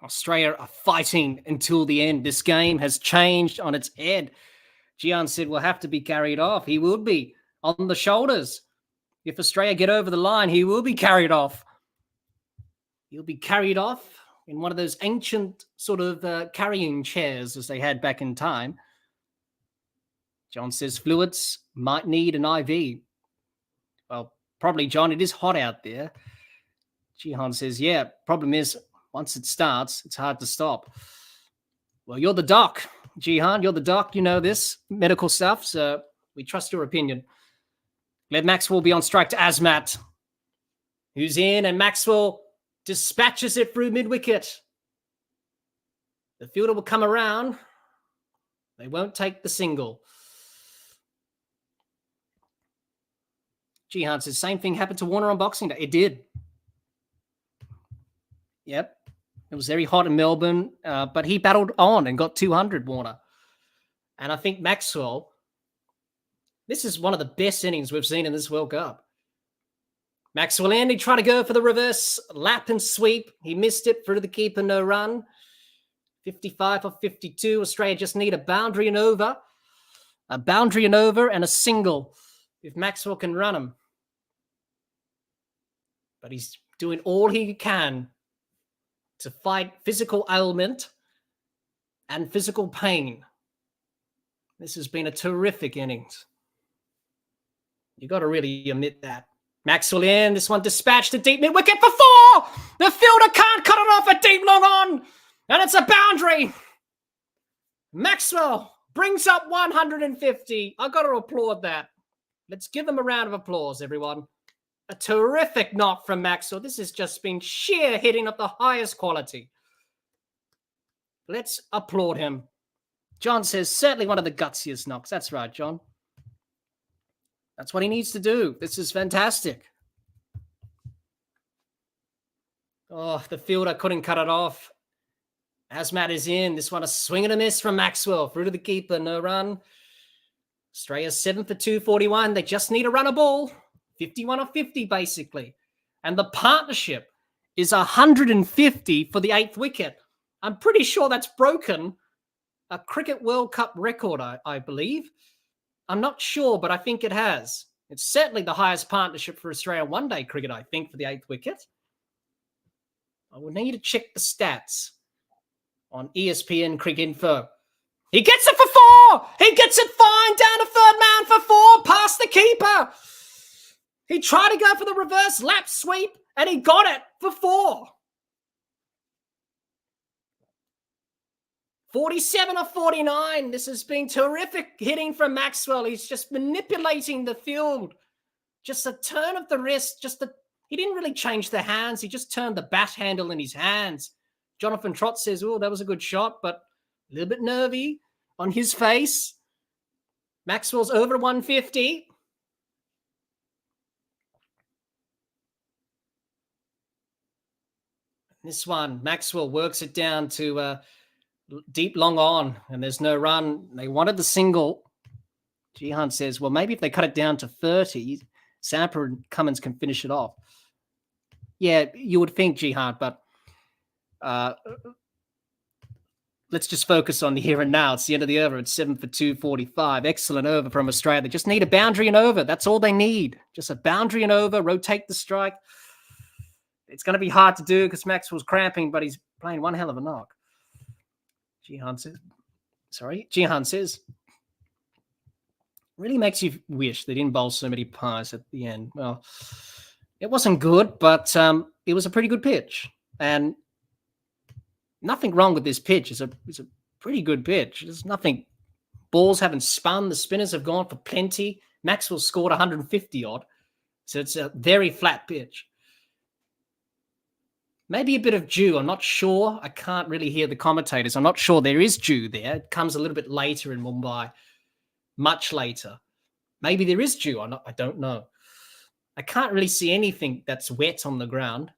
A: Australia are fighting until the end. This game has changed on its head. Jihan said will have to be carried off. He will be on the shoulders. If Australia get over the line, he will be carried off. He'll be carried off in one of those ancient sort of carrying chairs as they had back in time. John says fluids might need an IV. Well, probably, John, it is hot out there. Jihan says, yeah, problem is once it starts, it's hard to stop. Well, you're the doc, Jihan. You're the doc. You know this medical stuff, so we trust your opinion. Glenn Maxwell will be on strike to Azmat, who's in, and Maxwell dispatches it through mid-wicket. The fielder will come around. They won't take the single. Jihan says, same thing happened to Warner on Boxing Day. It did. Yep. It was very hot in Melbourne, but he battled on and got 200, Warner. And I think Maxwell, this is one of the best innings we've seen in this World Cup. Maxwell in, he tried to go for the reverse lap and sweep. He missed it through the keeper, no run. 55 or 52. Australia just need a boundary and over. A boundary and over and a single if Maxwell can run him. But he's doing all he can to fight physical ailment and physical pain. This has been a terrific innings. You got to really admit that. Maxwell in, this one dispatched to deep mid-wicket for 4! The fielder can't cut it off a deep long on, and it's a boundary. Maxwell brings up 150. I got to applaud that. Let's give him a round of applause, everyone. A terrific knock from Maxwell. This has just been sheer hitting of the highest quality. Let's applaud him. John says, certainly one of the gutsiest knocks. That's right, John. That's what he needs to do. This is fantastic. Oh, the fielder couldn't cut it off. Azmat is in. This one a swing and a miss from Maxwell. Through to the keeper. No run. Australia's 7 for 241. They just need a run a ball. 51 or 50, basically. And the partnership is 150 for the 8th wicket. I'm pretty sure that's broken a Cricket World Cup record, I believe. I'm not sure, but I think it has. It's certainly the highest partnership for Australian one-day cricket, I think, for the 8th wicket. I will need to check the stats on ESPN Cricket Info. He gets it for 4! He gets it fine down to third man for 4, past the keeper. He tried to go for the reverse lap sweep, and he got it for 4. 47 or 49. This has been terrific hitting from Maxwell. He's just manipulating the field. Just a turn of the wrist. He didn't really change the hands. He just turned the bat handle in his hands. Jonathan Trott says, oh, that was a good shot, but a little bit nervy on his face. Maxwell's over 150. This one, Maxwell works it down to deep long on, and there's no run. They wanted the single. Jihan says, well, maybe if they cut it down to 30, Sampa and Cummins can finish it off. Yeah, you would think, Jihan, but let's just focus on the here and now. It's the end of the over. It's 7 for 245. Excellent over from Australia. They just need a boundary and over. That's all they need. Just a boundary and over. Rotate the strike. It's going to be hard to do because Maxwell's cramping, but he's playing one hell of a knock. Jihan says, really makes you wish they didn't bowl so many pies at the end. Well, it wasn't good, but it was a pretty good pitch. And nothing wrong with this pitch. It's a pretty good pitch. There's nothing. Balls haven't spun. The spinners have gone for plenty. Maxwell scored 150 odd. So it's a very flat pitch. Maybe a bit of dew. I'm not sure. I can't really hear the commentators. I'm not sure there is dew there. It comes a little bit later in Mumbai, much later. Maybe there is dew. I don't know. I can't really see anything that's wet on the ground.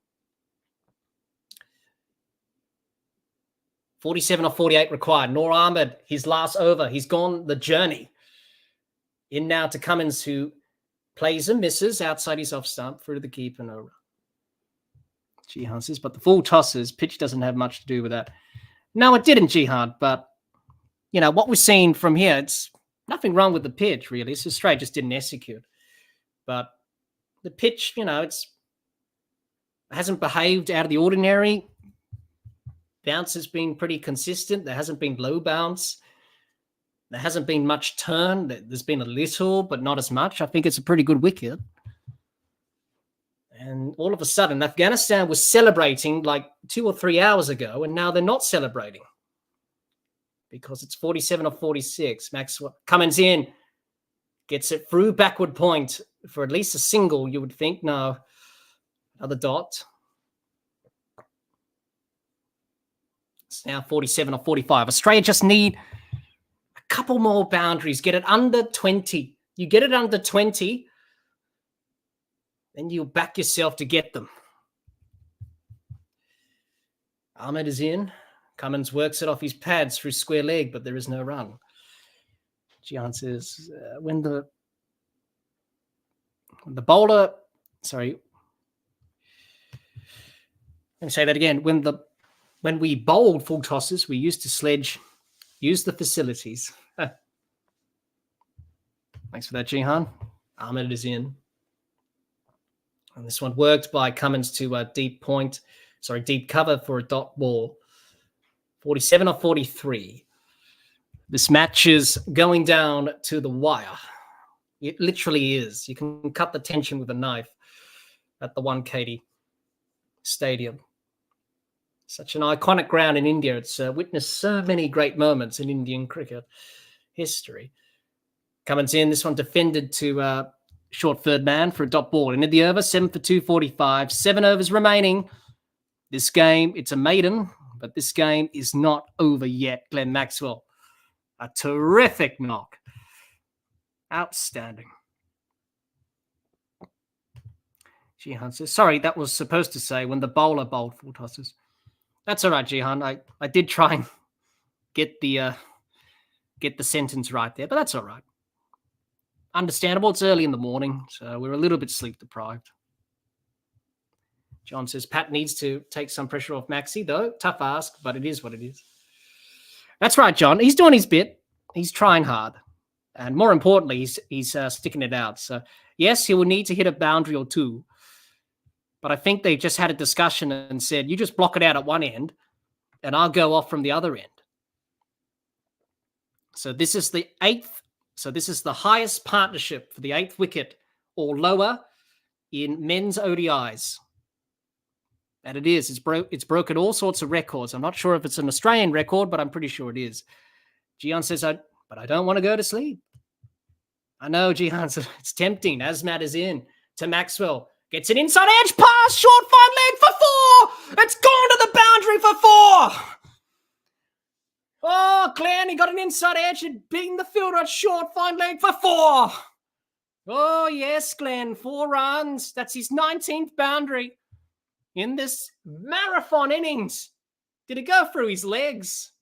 A: 47 or 48 required. Noor Ahmed, his last over. He's gone the journey. In now to Cummins, who plays and misses outside his off stump through to the keeper. No run. Jihan says, but the full tosses, pitch doesn't have much to do with that. No, it didn't, Jihan, but, what we're seeing from here, it's Nothing wrong with the pitch, really. It's Australia just didn't execute. But the pitch, it hasn't behaved out of the ordinary. Bounce has been pretty consistent. There hasn't been low bounce. There hasn't been much turn. There's been a little, but not as much. I think it's a pretty good wicket. And all of a sudden, Afghanistan was celebrating like 2 or 3 hours ago, and now they're not celebrating because it's 47 or 46. Maxwell Cummins in, gets it through backward point for at least a single, you would think. No, another dot. It's now 47 or 45. Australia just need a couple more boundaries. Get it under 20. You get it under 20, then you'll back yourself to get them. Ahmed is in. Cummins works it off his pads through square leg, but there is no run. Jihan says, when the bowler, sorry, let me say that again. When we bowled full tosses, we used to use the facilities. Thanks for that, Jihan. Ahmed is in. And this one worked by Cummins to deep cover for a dot ball. 47 or 43. This match is going down to the wire. It literally is. You can cut the tension with a knife at the Wankhede Stadium. Such an iconic ground in India. It's witnessed so many great moments in Indian cricket history. Cummins in. This one defended to short third man for a dot ball. Into the over, 7 for 245. 7 overs remaining. This game, it's a maiden, but this game is not over yet. Glenn Maxwell, a terrific knock. Outstanding. Jihan says, sorry, that was supposed to say when the bowler bowled full tosses. That's all right, Jihan. I did try and get the sentence right there, but that's all right. Understandable. It's early in the morning, so we're a little bit sleep deprived. John says, Pat needs to take some pressure off Maxi, though. Tough ask, but it is what it is. That's right, John. He's doing his bit. He's trying hard. And more importantly, he's sticking it out. So, yes, he will need to hit a boundary or two. But I think they just had a discussion and said, you just block it out at one end, and I'll go off from the other end. So this is the 8th. So this is the highest partnership for the 8th wicket or lower in men's ODIs. And it is. It's broken all sorts of records. I'm not sure if it's an Australian record, but I'm pretty sure it is. Jihan says, but I don't want to go to sleep. I know, Jihan says, it's tempting. Azmat is in to Maxwell. Gets an inside edge pass. Short fine leg for 4. It's gone to the boundary for 4. Oh, Glenn, he got an inside edge and beaten the fielder at short fine leg for 4. Oh, yes, Glenn, 4 runs. That's his 19th boundary in this marathon innings. Did it go through his legs?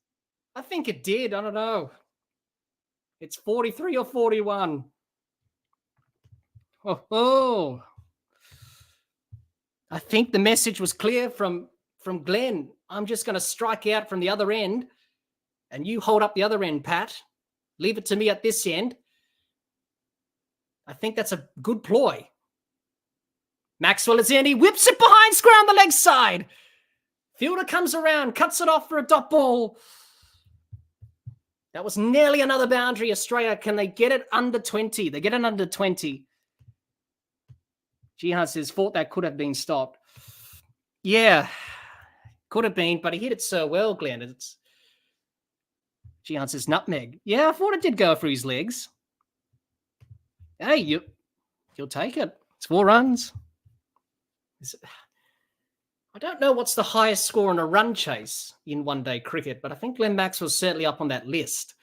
A: I think it did. I don't know. It's 43 or 41. Oh. I think the message was clear from Glenn. I'm just going to strike out from the other end, and you hold up the other end, Pat. Leave it to me at this end. I think that's a good ploy. Maxwell is in. He whips it behind square on the leg side. Fielder comes around, cuts it off for a dot ball. That was nearly another boundary. Australia, can they get it under 20? They get it under 20. Jihan says, thought that could have been stopped. Yeah, could have been, but he hit it so well, Glenn. Jihan says, nutmeg. Yeah, I thought it did go through his legs. Hey, you'll take it. It's 4 runs. I don't know what's the highest score in a run chase in one-day cricket, but I think Glenn Maxwell's certainly up on that list.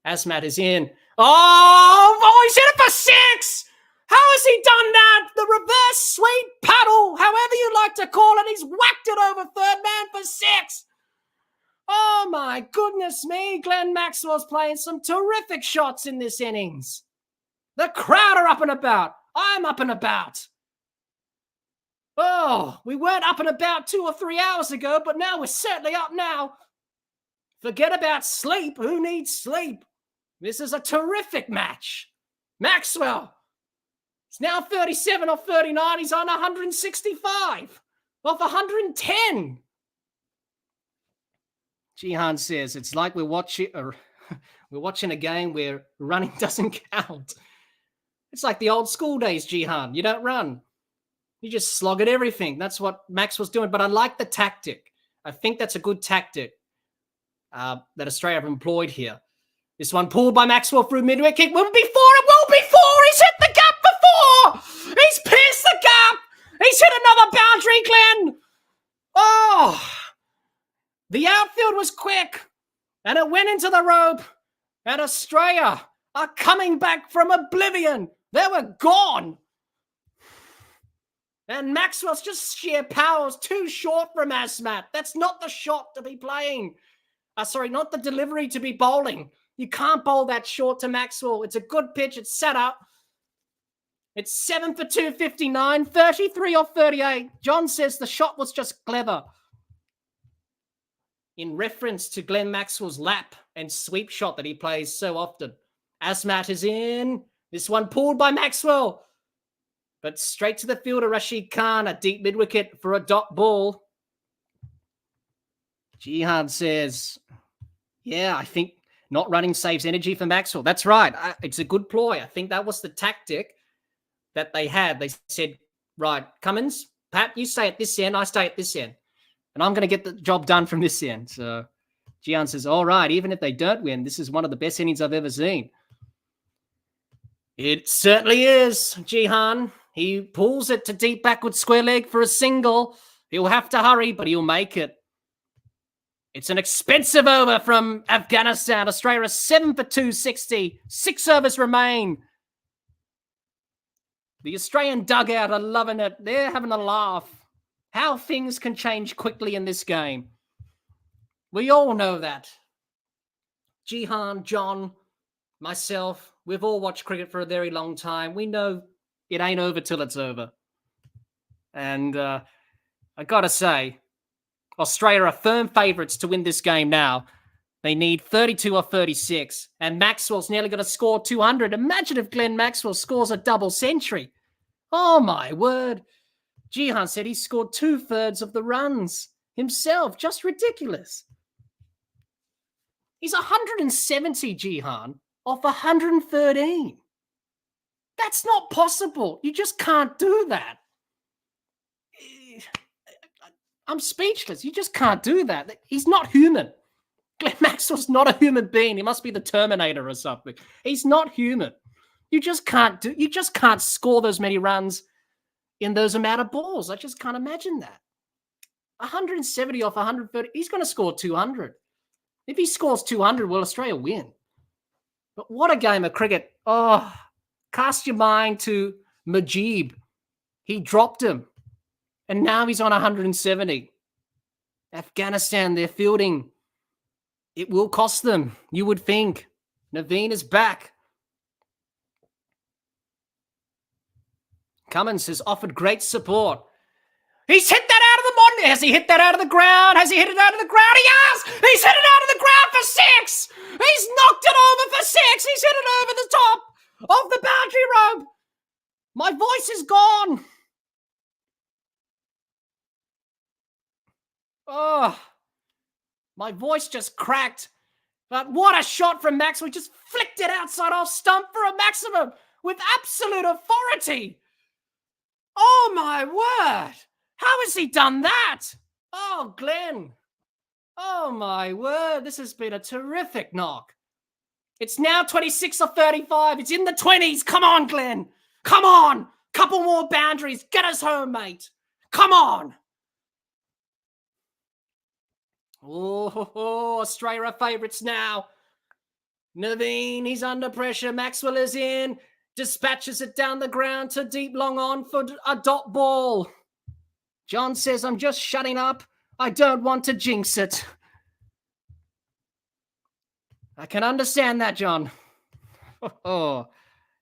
A: Azmat is in. Oh, he's hit it for 6! How has he done that? The reverse sweep paddle, however you like to call it. He's whacked it over third man for 6. Oh, my goodness me. Glenn Maxwell's playing some terrific shots in this innings. The crowd are up and about. I'm up and about. Oh, we weren't up and about 2 or 3 hours ago, but now we're certainly up now. Forget about sleep. Who needs sleep? This is a terrific match. Maxwell. It's now 37 off 39. He's on 165 off 110. Jihan says it's like we're watching a game where running doesn't count. It's like the old school days, Jihan. You don't run. You just slog at everything. That's what Max was doing. But I like the tactic. I think that's a good tactic that Australia have employed here. This one pulled by Maxwell through mid-wicket kick. Will be four. It will be four. He's hit the gap before. He's pierced the gap. He's hit another boundary, Glenn. Oh, the outfield was quick and it went into the rope. And Australia are coming back from oblivion. They were gone. And Maxwell's just sheer power's too short from Asmat. That's not the shot to be playing. Not the delivery to be bowling. You can't bowl that short to Maxwell. It's a good pitch. It's set up. It's 7 for 259, 33 off 38. John says the shot was just clever. In reference to Glenn Maxwell's lap and sweep shot that he plays so often. Asmat is in. This one pulled by Maxwell. But straight to the fielder, Rashid Khan, a deep mid-wicket for a dot ball. Jihan says, yeah, I think not running saves energy for Maxwell. That's right. It's a good ploy. I think that was the tactic that they had. They said, right, Cummins, Pat, you stay at this end, I stay at this end. And I'm going to get the job done from this end. So Jihan says, all right, even if they don't win, this is one of the best innings I've ever seen. It certainly is, Jihan. He pulls it to deep backward square leg for a single. He'll have to hurry, but he'll make it. It's an expensive over from Afghanistan. Australia 7 for 260. 6 overs remain. The Australian dugout are loving it. They're having a laugh. How things can change quickly in this game. We all know that. Jihan, John, myself, we've all watched cricket for a very long time. We know it ain't over till it's over. And I got to say, Australia are firm favourites to win this game now. They need 32 or 36. And Maxwell's nearly going to score 200. Imagine if Glenn Maxwell scores a double century. Oh, my word. Jihan said he scored 2/3 of the runs himself. Just ridiculous. He's 170, Jihan, off 113. That's not possible. You just can't do that. I'm speechless. You just can't do that. He's not human. Glenn Maxwell's not a human being. He must be the Terminator or something. He's not human. You just can't score those many runs in those amount of balls. I just can't imagine that. 170 off 130. He's going to score 200. If he scores 200, will Australia win? But what a game of cricket. Oh, cast your mind to Majib. He dropped him. And now he's on 170. Afghanistan, they're fielding. It will cost them, you would think. Naveen is back. Cummins has offered great support. He's hit that out of the money. Has he hit that out of the ground? Has he hit it out of the ground? He has! He's hit it out of the ground for 6! He's knocked it over for 6! He's hit it over the top of the boundary rope! My voice is gone. Oh, my voice just cracked. But what a shot from Max. We just flicked it outside off stump for a maximum with absolute authority. Oh, my word. How has he done that? Oh, Glenn. Oh, my word. This has been a terrific knock. It's now 26 or 35. It's in the 20s. Come on, Glenn. Come on. Couple more boundaries. Get us home, mate. Come on. Oh, Australia are favourites now. Naveen, he's under pressure. Maxwell is in. Dispatches it down the ground to deep long on for a dot ball. John says, I'm just shutting up. I don't want to jinx it. I can understand that, John. Oh,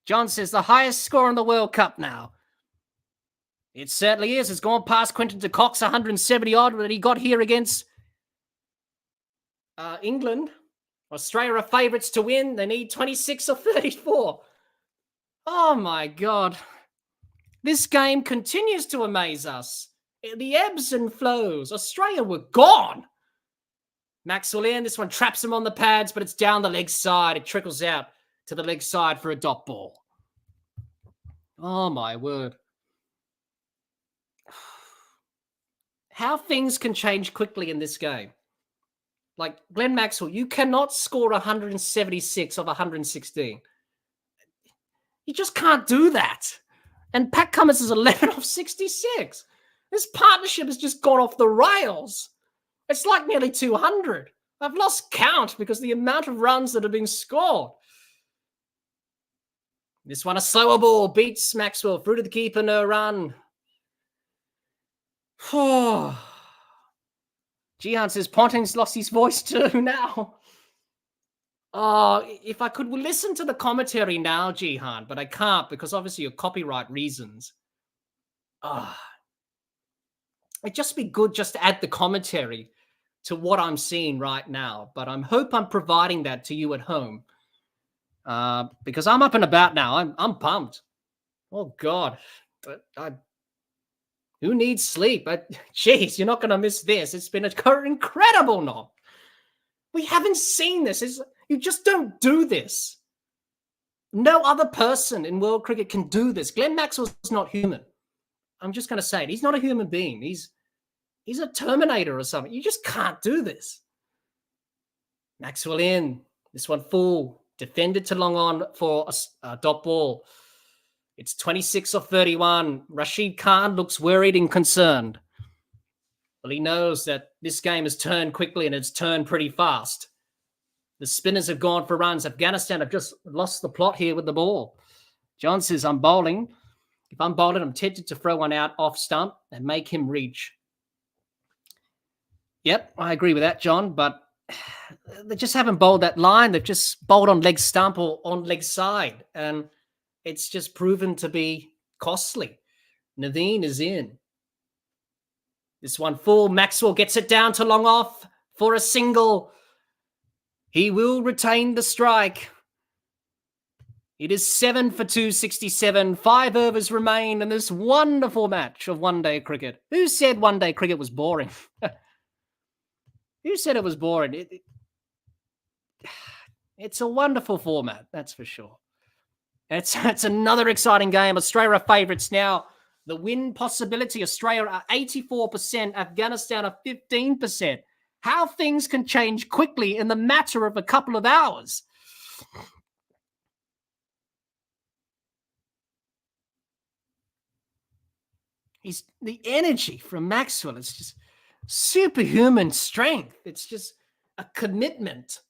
A: John says the highest score in the World Cup now. It certainly is. It's gone past Quinton de Kock's 170 odd that he got here against England. Australia are favourites to win. They need 26 or 34. Oh, my God. This game continues to amaze us. The ebbs and flows. Australia were gone. Maxwell in. This one traps him on the pads, but it's down the leg side. It trickles out to the leg side for a dot ball. Oh, my word. How things can change quickly in this game. Like, Glenn Maxwell, you cannot score 176 of 116. You just can't do that. And Pat Cummins is 11 of 66. This partnership has just gone off the rails. It's like nearly 200. I've lost count because the amount of runs that have been scored. This one, a slower ball, beats Maxwell. Through to the keeper, no run. Jihan says Ponting's lost his voice too now. Oh, if I could listen to the commentary now, Jihan, but I can't because obviously of copyright reasons. It'd just be good just to add the commentary to what I'm seeing right now. But I hope I'm providing that to you at home because I'm up and about now. I'm pumped. Oh, God. But who needs sleep? Jeez, you're not going to miss this. It's been incredible, Knob. We haven't seen this. You just don't do this. No other person in world cricket can do this. Glenn Maxwell's not human. I'm just going to say it. He's not a human being. He's a Terminator or something. You just can't do this. Maxwell in. This one full. Defended to long on for a dot ball. It's 26 or 31. Rashid Khan looks worried and concerned. Well, he knows that this game has turned quickly and it's turned pretty fast. The spinners have gone for runs. Afghanistan have just lost the plot here with the ball. John says, I'm bowling. If I'm bowling, I'm tempted to throw one out off stump and make him reach. Yep, I agree with that, John, but they just haven't bowled that line. They've just bowled on leg stump or on leg side, and it's just proven to be costly. Naveen is in. This one full. Maxwell gets it down to long off for a single. He will retain the strike. It is 7 for 267. 5 overs remain in this wonderful match of one-day cricket. Who said one-day cricket was boring? Who said it was boring? It's a wonderful format, that's for sure. It's another exciting game. Australia are favourites now. The win possibility, Australia are 84%, Afghanistan are 15%. How things can change quickly in the matter of a couple of hours. The energy from Maxwell is just superhuman strength. It's just a commitment.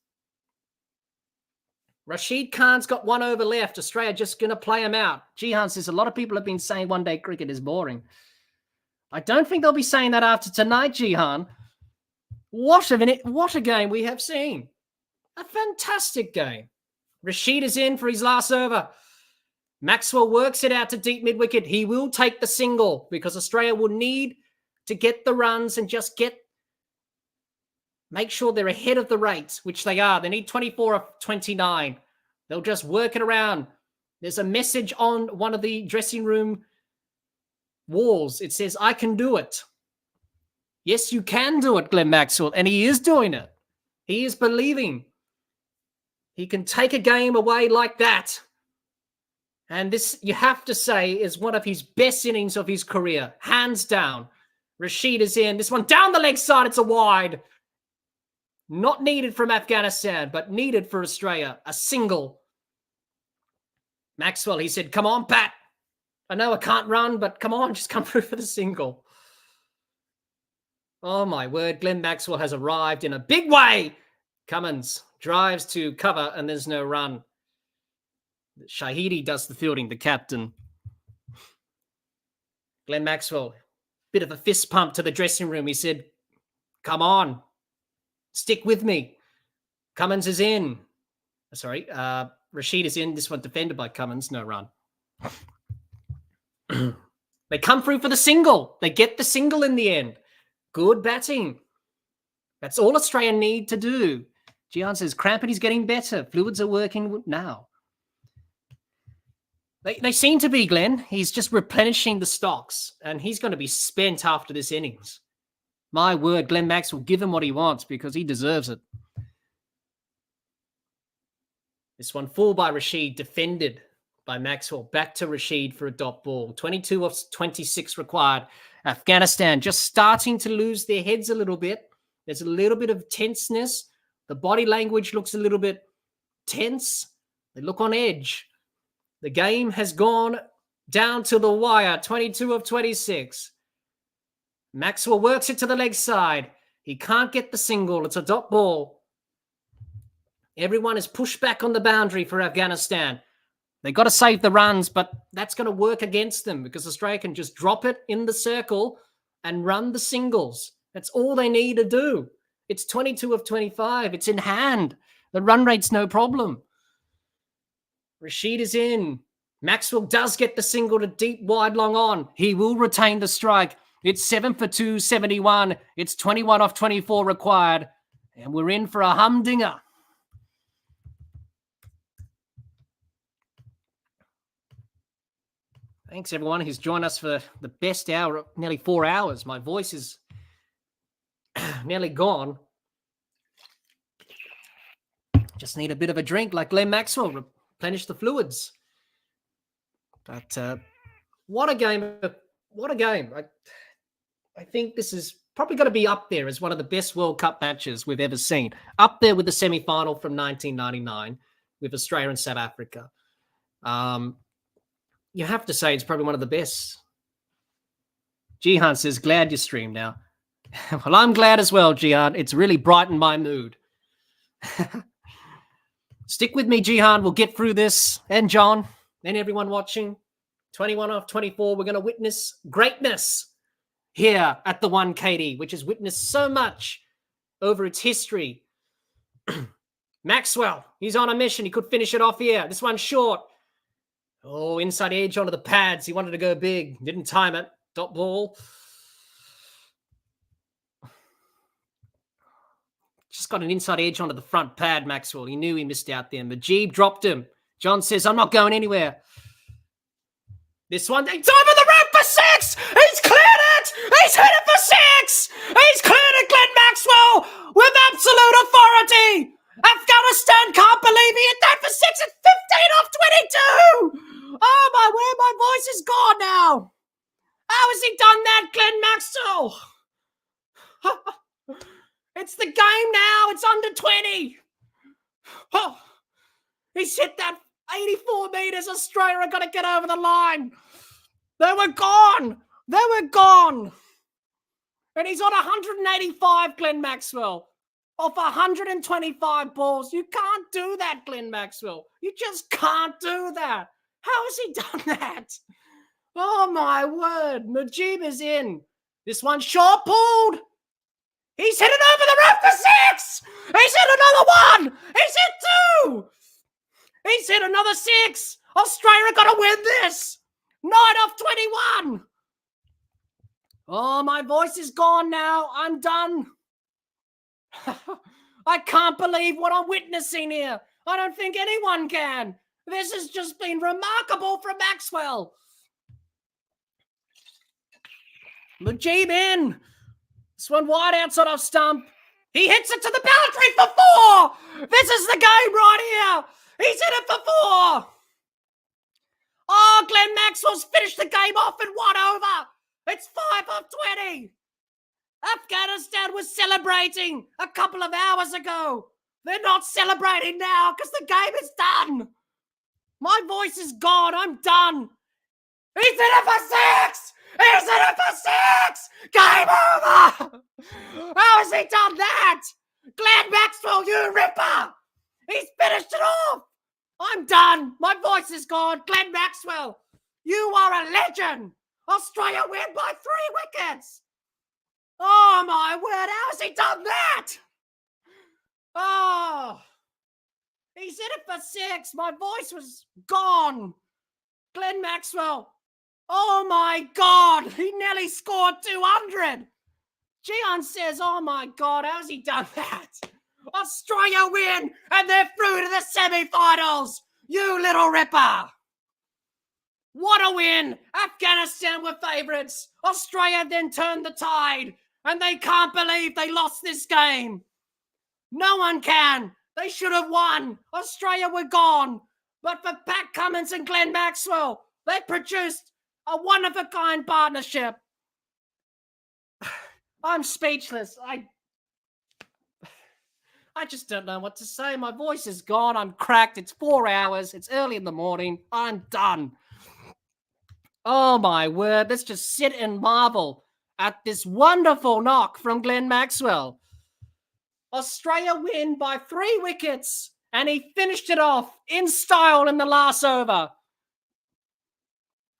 A: Rashid Khan's got 1 over left. Australia just going to play him out. Jihan says a lot of people have been saying one-day cricket is boring. I don't think they'll be saying that after tonight, Jihan. What a game we have seen. A fantastic game. Rashid is in for his last over. Maxwell works it out to deep mid-wicket. He will take the single because Australia will need to get the runs and just make sure they're ahead of the rates, which they are. They need 24 of 29. They'll just work it around. There's a message on one of the dressing room walls. It says, I can do it. Yes, you can do it, Glenn Maxwell, and he is doing it. He is believing. He can take a game away like that. And this, you have to say, is one of his best innings of his career. Hands down. Rashid is in. This one down the leg side. It's a wide. Not needed from Afghanistan, but needed for Australia. A single. Maxwell, he said, come on, Pat. I know I can't run, but come on, just come through for the single. Oh, my word. Glenn Maxwell has arrived in a big way. Cummins drives to cover, and there's no run. Shahidi does the fielding, the captain. Glenn Maxwell, bit of a fist pump to the dressing room. He said, come on, stick with me. Cummins is in. Sorry, Rashid is in. This one defended by Cummins, no run. They come through for the single. They get the single in the end. Good batting. That's all Australia need to do. Gian says, cramping is getting better. Fluids are working now. They seem to be, Glenn. He's just replenishing the stocks, and he's going to be spent after this innings. My word, Glenn Maxwell, give him what he wants because he deserves it. This one, full by Rashid, defended by Maxwell. Back to Rashid for a dot ball. 22 of 26 required. Afghanistan just starting to lose their heads a little bit. There's a little bit of tenseness. The body language looks a little bit tense. They look on edge. The game has gone down to the wire. 22 of 26. Maxwell works it to the leg side. He can't get the single. It's a dot ball. Everyone is pushed back on the boundary for Afghanistan. They got to save the runs, but that's going to work against them because Australia can just drop it in the circle and run the singles. That's all they need to do. It's 22 of 25. It's in hand. The run rate's no problem. Rashid is in. Maxwell does get the single to deep, wide, long on. He will retain the strike. It's 7 for 271. It's 21 off 24 required. And we're in for a humdinger. Thanks, everyone who's joined us for the best hour, nearly 4 hours. My voice is nearly gone. Just need a bit of a drink like Glenn Maxwell, replenish the fluids. But what a game. What a game. I think this is probably going to be up there as one of the best World Cup matches we've ever seen. Up there with the semi-final from 1999 with Australia and South Africa. You have to say it's probably one of the best. Jihan says, glad you stream now. Well, I'm glad as well, Jihan. It's really brightened my mood. Stick with me, Jihan. We'll get through this. And John, and everyone watching. 21 off 24. We're going to witness greatness here at the Wankhede, which has witnessed so much over its history. Maxwell, he's on a mission. He could finish it off here. This one's short. Oh, inside edge onto the pads. He wanted to go big. Didn't time it. Dot ball. Just got an inside edge onto the front pad, Maxwell. He knew he missed out there. Majib dropped him. John says, I'm not going anywhere. This one, it's over the rope for 6! He's cleared it! He's hit it for 6! He's cleared it, Glenn Maxwell, with absolute authority! Afghanistan can't believe he hit that for 6 at 15 off 22! Oh my word, my voice is gone now. How has he done that, Glenn Maxwell? It's the game now. It's under 20. Oh, he's hit that 84 metres. Australia are going to get over the line. They were gone. They were gone. And he's on 185, Glenn Maxwell. Off 125 balls. You can't do that, Glenn Maxwell. You just can't do that. How has he done that? Oh, my word. Majib is in. This one's short pulled. He's hit it over the rope for 6. He's hit another one. He's hit 2. He's hit another 6. Australia got to win this. 9 off 21. Oh, my voice is gone now. I'm done. I can't believe what I'm witnessing here. I don't think anyone can. This has just been remarkable from Maxwell. Majib in. This one wide outside off stump. He hits it to the boundary for 4. This is the game right here. He's hit it for 4. Oh, Glenn Maxwell's finished the game off in 1 over. It's 5 off 20. Afghanistan was celebrating a couple of hours ago. They're not celebrating now because the game is done. My voice is gone. I'm done. He's hit it for 6. He's hit it for 6. Game over. How has he done that? Glenn Maxwell, you ripper. He's finished it off. I'm done. My voice is gone. Glenn Maxwell, you are a legend. Australia win by 3 wickets. Oh, my word. How has he done that? Oh, he's hit it for 6. My voice was gone. Glenn Maxwell. Oh, my God. He nearly scored 200. Gian says, oh, my God. How's he done that? Australia win, and they're through to the semi-finals. You little ripper. What a win. Afghanistan were favourites. Australia then turned the tide, and they can't believe they lost this game. No one can. They should have won. Australia were gone. But for Pat Cummins and Glenn Maxwell, they produced a one-of-a-kind partnership. I'm speechless. I just don't know what to say. My voice is gone. I'm cracked. It's 4 hours. It's early in the morning. I'm done. Oh, my word. Let's just sit and marvel at this wonderful knock from Glenn Maxwell. Australia win by 3 wickets, and he finished it off in style in the last over.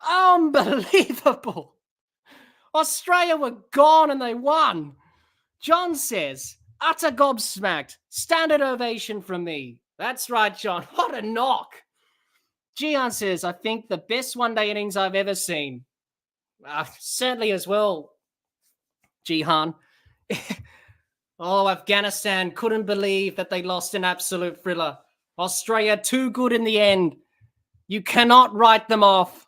A: Unbelievable. Australia were gone and they won. John says, utter gobsmacked. Standard ovation from me. That's right, John. What a knock. Gian says, I think the best one-day innings I've ever seen. Certainly as well, Jihan. Afghanistan couldn't believe that they lost an absolute thriller. Australia too good in the end. You cannot write them off.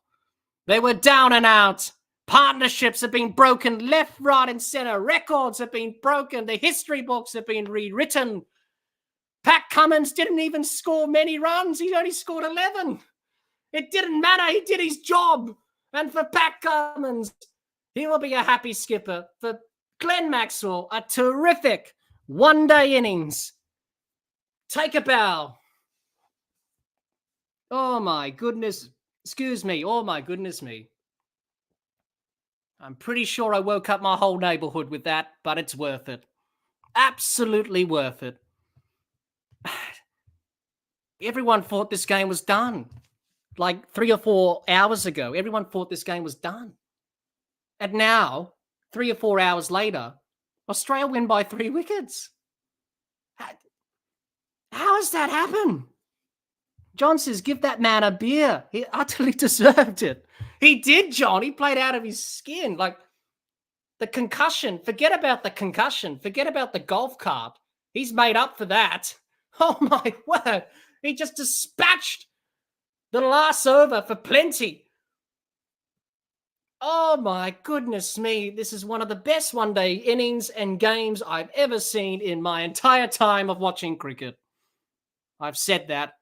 A: They were down and out. Partnerships have been broken left, right, and centre. Records have been broken. The history books have been rewritten. Pat Cummins didn't even score many runs. He only scored 11. It didn't matter. He did his job. And for Pat Cummins, he will be a happy skipper. For Glenn Maxwell, a terrific one-day innings. Take a bow. Oh, my goodness. Excuse me. Oh, my goodness me. I'm pretty sure I woke up my whole neighborhood with that, but it's worth it. Absolutely worth it. Everyone thought this game was done. Like 3 or 4 hours ago, everyone thought this game was done. And now, 3 or 4 hours later, Australia win by 3 wickets. How has that happened? John says, give that man a beer. He utterly deserved it. He did, John. He played out of his skin. Like the concussion. Forget about the concussion. Forget about the golf cart. He's made up for that. Oh, my word. He just dispatched the last over for plenty. Oh, my goodness me. This is one of the best one-day innings and games I've ever seen in my entire time of watching cricket. I've said that.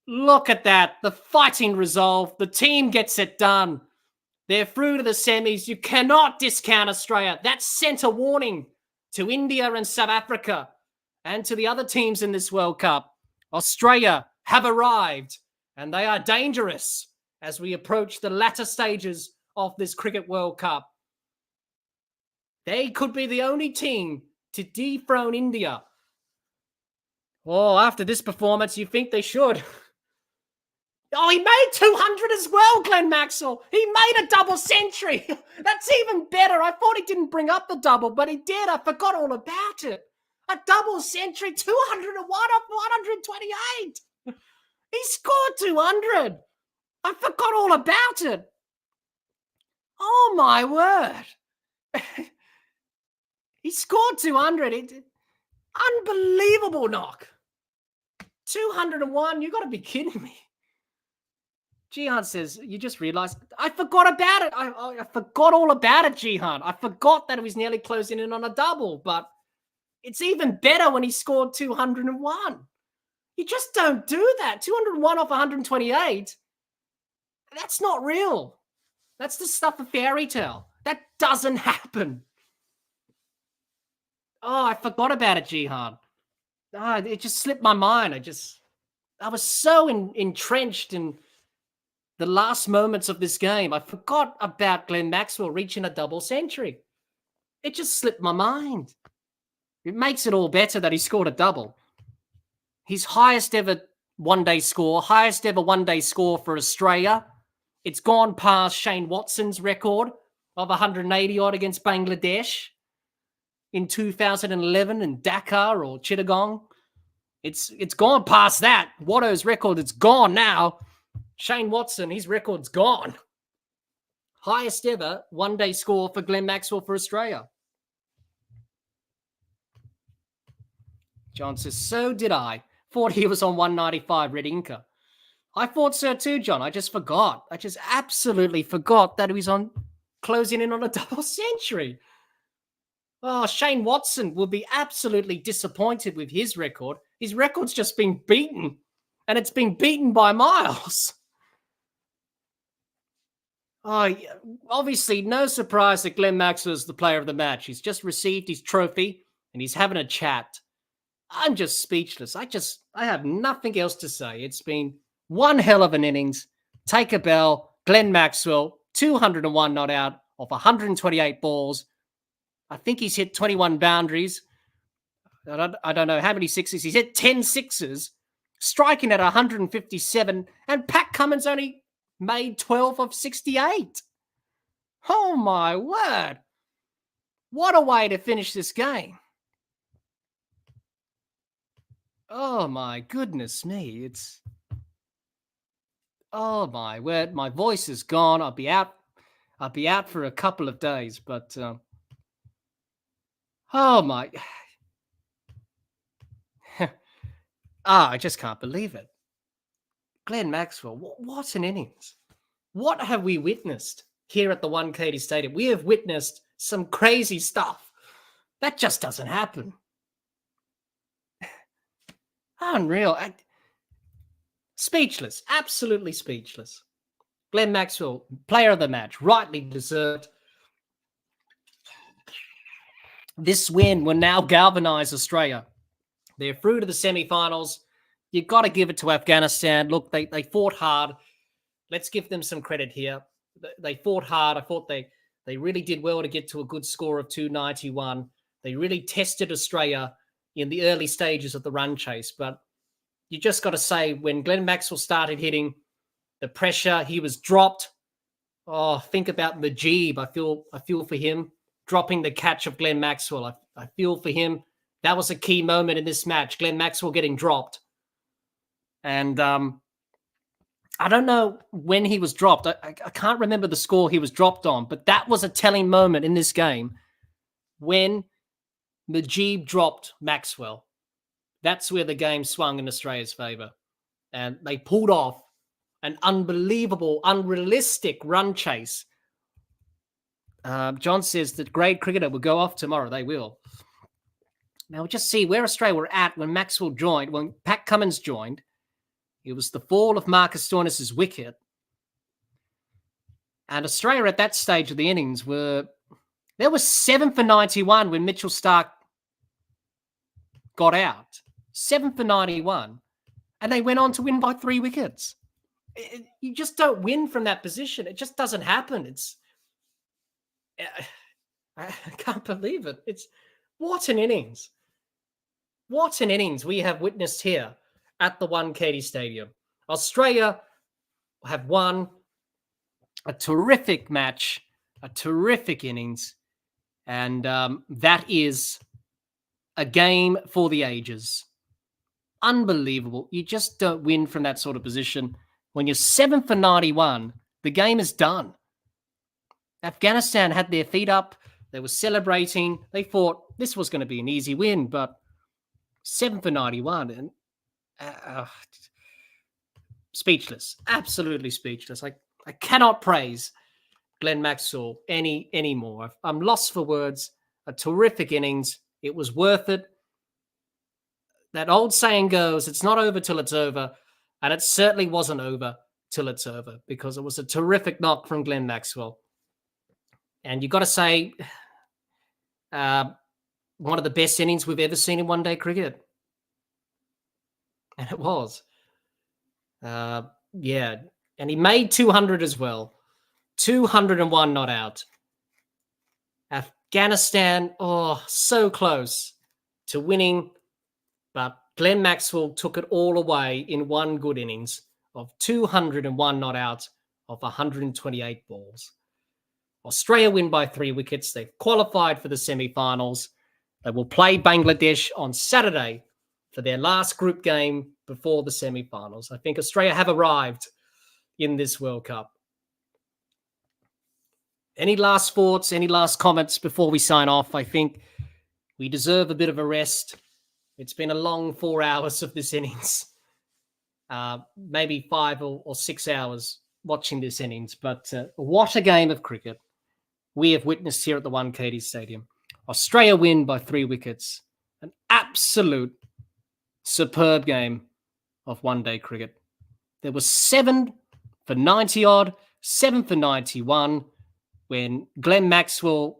A: Look at that. The fighting resolve. The team gets it done. They're through to the semis. You cannot discount Australia. That sent a warning to India and South Africa and to the other teams in this World Cup. Australia have arrived and they are dangerous as we approach the latter stages of this Cricket World Cup. They could be the only team to dethrone India. Oh, after this performance, you think they should. Oh, he made 200 as well, Glenn Maxwell. He made a double century. That's even better. I thought he didn't bring up the double, but he did. I forgot all about it. A double century, 201 off 128. He scored 200. I forgot all about it. Oh, my word. He scored 200. Unbelievable knock. 201. You got to be kidding me. Jihan says, you just realized, I forgot about it. I forgot all about it, Jihan. I forgot that it was nearly closing in on a double, but it's even better when he scored 201. You just don't do that. 201 off 128. That's not real. That's the stuff of fairy tale. That doesn't happen. Oh, I forgot about it, Jihan. Oh, it just slipped my mind. I was so entrenched in the last moments of this game. I forgot about Glenn Maxwell reaching a double century. It just slipped my mind. It makes it all better that he scored a double. His highest ever one-day score for Australia. It's gone past Shane Watson's record of 180-odd against Bangladesh in 2011 in Dakar or Chittagong. It's gone past that. Watto's record, it's gone now. Shane Watson, his record's gone. Highest ever one-day score for Glenn Maxwell for Australia. John says, so did I. Thought he was on 195 red inker. I thought so too, John. I just forgot. I just absolutely forgot that he was on closing in on a double century. Oh, Shane Watson will be absolutely disappointed with his record. His record's just been beaten, and it's been beaten by miles. Oh, obviously, no surprise that Glenn Maxwell is the player of the match. He's just received his trophy, and he's having a chat. I'm just speechless. I have nothing else to say. It's been one hell of an innings. Take a bell. Glenn Maxwell, 201 not out of 128 balls. I think he's hit 21 boundaries. I don't know how many sixes. He's hit 10 sixes, striking at 157, and Pat Cummins only made 12 of 68. Oh, my word. What a way to finish this game. Oh, my goodness me. Oh, my word. My voice is gone. I'll be out for a couple of days, but... oh, my... I just can't believe it. Glenn Maxwell, what an innings. What have we witnessed here at the Wankhede Stadium? We have witnessed some crazy stuff. That just doesn't happen. Unreal. Speechless. Absolutely speechless. Glenn Maxwell, player of the match, rightly deserved. This win will now galvanise Australia. They're through to the semi-finals. You've got to give it to Afghanistan. Look, they fought hard. Let's give them some credit here. They fought hard. I thought they really did well to get to a good score of 291. They really tested Australia in the early stages of the run chase. But you just got to say, when Glenn Maxwell started hitting, the pressure, he was dropped. Oh, think about Mujeeb. I feel for him. Dropping the catch of Glenn Maxwell. I feel for him. That was a key moment in this match. Glenn Maxwell getting dropped. And I don't know when he was dropped. I can't remember the score he was dropped on, but that was a telling moment in this game when Mujeeb dropped Maxwell. That's where the game swung in Australia's favour. And they pulled off an unbelievable, unrealistic run chase. John says that grade cricketer will go off tomorrow. They will. Now, we'll just see where Australia were at when Maxwell joined, when Pat Cummins joined. It was the fall of Marcus Stoinis' wicket. And Australia at that stage of the innings there was 7 for 91 when Mitchell Starc got out. 7 for 91. And they went on to win by 3 wickets. You just don't win from that position. It just doesn't happen. I can't believe it. What an innings. What an innings we have witnessed here at the Wankhede Stadium. Australia have won a terrific match, a terrific innings, and that is a game for the ages. Unbelievable. You just don't win from that sort of position. When you're 7 for 91, the game is done. Afghanistan had their feet up. They were celebrating. They thought this was going to be an easy win, but 7 for 91 and speechless, absolutely speechless. I cannot praise Glenn Maxwell anymore. I'm lost for words. A terrific innings. It was worth it. That old saying goes, it's not over till it's over, and it certainly wasn't over till it's over because it was a terrific knock from Glenn Maxwell. And you've got to say, one of the best innings we've ever seen in one-day cricket. And it was. Yeah. And he made 200 as well. 201 not out. Afghanistan, so close to winning. But Glenn Maxwell took it all away in one good innings of 201 not out of 128 balls. Australia win by 3 wickets. They've qualified for the semi-finals. They will play Bangladesh on Saturday for their last group game before the semi-finals. I think Australia have arrived in this World Cup. Any last thoughts, any last comments before we sign off? I think we deserve a bit of a rest. It's been a long 4 hours of this innings. Maybe 5 or 6 hours watching this innings. But what a game of cricket we have witnessed here at the Wankhede Stadium. Australia win by 3 wickets. An absolute superb game of one-day cricket. There was 7 for 90-odd, 7 for 91 when Glenn Maxwell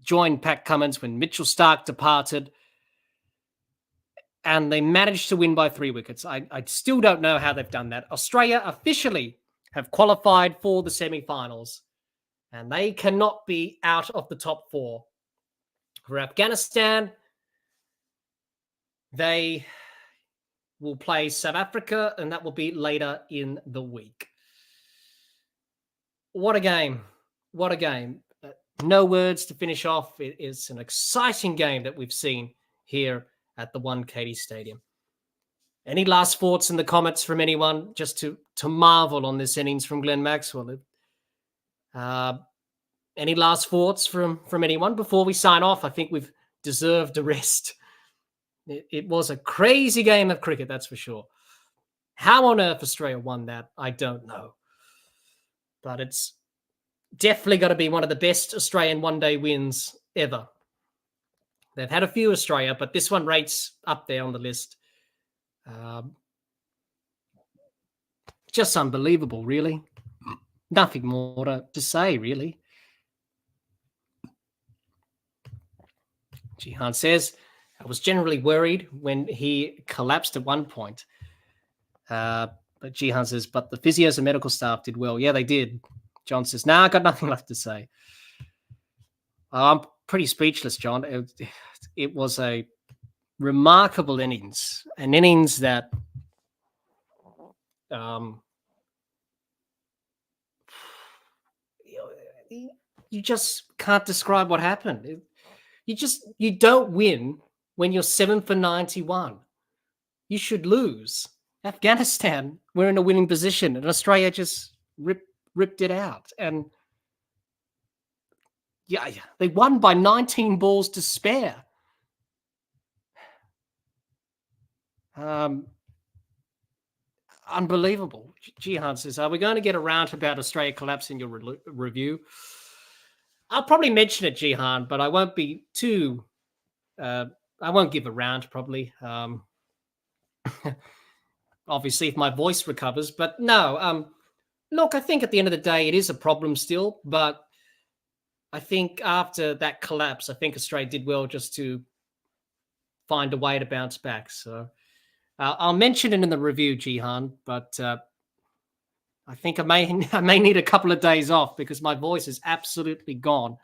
A: joined Pat Cummins, when Mitchell Starc departed, and they managed to win by 3 wickets. I still don't know how they've done that. Australia officially have qualified for the semi-finals, and they cannot be out of the top 4. For Afghanistan, they will play South Africa, and that will be later in the week. What a game. What a game. No words to finish off. It is an exciting game that we've seen here at the Wankhede Stadium. Any last thoughts in the comments from anyone just to marvel on this innings from Glenn Maxwell? Any last thoughts from anyone before we sign off? I think we've deserved a rest. It was a crazy game of cricket, that's for sure. How on earth Australia won that, I don't know. But it's definitely got to be one of the best Australian one-day wins ever. They've had a few, Australia, but this one rates up there on the list. Just unbelievable, really. Nothing more to say, really. Jihan says, I was generally worried when he collapsed at one point. But Jihan says, but the physios and medical staff did well. Yeah, they did. John says, I got nothing left to say. I'm pretty speechless, John. It was a remarkable innings. An innings that you just can't describe what happened. You don't win when you're 7 for 91. You should lose. Afghanistan were in a winning position, and Australia just ripped it out. And yeah, they won by 19 balls to spare. Unbelievable. Jihan says, are we going to get around about Australia collapse in your review? I'll probably mention it, Jihan, but I won't be too... I won't give a round, probably. Obviously, if my voice recovers. But no, look, I think at the end of the day, it is a problem still. But I think after that collapse, I think Australia did well just to find a way to bounce back. So I'll mention it in the review, Jihan, but I think I may need a couple of days off because my voice is absolutely gone.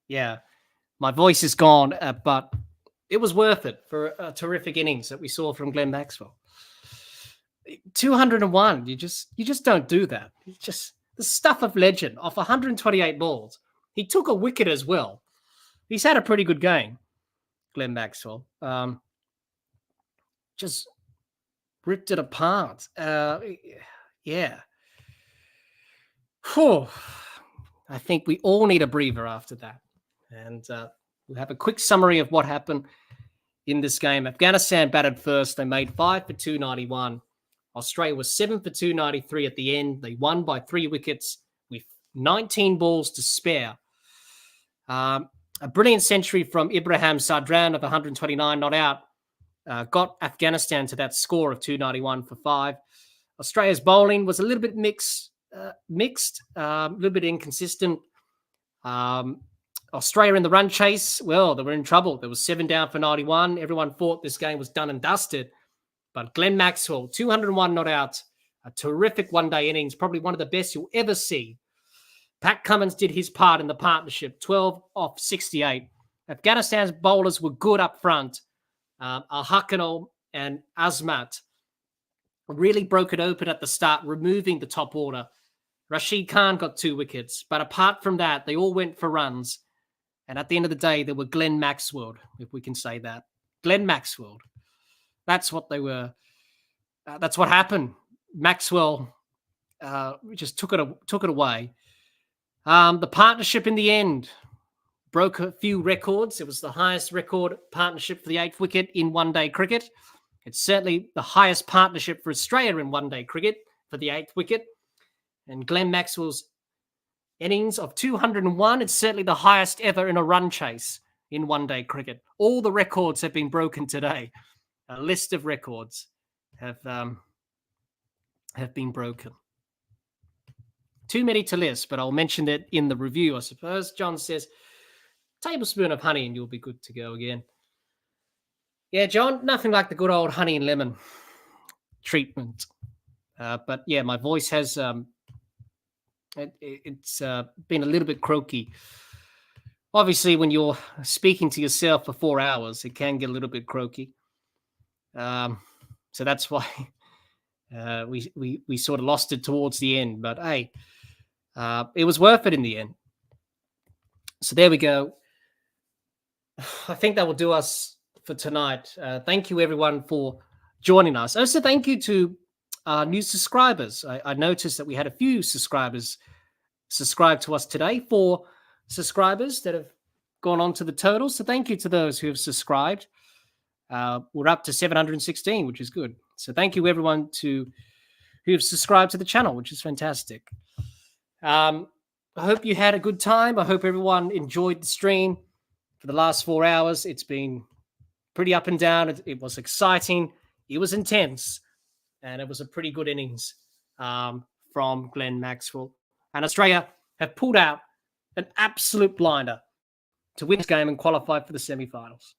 A: Yeah, my voice is gone, but it was worth it for a terrific innings that we saw from Glenn Maxwell. 201, you just don't do that. It's just the stuff of legend off 128 balls. He took a wicket as well. He's had a pretty good game, Glenn Maxwell. Just ripped it apart. Yeah. Whew. I think we all need a breather after that. And we'll have a quick summary of what happened in this game. Afghanistan batted first. They made 5 for 291. Australia was 7 for 293 at the end. They won by 3 wickets with 19 balls to spare. A brilliant century from Ibrahim Sadran of 129 not out got Afghanistan to that score of 291 for 5. Australia's bowling was a little bit mixed, a little bit inconsistent. Australia in the run chase, well, they were in trouble. There was 7 down for 91. Everyone thought this game was done and dusted. But Glenn Maxwell, 201 not out, a terrific one-day innings, probably one of the best you'll ever see. Pat Cummins did his part in the partnership, 12 off 68. Afghanistan's bowlers were good up front. Al-Hakanal and Azmat really broke it open at the start, removing the top order. Rashid Khan got 2 wickets. But apart from that, they all went for runs. And at the end of the day, they were Glenn Maxwell, if we can say that. Glenn Maxwell. That's what they were. That's what happened. Maxwell just took it away. The partnership in the end, broke a few records. It was the highest record partnership for the 8th wicket in one-day cricket. It's certainly the highest partnership for Australia in one-day cricket for the 8th wicket. And Glenn Maxwell's innings of 201, it's certainly the highest ever in a run chase in one-day cricket. All the records have been broken today. A list of records have been broken. Too many to list, but I'll mention it in the review, I suppose. John says, tablespoon of honey and you'll be good to go again. Yeah, John, nothing like the good old honey and lemon treatment. But yeah, my voice has it's been a little bit croaky. Obviously, when you're speaking to yourself for 4 hours, it can get a little bit croaky. So that's why we sort of lost it towards the end. But hey, it was worth it in the end. So there we go. I think that will do us for tonight. Thank you, everyone, for joining us. Also, thank you to new subscribers. I noticed that we had a few subscribers subscribe to us today. 4 subscribers that have gone on to the total. So thank you to those who have subscribed. We're up to 716, which is good. So thank you, everyone, who have subscribed to the channel, which is fantastic. I hope you had a good time. I hope everyone enjoyed the stream for the last 4 hours. It's been pretty up and down. It was exciting. It was intense. And it was a pretty good innings from Glenn Maxwell. And Australia have pulled out an absolute blinder to win this game and qualify for the semi-finals.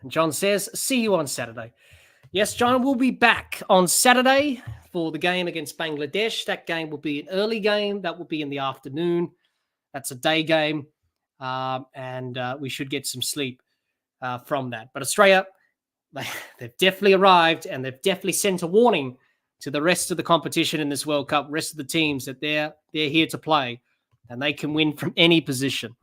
A: And John says, see you on Saturday. Yes, John, we'll be back on Saturday for the game against Bangladesh. That game will be an early game. That will be in the afternoon. That's a day game. And we should get some sleep from that. But Australia, they've definitely arrived, and they've definitely sent a warning to the rest of the competition in this World Cup, rest of the teams, that they're here to play and they can win from any position.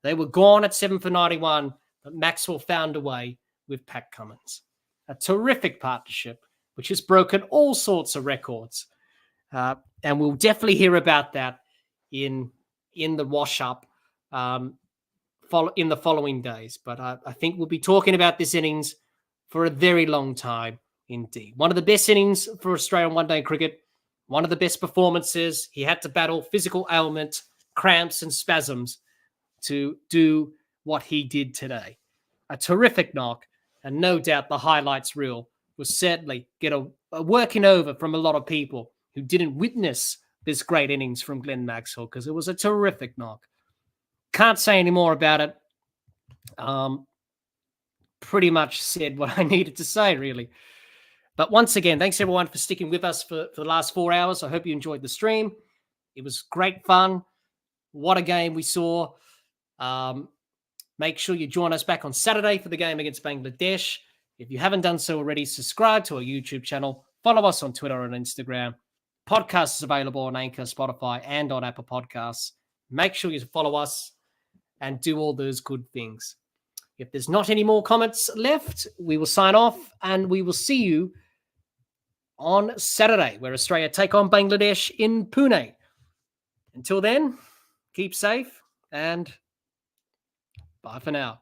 A: They were gone at 7 for 91, but Maxwell found a way with Pat Cummins. A terrific partnership, which has broken all sorts of records. And we'll definitely hear about that in the wash-up in the following days. But I think we'll be talking about this innings for a very long time indeed. One of the best innings for Australian one-day cricket, one of the best performances. He had to battle physical ailment, cramps and spasms to do what he did today. A terrific knock, and no doubt the highlights reel will certainly get a working over from a lot of people who didn't witness this great innings from Glenn Maxwell, because it was a terrific knock. Can't say any more about it. Pretty much said what I needed to say, really. But once again, thanks everyone for sticking with us for the last 4 hours. I hope you enjoyed the stream. It was great fun. What a game we saw. Make sure you join us back on Saturday for the game against Bangladesh. If you haven't done so already, subscribe to our YouTube channel. Follow us on Twitter and Instagram. Podcast is available on Anchor, Spotify, and on Apple Podcasts. Make sure you follow us and do all those good things. If there's not any more comments left, we will sign off, and we will see you on Saturday, where Australia take on Bangladesh in Pune. Until then, keep safe and bye for now.